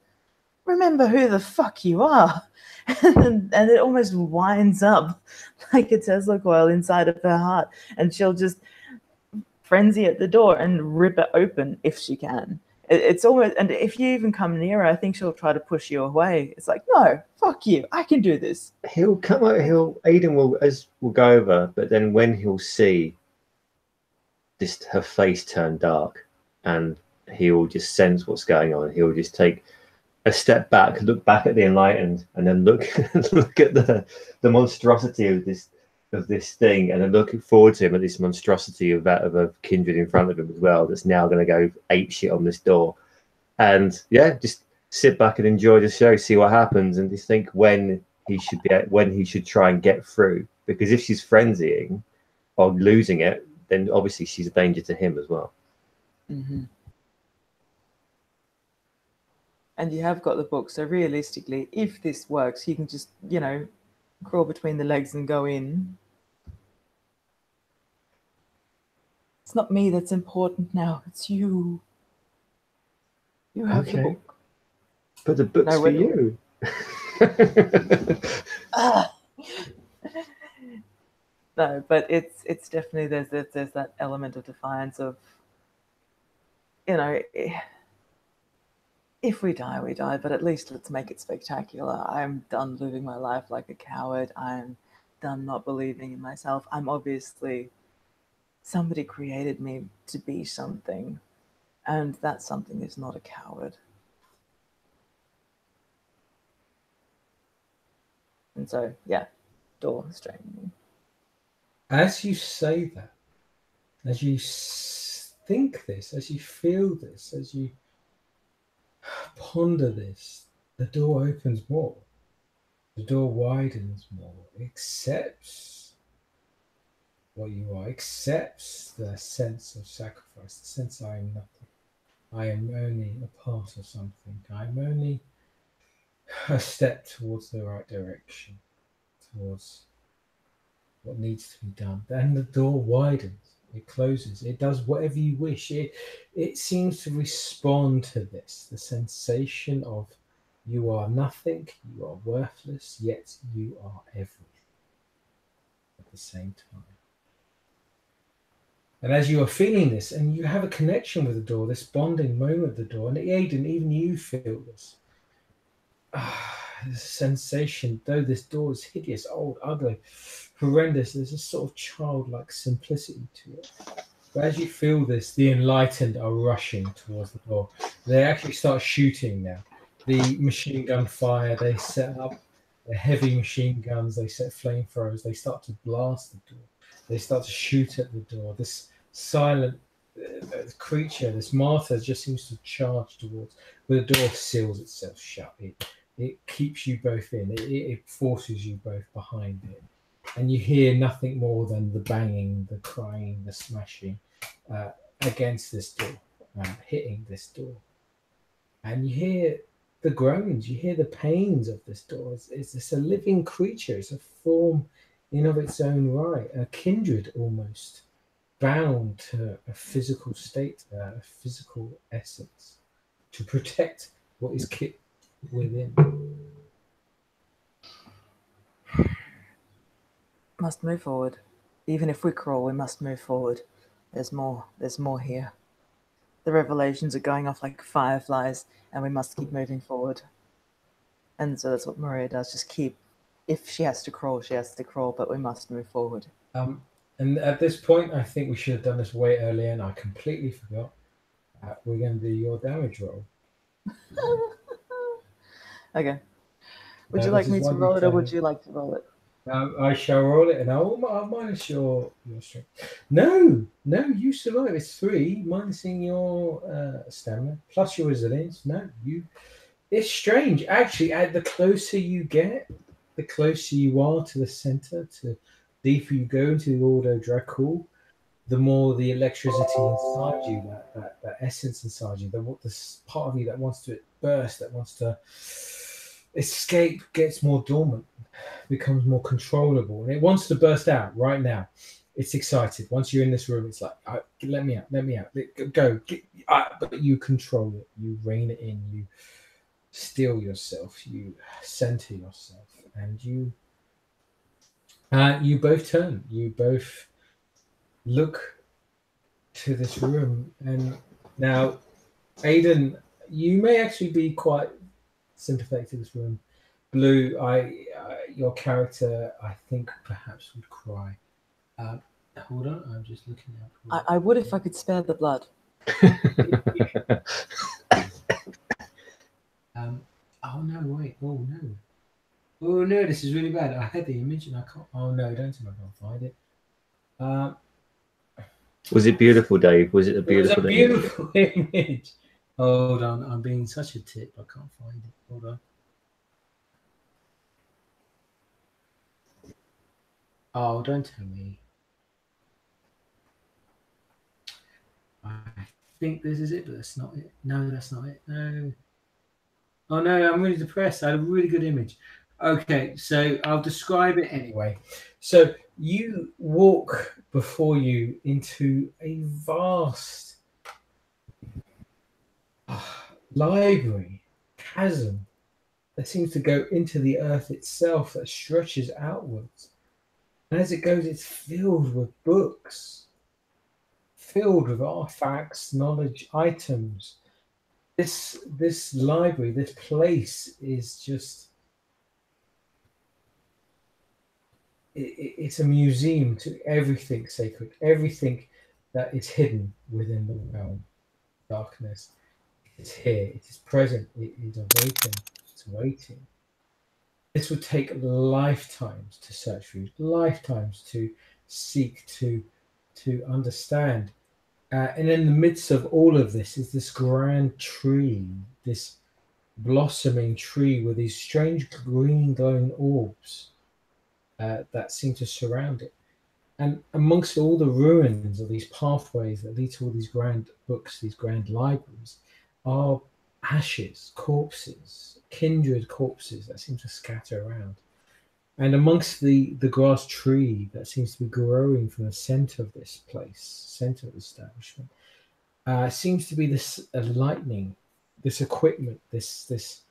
Remember who the fuck you are." And it almost winds up like a Tesla coil inside of her heart, and she'll just frenzy at the door and rip it open if she can. It's almost, and if you even come near her, I think she'll try to push you away. It's like, "No, fuck you, I can do this." He'll come out. Aiden will go over, but then when he'll see her face turn dark, and he'll just sense what's going on. He'll just take a step back, look back at the Enlightened, and then look at the monstrosity of this thing, and then looking forward to him at this monstrosity of a kindred in front of him as well. That's now going to go ape shit on this door, and just sit back and enjoy the show, see what happens, and just think when he should try and get through. Because if she's frenzying or losing it, then obviously she's a danger to him as well. And you have got the book, so realistically, if this works, you can just, crawl between the legs and go in. It's not me that's important now, it's you. You have the book. But the book's for you. No, but it's definitely there's that element of defiance of, if we die, we die, but at least let's make it spectacular. I'm done living my life like a coward. I'm done not believing in myself. I'm obviously, somebody created me to be something, and that something is not a coward. And so, door straining. As you say that, as you think this, as you feel this, as you ponder this, the door opens more. The door widens more. It accepts what you are, accepts the sense of sacrifice, the sense I am nothing. I am only a part of something. I'm only a step towards the right direction, towards what needs to be done. Then the door widens, it closes, it does whatever you wish. It seems to respond to this, the sensation of you are nothing, you are worthless, yet you are everything at the same time. And as you are feeling this, and you have a connection with the door, this bonding moment with the door, and Aiden, even you feel this. This sensation, though this door is hideous, old, ugly, horrendous, there's a sort of childlike simplicity to it. But as you feel this, the enlightened are rushing towards the door. They actually start shooting now. The machine gun fire, they set up the heavy machine guns. They set flamethrowers. They start to blast the door. They start to shoot at the door. This silent creature, this martyr, just seems to charge towards. But the door seals itself shut. It keeps you both in. It forces you both behind it, and you hear nothing more than the banging, the crying, the smashing against this door, hitting this door, and you hear the groans, you hear the pains of this door. It's a living creature. It's a form in of its own right, a kindred almost, bound to a physical state, a physical essence, to protect what is kept within. Must move forward. Even if we crawl, we must move forward. There's more here. The revelations are going off like fireflies, and we must keep moving forward. And so that's what Maria does. Just keep, if she has to crawl, she has to crawl, but we must move forward. And at this point, I think we should have done this way earlier, and I completely forgot. We're going to do your damage roll. Okay. Would you like me to roll it, or would you like to roll it? I shall roll it, and I'll minus your strength. No, you survive. It's 3, minusing your stamina plus your resilience. No, you. It's strange, actually. The closer you get, the closer you are to the center, to deeper you go into the Ordo Dracul, the more the electricity inside you, that essence inside you, this part of you that wants to burst, that wants to escape, gets more dormant, becomes more controllable, and it wants to burst out right now. It's excited. Once you're in this room, it's like, let me out, go. But you control it, you rein it in, you steel yourself, you center yourself, and you both turn. You both look to this room, and now, Aidan, you may actually be quite sympathetic to this room. Blue, your character, I think, perhaps would cry. Hold on, I'm just looking out. I would if I could spare the blood. Oh no! Wait! Oh no! Oh no! This is really bad. I had the image and I can't. Oh no! Don't tell me I can't find it. Was it beautiful, Dave? Was it a beautiful? It was a beautiful image. Hold on, I'm being such a tip. I can't find it. Hold on. Oh, don't tell me. I think this is it, but that's not it. No, that's not it. No. Oh no, I'm really depressed. I had a really good image. Okay, so I'll describe it anyway. So you walk before you into a vast library, chasm that seems to go into the earth itself, that stretches outwards. And as it goes, it's filled with books, filled with artifacts, knowledge, items. This library, this place is just, it's a museum to everything sacred, everything that is hidden within the realm. Darkness, it's here, it is present, it is awaiting, it's waiting. This would take lifetimes to search for you, lifetimes to seek to understand. And in the midst of all of this is this grand tree, this blossoming tree with these strange green glowing orbs that seem to surround it. And amongst all the ruins of these pathways that lead to all these grand books, these grand libraries, are ashes, corpses, kindred corpses that seem to scatter around. And amongst the grass tree that seems to be growing from the center of this place, center of the establishment, seems to be this lightning, this equipment, this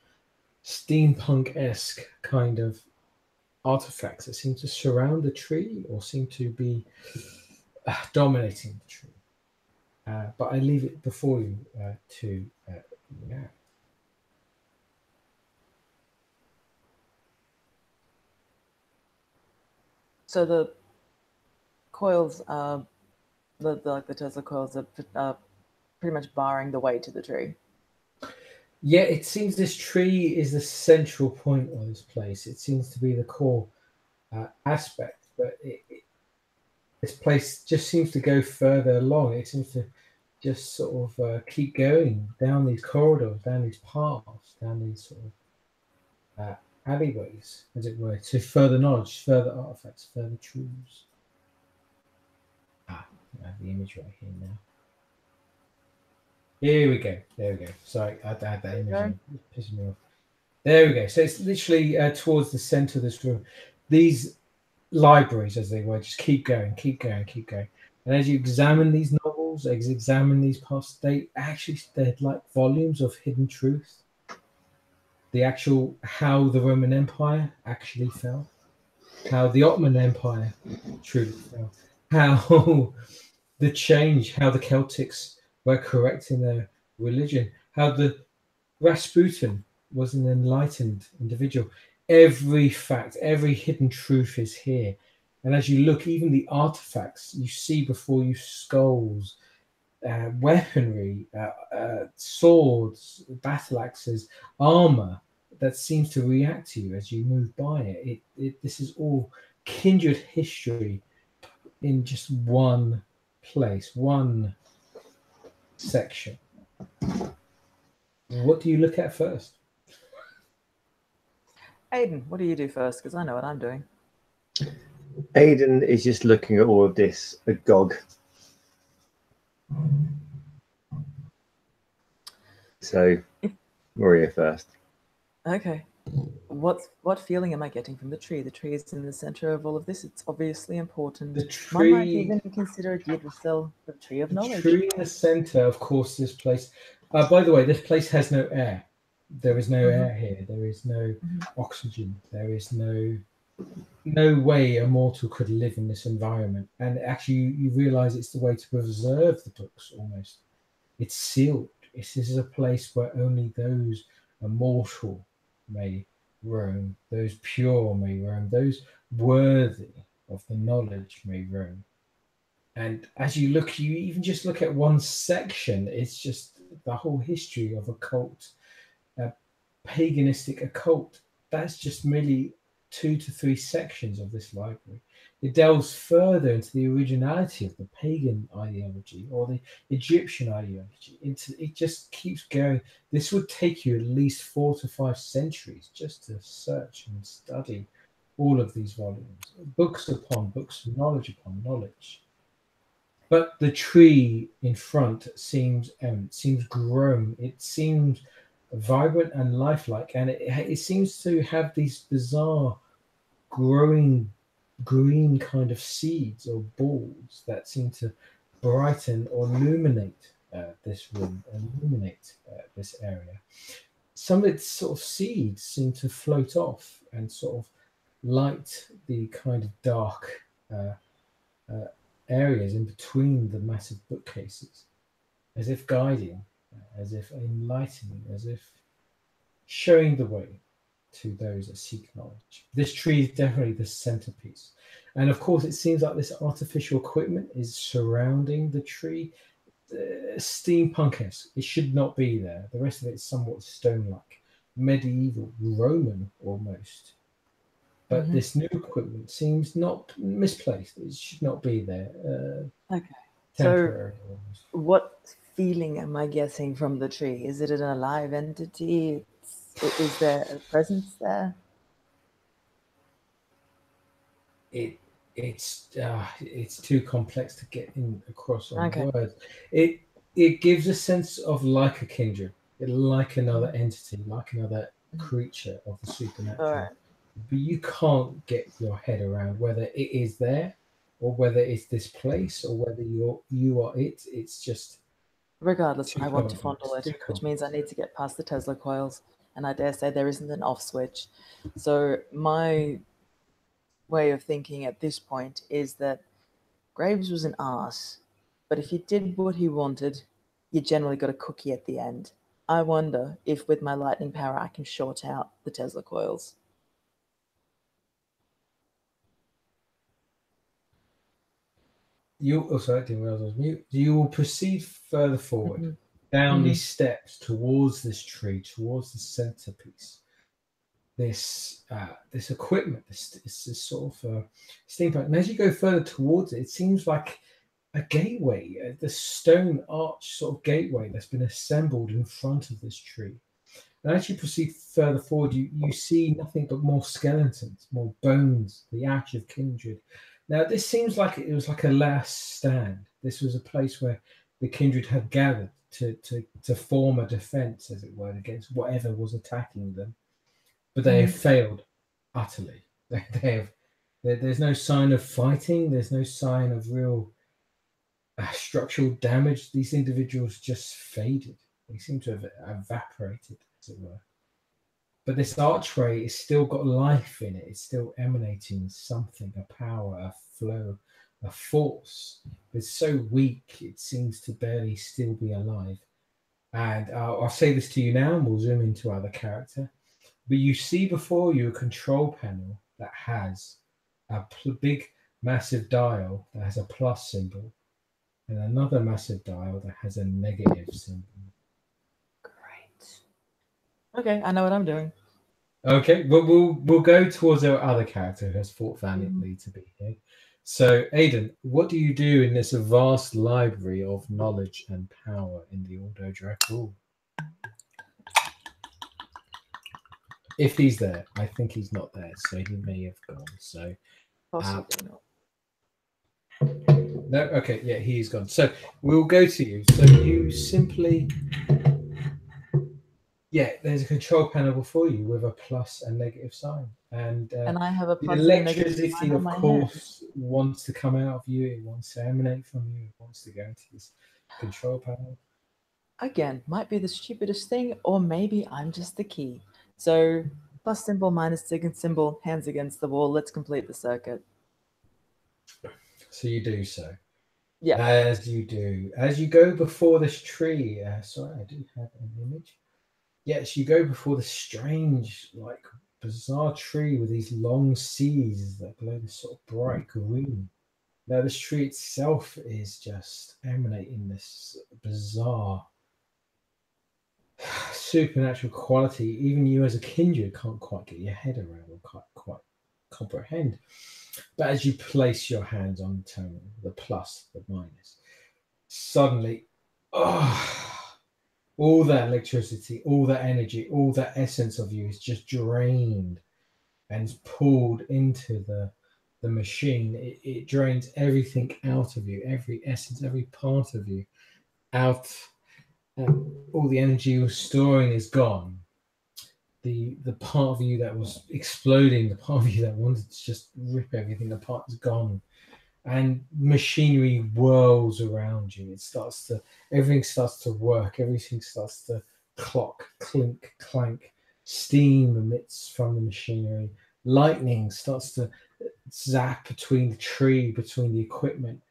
steampunk-esque kind of artifacts that seem to surround the tree or seem to be dominating the tree. But I leave it before you to yeah. So the coils, the Tesla coils are pretty much barring the way to the tree. Yeah, it seems this tree is the central point of this place. It seems to be the core aspect, but this place just seems to go further along. It seems to just sort of keep going down these corridors, down these paths, down these sort of alleyways, as it were, to further knowledge, further artifacts, further truths. I have the image right here now. Here we go. There we go. Sorry, I had that image in. It's pissing me off. There we go. So it's literally towards the center of this room. These libraries, as they were, just keep going, keep going, keep going. And as you examine these novels, examine these parts, they're like volumes of hidden truth. The actual how the Roman Empire actually fell, how the Ottoman Empire truly fell, how the change, how the Celtics were correcting their religion, how the Rasputin was an enlightened individual. Every fact, every hidden truth is here. And as you look, even the artifacts you see before you, skulls, weaponry, swords, battle axes, armor that seems to react to you as you move by it. This is all kindred history in just one place, one section. What do you look at first? Aiden, what do you do first? Because I know what I'm doing. Aiden is just looking at all of this agog. So, Maria first. Okay. What feeling am I getting from the tree? The tree is in the center of all of this. It's obviously important. The One might tree, even consider it Yggdrasil, the tree of knowledge. tree in the center, of course, this place. By the way, this place has no air. There is no air here. There is no oxygen. There is no way a mortal could live in this environment. And actually, you realize it's the way to preserve the books almost. It's sealed. This is a place where only those immortal may roam, those pure may roam, those worthy of the knowledge may roam. And as you look, you even just look at one section, it's just the whole history of occult, paganistic occult. That's just merely 2 to 3 sections of this library. It delves further into the originality of the pagan ideology or the Egyptian ideology. It just keeps going. This would take you at least 4 to 5 centuries just to search and study all of these volumes, books upon books, knowledge upon knowledge. But the tree in front seems grown. It seems vibrant and lifelike, and it seems to have these bizarre growing green kind of seeds or balls that seem to brighten or illuminate this room, illuminate this area. Some of its sort of seeds seem to float off and sort of light the kind of dark areas in between the massive bookcases, as if guiding, as if enlightening, as if showing the way to those that seek knowledge. This tree is definitely the centerpiece. And of course, it seems like this artificial equipment is surrounding the tree. Steampunk-esque. It should not be there. The rest of it is somewhat stone-like, medieval, Roman almost. But this new equipment seems not misplaced. It should not be there. Okay. Temporary. So, what feeling am I getting from the tree? Is it an alive entity? Is there a presence there? It's too complex to get in across on words. It gives a sense of like a kindred, like another entity, like another creature of the supernatural. Right. But you can't get your head around whether it is there or whether it's this place or whether you are it. It's just regardless, I want to fondle it, which means I need to get past the Tesla coils, and I dare say there isn't an off switch. So my way of thinking at this point is that Graves was an arse, but if he did what he wanted, you generally got a cookie at the end. I wonder if with my lightning power I can short out the Tesla coils. You will proceed further forward down these steps towards this tree, towards the centerpiece. This equipment, this sort of steampunk. And as you go further towards it, it seems like a gateway, the stone arch sort of gateway that's been assembled in front of this tree. And as you proceed further forward, you see nothing but more skeletons, more bones, the ash of kindred. Now, this seems like it was like a last stand. This was a place where the kindred had gathered to form a defense, as it were, against whatever was attacking them. But they have failed utterly. There's no sign of fighting. There's no sign of real structural damage. These individuals just faded. They seem to have evaporated, as it were. But this archway has still got life in it. It's still emanating something, a power, a flow, a force. It's so weak, it seems to barely still be alive. And I'll say this to you now, and we'll zoom into other character. But you see before you a control panel that has a big, massive dial that has a plus symbol, and another massive dial that has a negative symbol. Great. Okay, I know what I'm doing. Okay, well, we'll go towards our other character who has fought valiantly to be here. So, Aidan, what do you do in this vast library of knowledge and power in the Ordo Dracul? If he's there, I think he's not there, so he may have gone. So, Possibly not. No, okay, yeah, he's gone. So we'll go to you. So you simply, there's a control panel before you with a plus and negative sign, and I have a the plus and negative electricity, sign on of my course, wants to come out of you. It wants to emanate from you. It wants to go into this control panel. Again, might be the stupidest thing, or maybe I'm just the key. So plus symbol, minus second symbol, hands against the wall. Let's complete the circuit. So you do so. Yeah. As you do. As you go before this tree. Sorry, I do have an image. Yes, you go before this strange, like, bizarre tree with these long C's that glow this sort of bright green. Now, this tree itself is just emanating this bizarre supernatural quality. Even you as a kindred can't quite get your head around or can't quite comprehend. But as you place your hands on the terminal, the plus, the minus, suddenly, all that electricity, all that energy, all that essence of you is just drained and is pulled into the machine. It drains everything out of you, every essence, every part of you out. All the energy you were storing is gone. The part of you that was exploding, the part of you that wanted to just rip everything apart is gone. And machinery whirls around you. Everything starts to work. Everything starts to clock, clink, clank. Steam emits from the machinery. Lightning starts to zap between the tree, between the equipment,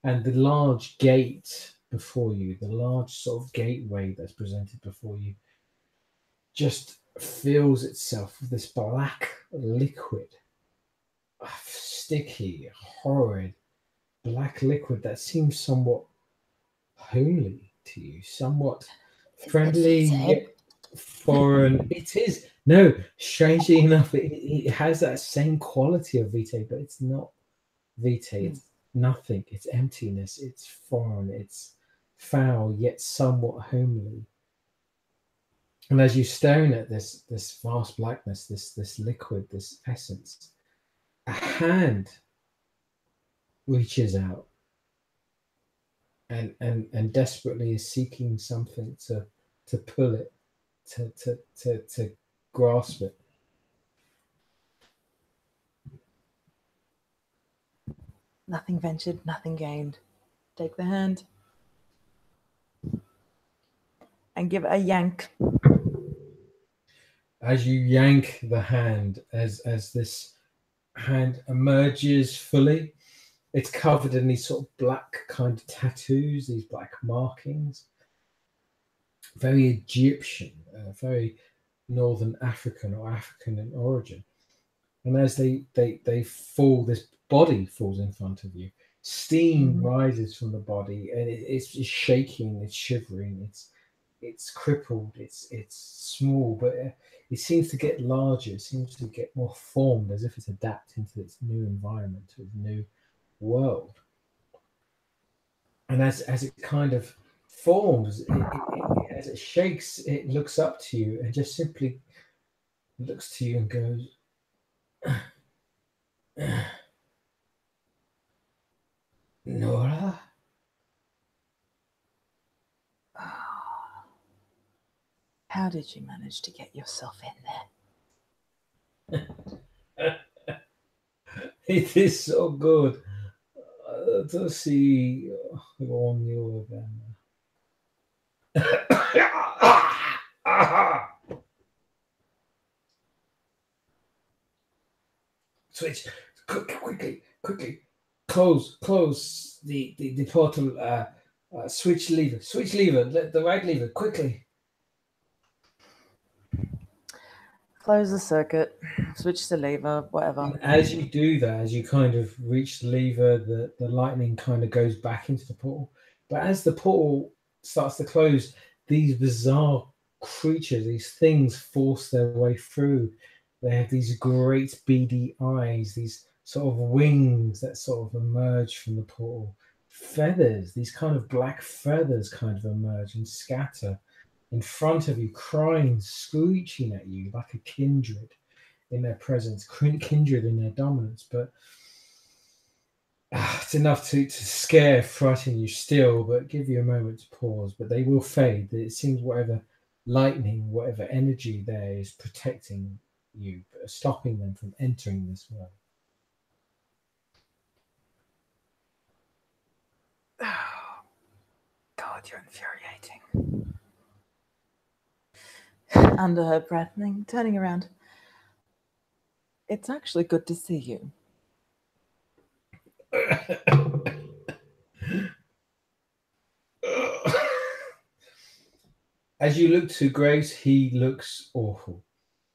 and the large gate before you, the large sort of gateway that's presented before you, just fills itself with this black liquid, sticky, horrid black liquid that seems somewhat homely to you, somewhat friendly yet foreign. It is. No, strangely enough, it has that same quality of Vitae, but it's not Vitae. It's nothing. It's emptiness. It's foreign. It's foul, yet somewhat homely. And as you're staring at this vast blackness, this liquid, this essence, a hand reaches out and desperately is seeking something to pull it, to grasp it. Nothing ventured, nothing gained. Take the hand and give it a yank. As you yank the hand, as this hand emerges fully, it's covered in these sort of black kind of tattoos, these black markings. Very Egyptian, very Northern African or African in origin. And as they fall, this body falls in front of you. Steam rises from the body, and it's shaking, it's shivering, it's it's crippled, it's small, but it seems to get larger. It seems to get more formed, as if it's adapting to its new environment, to its new world. And as it kind of forms, as it shakes, it looks up to you and just simply looks to you and goes, Nora? How did you manage to get yourself in there? It is so good to see you on you again. Switch, quickly. Close the portal. Switch lever, the right lever, quickly. Close the circuit, switch the lever, whatever. And as you do that, as you kind of reach the lever, the lightning kind of goes back into the portal. But as the portal starts to close, these bizarre creatures, these things force their way through. They have these great beady eyes, these sort of wings that sort of emerge from the portal. Feathers, these kind of black feathers kind of emerge and scatter in front of you, crying, screeching at you like a kindred in their presence, kindred in their dominance. But it's enough to scare, frighten you still, but give you a moment to pause. But they will fade. It seems whatever lightning, whatever energy there is protecting you, but stopping them from entering this world. God, you're infuriating. Under her breath, turning around. It's actually good to see you. As you look to Grace, he looks awful.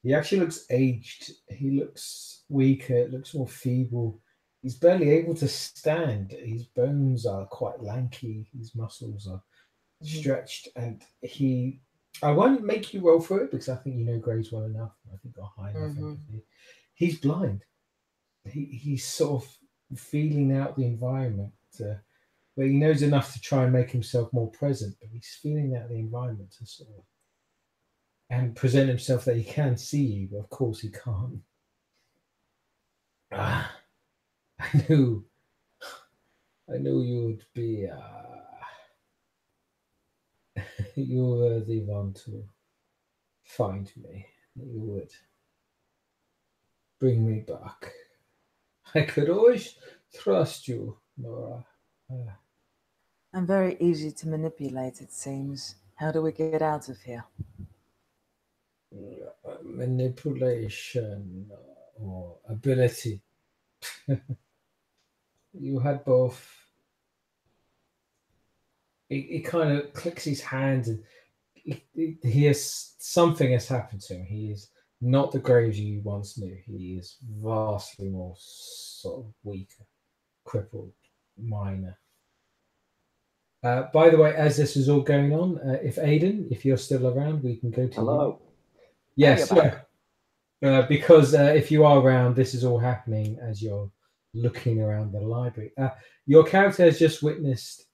He actually looks aged. He looks weaker, looks more feeble. He's barely able to stand. His bones are quite lanky. His muscles are stretched, and I won't make you roll for it because I think you know Graves well enough. I think you're high enough empathy. He's blind. He's sort of feeling out the environment, but he knows enough to try and make himself more present. But he's feeling out the environment to sort of and present himself that he can see you, but of course he can't. I knew you would be. You were the one to find me. You would bring me back. I could always trust you, Nora. I'm very easy to manipulate, it seems. How do we get out of here? Manipulation or ability. You had both. He kind of clicks his hands and he has something has happened to him. He is not the Graves you once knew. He is vastly more sort of weaker, crippled, minor. By the way, as this is all going on, if you're still around, we can go to Hello. you. Yes, because if you are around, this is all happening as you're looking around the library. Your character has just witnessed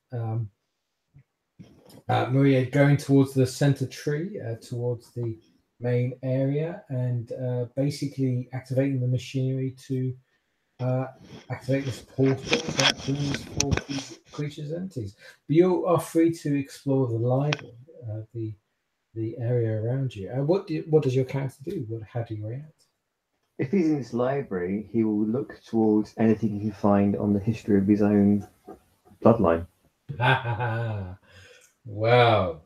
Maria going towards the center tree, towards the main area, and basically activating the machinery to activate this portal that brings forth these creatures and entities. But you are free to explore the library, the area around you. What does your character do? How do you react? If he's in this library, he will look towards anything he can find on the history of his own bloodline. Wow.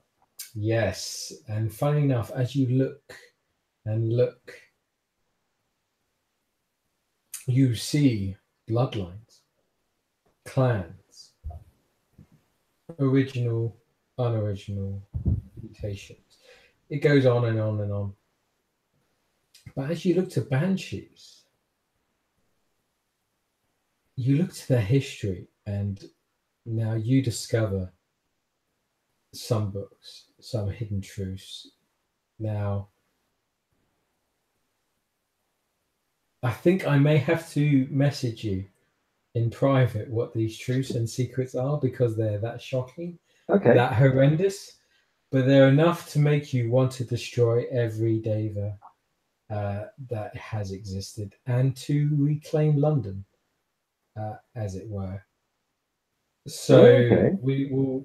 Yes. And funny enough, as you look, you see bloodlines, clans, original, unoriginal, mutations. It goes on and on and on. But as you look to banshees, you look to their history, and now you discover some books some hidden truths. Now, I think I may have to message you in private what these truths and secrets are, because they're that shocking, Okay. that horrendous, but they're enough to make you want to destroy every Deva that has existed and to reclaim London, as it were. So Okay.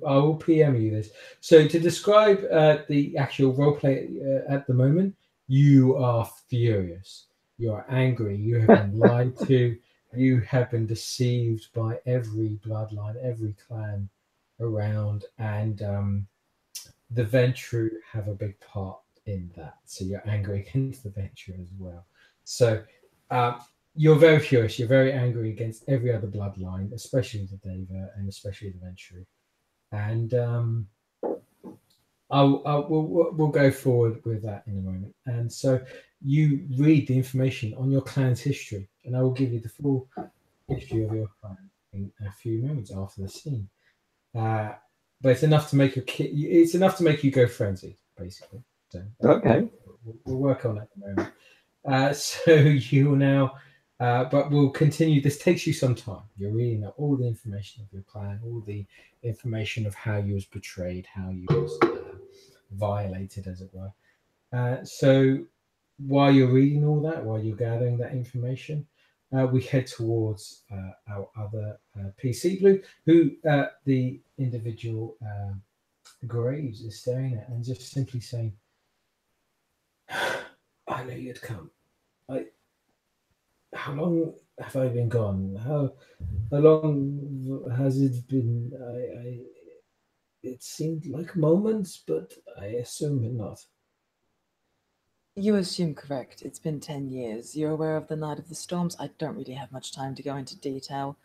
I will PM you this. So to describe the actual roleplay at the moment, you are furious. You are angry. You have been lied to. You have been deceived by every bloodline, every clan around, and the Ventru have a big part in that. So you're angry against the Ventru as well. So you're very furious. You're very angry against every other bloodline, especially the Deva and especially the Ventru. And we'll go forward with that in a moment. And so you read the information on your clan's history, and I will give you the full history of your clan in a few moments after the scene. But it's enough to make it's enough to make you go frenzied, basically. So Okay. we'll work on it at the moment. So you will now, but we'll continue. This takes you some time. You're reading up all the information of your plan, all the information of how you was betrayed, how you was violated, as it were. So while you're reading all that, while you're gathering that information, we head towards our other PC Blue, who the individual Graves is staring at and just simply saying, I knew you'd come. How long have I been gone? How long has it been? It seemed like moments, but I assume not. You assume correct. It's been 10 years. You're aware of the Night of the Storms? I don't really have much time to go into detail.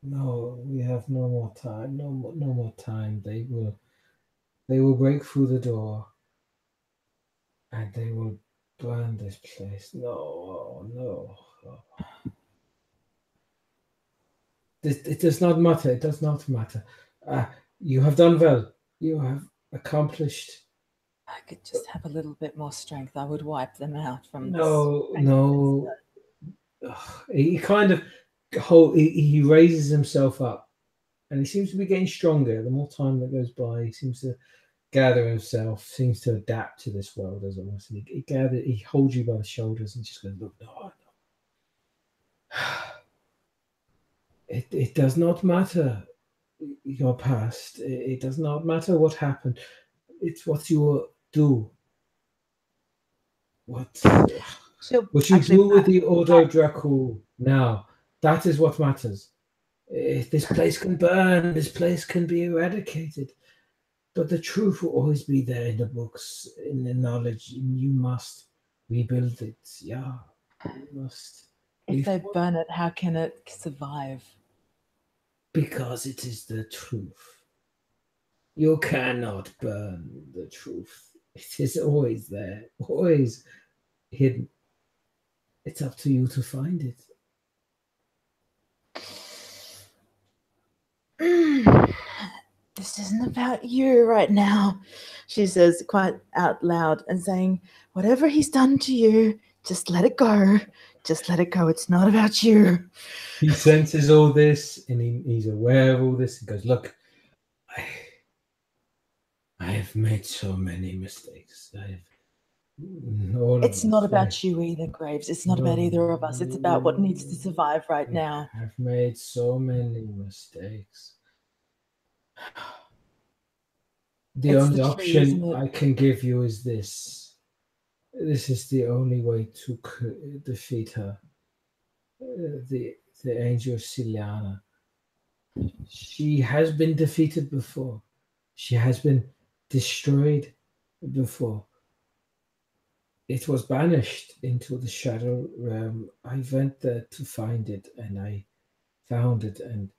No, we have no more time. No more time. They will break through the door, and they will burn this place. No. It does not matter. It does not matter. You have done well. You have accomplished. I could just have a little bit more strength. I would wipe them out from No. He kind of he raises himself up, and he seems to be getting stronger. The more time that goes by, he seems to gather himself, seems to adapt to this world as almost. And he holds you by the shoulders and just goes, "Look, no. It does not matter your past. It does not matter what happened. It's what you will do. What you do with the Ordo Dracul now. That is what matters. This place can burn. This place can be eradicated. But the truth will always be there in the books, in the knowledge. You must rebuild it. Yeah, you must. If they burn it, how can it survive? Because it is the truth. You cannot burn the truth. It is always there, always hidden. It's up to you to find it. This isn't about you right now, she says quite out loud, and saying, whatever he's done to you, just let it go. Just let it go. It's not about you. He senses all this, and he's aware of all this. He goes, look, I have made so many mistakes. It's not about you either, Graves. It's not about either of us. It's about what needs to survive right now. I've made so many mistakes. The only option I can give you is this. This is the only way to defeat her. The angel Ciliana. She has been defeated before. She has been destroyed before. It was banished into the shadow realm. I went there to find it, and I found it, and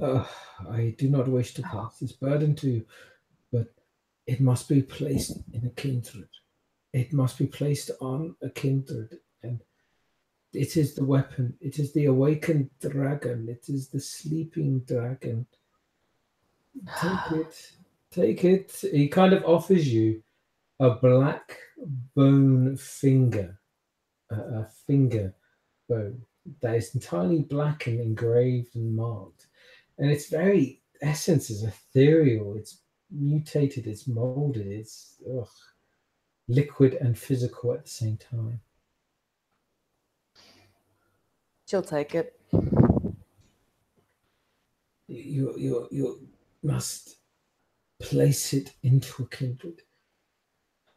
I do not wish to pass this burden to you, but it must be placed in a kindred. It must be placed on a kindred, and it is the weapon. It is the awakened dragon. It is the sleeping dragon. Take it. Take it. He kind of offers you a black bone finger, a finger bone that is entirely black and engraved and marked. And its very essence is ethereal. It's mutated, it's molded, it's liquid and physical at the same time. She'll take it. You must place it into a kindred.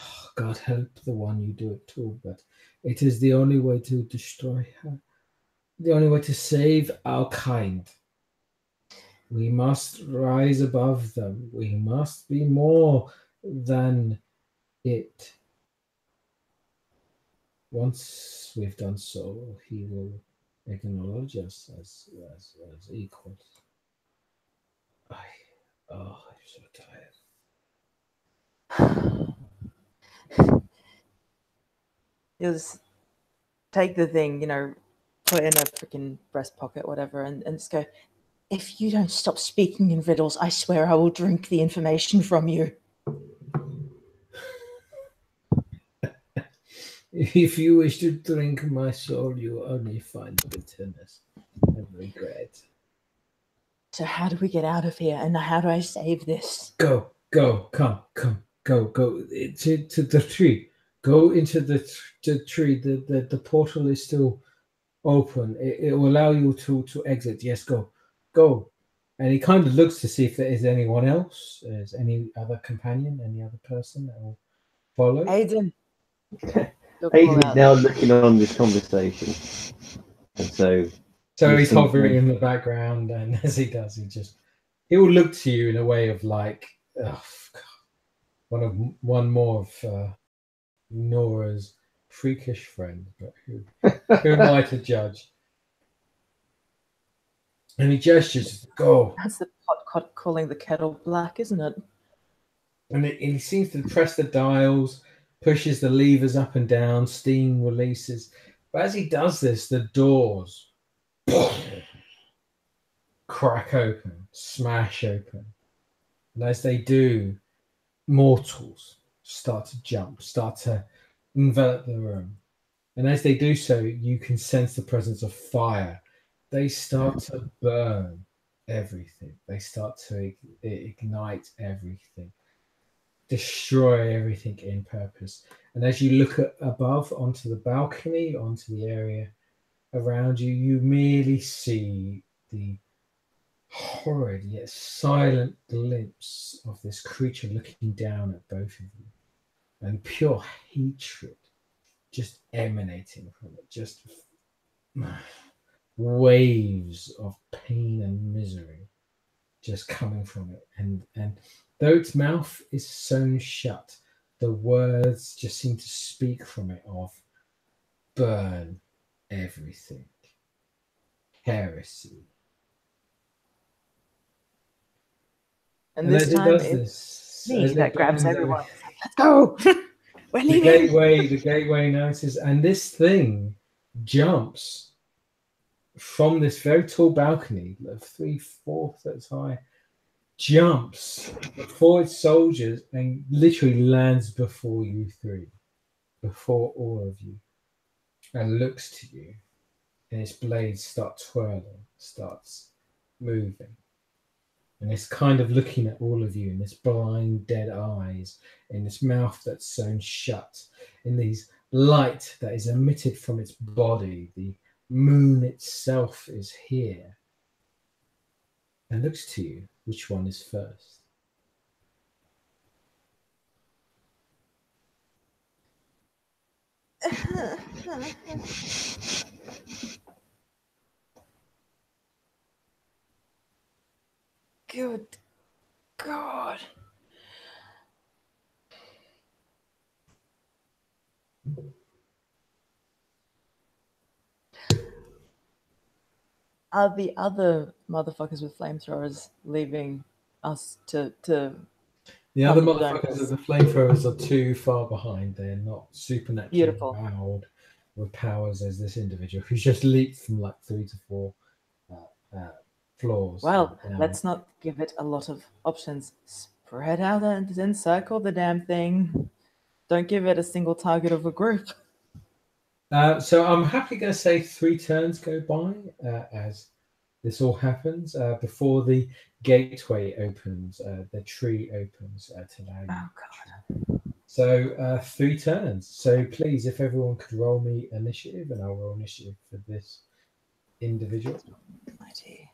Oh, God help the one you do it to, but it is the only way to destroy her. The only way to save our kind. We must rise above them. We must be more than it. Once we've done so, he will acknowledge us as equals. I'm so tired. You'll just take the thing, put it in a freaking breast pocket, whatever, and just go, if you don't stop speaking in riddles, I swear I will drink the information from you. If you wish to drink my soul, you only find bitterness and regret. So how do we get out of here, and how do I save this? Go, come, go to the tree. Go into the tree. The portal is still open. It will allow you to exit. Yes, go. And he kind of looks to see if there is anyone else. Is any other companion, any other person that will follow? Aiden. Aiden is now looking on this conversation, and so he's hovering in the background, and as he does, he will look to you in a way of like, oh, God, one more of Nora's freakish friend, but who am I to judge? And he gestures, go. That's the pot calling the kettle black, isn't it? And he seems to press the dials, pushes the levers up and down, steam releases. But as he does this, the doors crack open, smash open. And as they do, mortals start to jump, start to envelop the room. And as they do so, you can sense the presence of fire. They start to burn everything. They start to ignite everything, destroy everything in purpose. And as you look above onto the balcony, onto the area around you, you merely see the horrid yet silent glimpse of this creature looking down at both of you, and pure hatred just emanating from it, just waves of pain and misery just coming from it. And though its mouth is sewn shut, the words just seem to speak from it of burn everything, heresy. And this time it's me that grabs everyone. Let's go. We're leaving. The gateway notices, and this thing jumps from this very tall balcony, 3/4 that's high, jumps before its soldiers and literally lands before you three, before all of you, and looks to you, and its blades start twirling, starts moving. And it's kind of looking at all of you in this blind, dead eyes, in this mouth that's sewn shut, in these light that is emitted from its body. The moon itself is here and looks to you. Which one is first? Good God. Are the other motherfuckers with flamethrowers leaving us to The other motherfuckers of the flamethrowers are too far behind. They're not supernaturally endowed with powers as this individual who's just leaped from like 3 to 4 floors. Well, down. let's not give it a lot of options. Spread out and encircle the damn thing. Don't give it a single target of a group. So I'm happily going to say 3 turns go by as this all happens before the gateway opens, the tree opens to allow you. Oh, God. So 3 turns. So please, if everyone could roll me initiative, and I'll roll initiative for this individual. Mighty.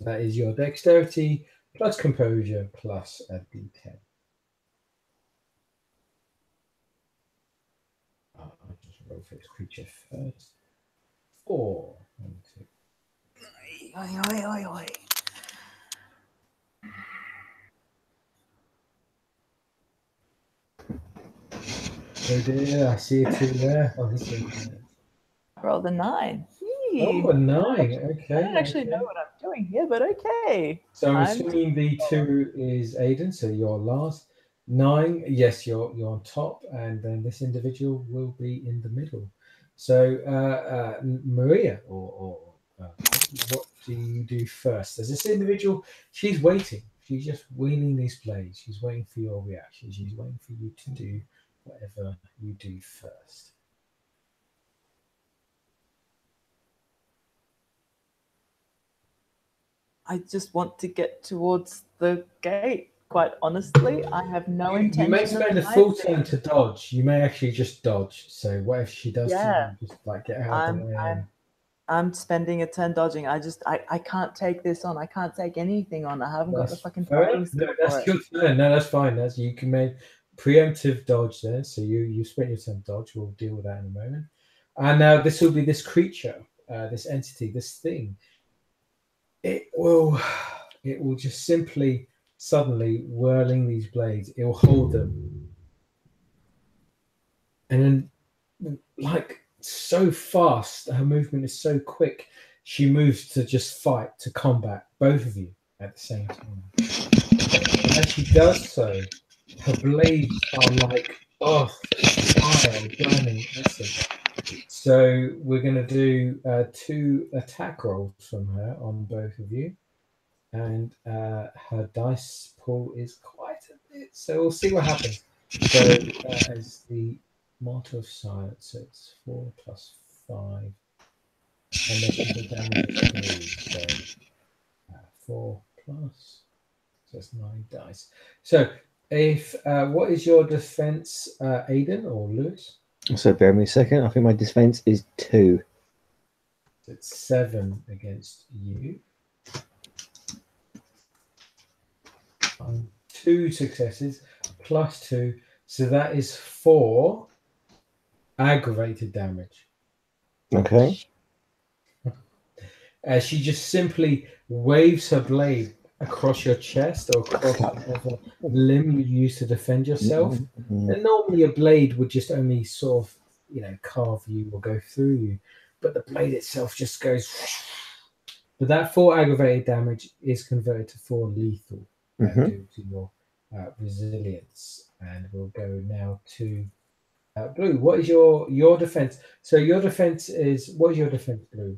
That is your dexterity plus composure plus a d10. I'll just roll for this creature first. 4. 1, 2. Oi, oi, oi, oi. Oh dear, I see a 2 there. Oh, this is Rolled a 9. oh, a 9. Okay. I don't actually okay. know what I'm doing here, but okay. So I'm I'm- assuming the 2 is Aiden, so you're last. 9, yes, you're on top, and then this individual will be in the middle. So Maria, or what do you do first? As this individual, she's waiting. She's just wheeling these blades. She's waiting for your reaction. She's waiting for you to do whatever you do first. I just want to get towards the gate. Quite honestly, I have no intention. You may of spend a full hiding. turn to dodge. You may actually just dodge. So whatever she does, Yeah. to you, just like get out of the way. I'm spending a turn dodging. I can't take this on. I can't take anything on. I haven't got the That's fucking fair fighting enough. No, skill for that's it. your turn. No, that's fine. That's you can make preemptive dodge there. So you spent your turn dodge. We'll deal with that in a moment. And now this will be this creature, this entity, this thing. It will just simply suddenly whirling these blades. It will hold them, and then like so fast, her movement is so quick. She moves to just fight, to combat both of you at the same time. As she does so, her blades are like fire, burning acid. So we're going to do 2 attack rolls from her on both of you, and her dice pool is quite a bit. So we'll see what happens. So as the Martyr of Silence, so it's 4 plus 5, and then the damage is 3. So 4 plus, so it's 9 dice. So if what is your defense, Aiden or Lewis? So bear with me a second. I think my defense is 2. So it's 7 against you. 2 successes plus 2, so that is 4 aggravated damage. Okay. She just simply waves her blade across your chest or across whatever limb you use to defend yourself. Mm-hmm. And normally a blade would just only sort of, carve you or go through you, but the blade itself just goes. But that 4 aggravated damage is converted to 4 lethal due to your resilience. And we'll go now to Blue. What is your defense? So your defense is, what is your defense, Blue?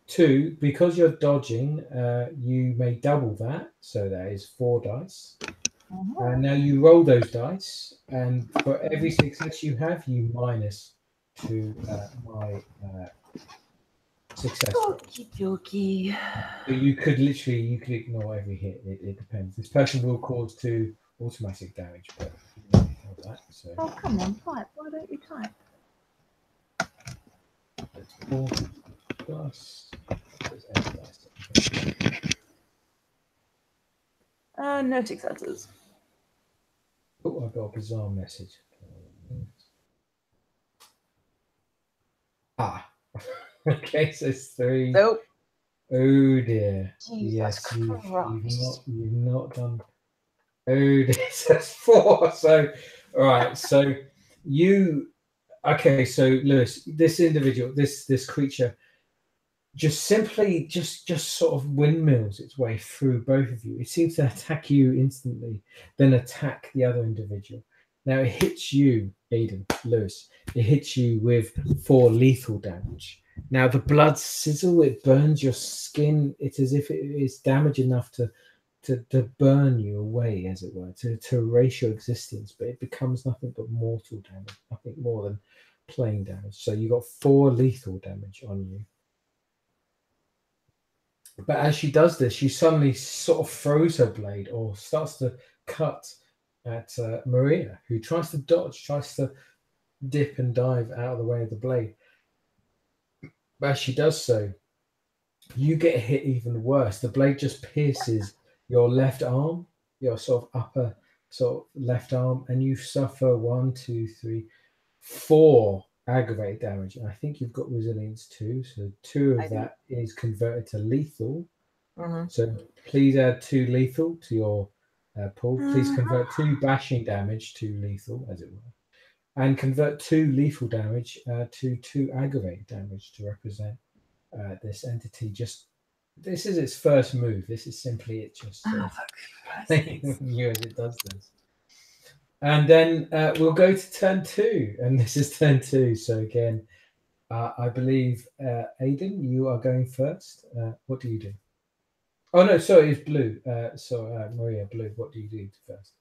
2. Because you're dodging, you may double that. So that is 4 dice. And now you roll those dice, and for every success you have, you minus to my success. Okie. So you could ignore every hit. It depends. This person will cause 2 automatic damage, but you don't ignore that. So Oh, come on, type. Why don't you type? it's 4 plus. There's 8 dice. No successes. Oh, I got a bizarre message. Okay, so it's 3. Nope. Oh dear. Jesus Yes, Christ. you've not done. Oh dear, so it's 4. So, all right. So you. Okay, so Lewis, this individual, this creature, just simply just sort of windmills its way through both of you. It seems to attack you instantly, then attack the other individual. Now it hits you, Aiden, Lewis. It hits you with 4 lethal damage. Now the blood sizzle, it burns your skin. It's as if it is damage enough to burn you away, as it were, to erase your existence, but it becomes nothing but mortal damage, nothing more than plain damage. So you got 4 lethal damage on you. But as she does this, she suddenly sort of throws her blade or starts to cut at Maria, who tries to dodge, tries to dip and dive out of the way of the blade. But as she does so, you get hit even worse. The blade just pierces your left arm, your sort of upper sort of left arm, and you suffer 1, 2, 3, 4 aggravated damage. And I think you've got resilience 2, so 2 of that is converted to lethal. So please add 2 lethal to your pool. Please convert 2 bashing damage to lethal, as it were, and convert 2 lethal damage to 2 aggravated damage to represent this entity. Just this is its first move. This is simply it just you as it does this. And then we'll go to turn 2, and this is turn 2. So again, I believe Aiden, you are going first. What do you do? Oh no, sorry, it's Blue. Maria, Blue, what do you do first?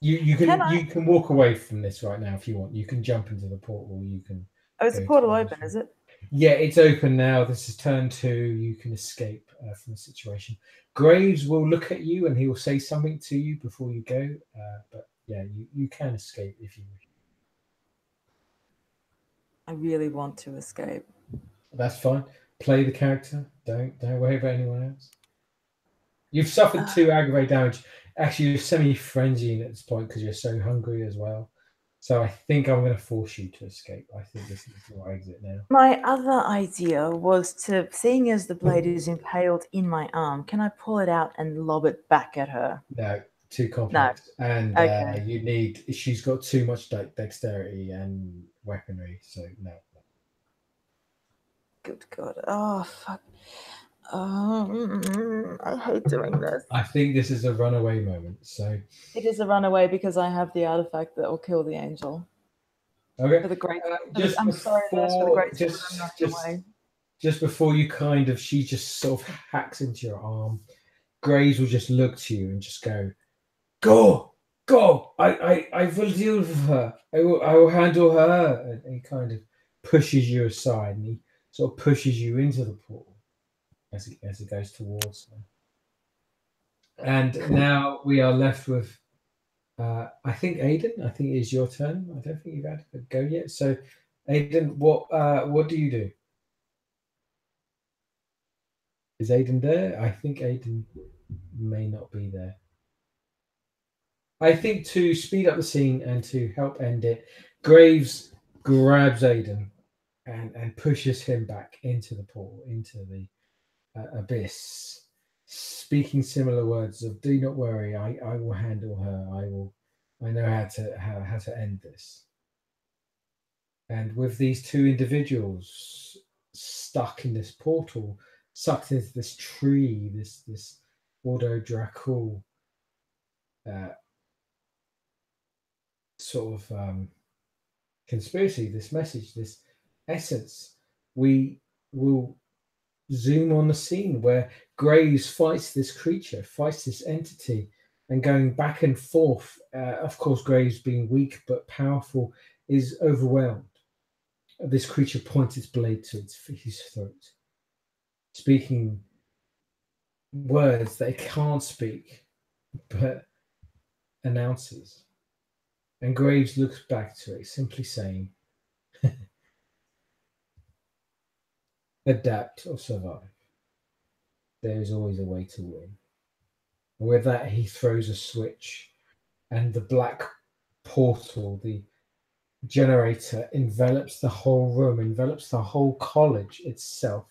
You can walk away from this right now if you want. You can jump into the portal. You can. Oh, is the portal open? Is it? Yeah, it's open now. This is turn 2. You can escape from the situation. Graves will look at you and he will say something to you before you go. But yeah, you can escape if you wish. I really want to escape. That's fine. Play the character. Don't worry about anyone else. You've suffered 2 aggravated damage. Actually, you're semi-frenzied at this point because you're so hungry as well. So I think I'm going to force you to escape. I think this is your exit now. My other idea was to, seeing as the blade is impaled in my arm, can I pull it out and lob it back at her? No, too complex. No. And you need. She's got too much dexterity and weaponry, so no. Good God! Oh fuck! I hate doing this. I think this is a runaway moment. So it is a runaway because I have the artifact that will kill the angel. Okay. For the great. I'm sorry, for the great. Just before you she just sort of hacks into your arm. Graves will just look to you and just go, "Go! I will deal with her. I will handle her." And he kind of pushes you aside, and he sort of pushes you into the portal as he goes towards her. And now we are left with, I think Aiden. I think it is your turn. I don't think you've had a go yet. So, Aiden, what do you do? Is Aiden there? I think Aiden may not be there. I think to speed up the scene and to help end it, Graves grabs Aiden and pushes him back into the portal, into the abyss, speaking similar words of "Do not worry, I will handle her. I know how to end this." And with these 2 individuals stuck in this portal, sucked into this tree, this Ordo Dracul sort of conspiracy, this message, this essence, we will zoom on the scene where Graves fights this creature, fights this entity, and going back and forth. Of course, Graves, being weak but powerful, is overwhelmed. This creature points its blade to his throat, speaking words that it can't speak, but announces. And Graves looks back to it, simply saying, "Adapt or survive. There is always a way to win." And with that, he throws a switch, and the black portal, the generator, envelops the whole room, envelops the whole college itself,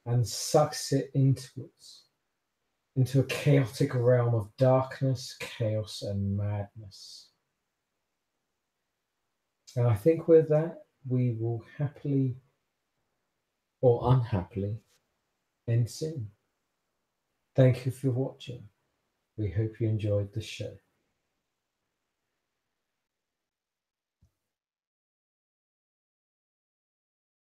and sucks it into a chaotic realm of darkness, chaos, and madness. And I think with that, we will happily or unhappily end soon. Thank you for watching. We hope you enjoyed the show.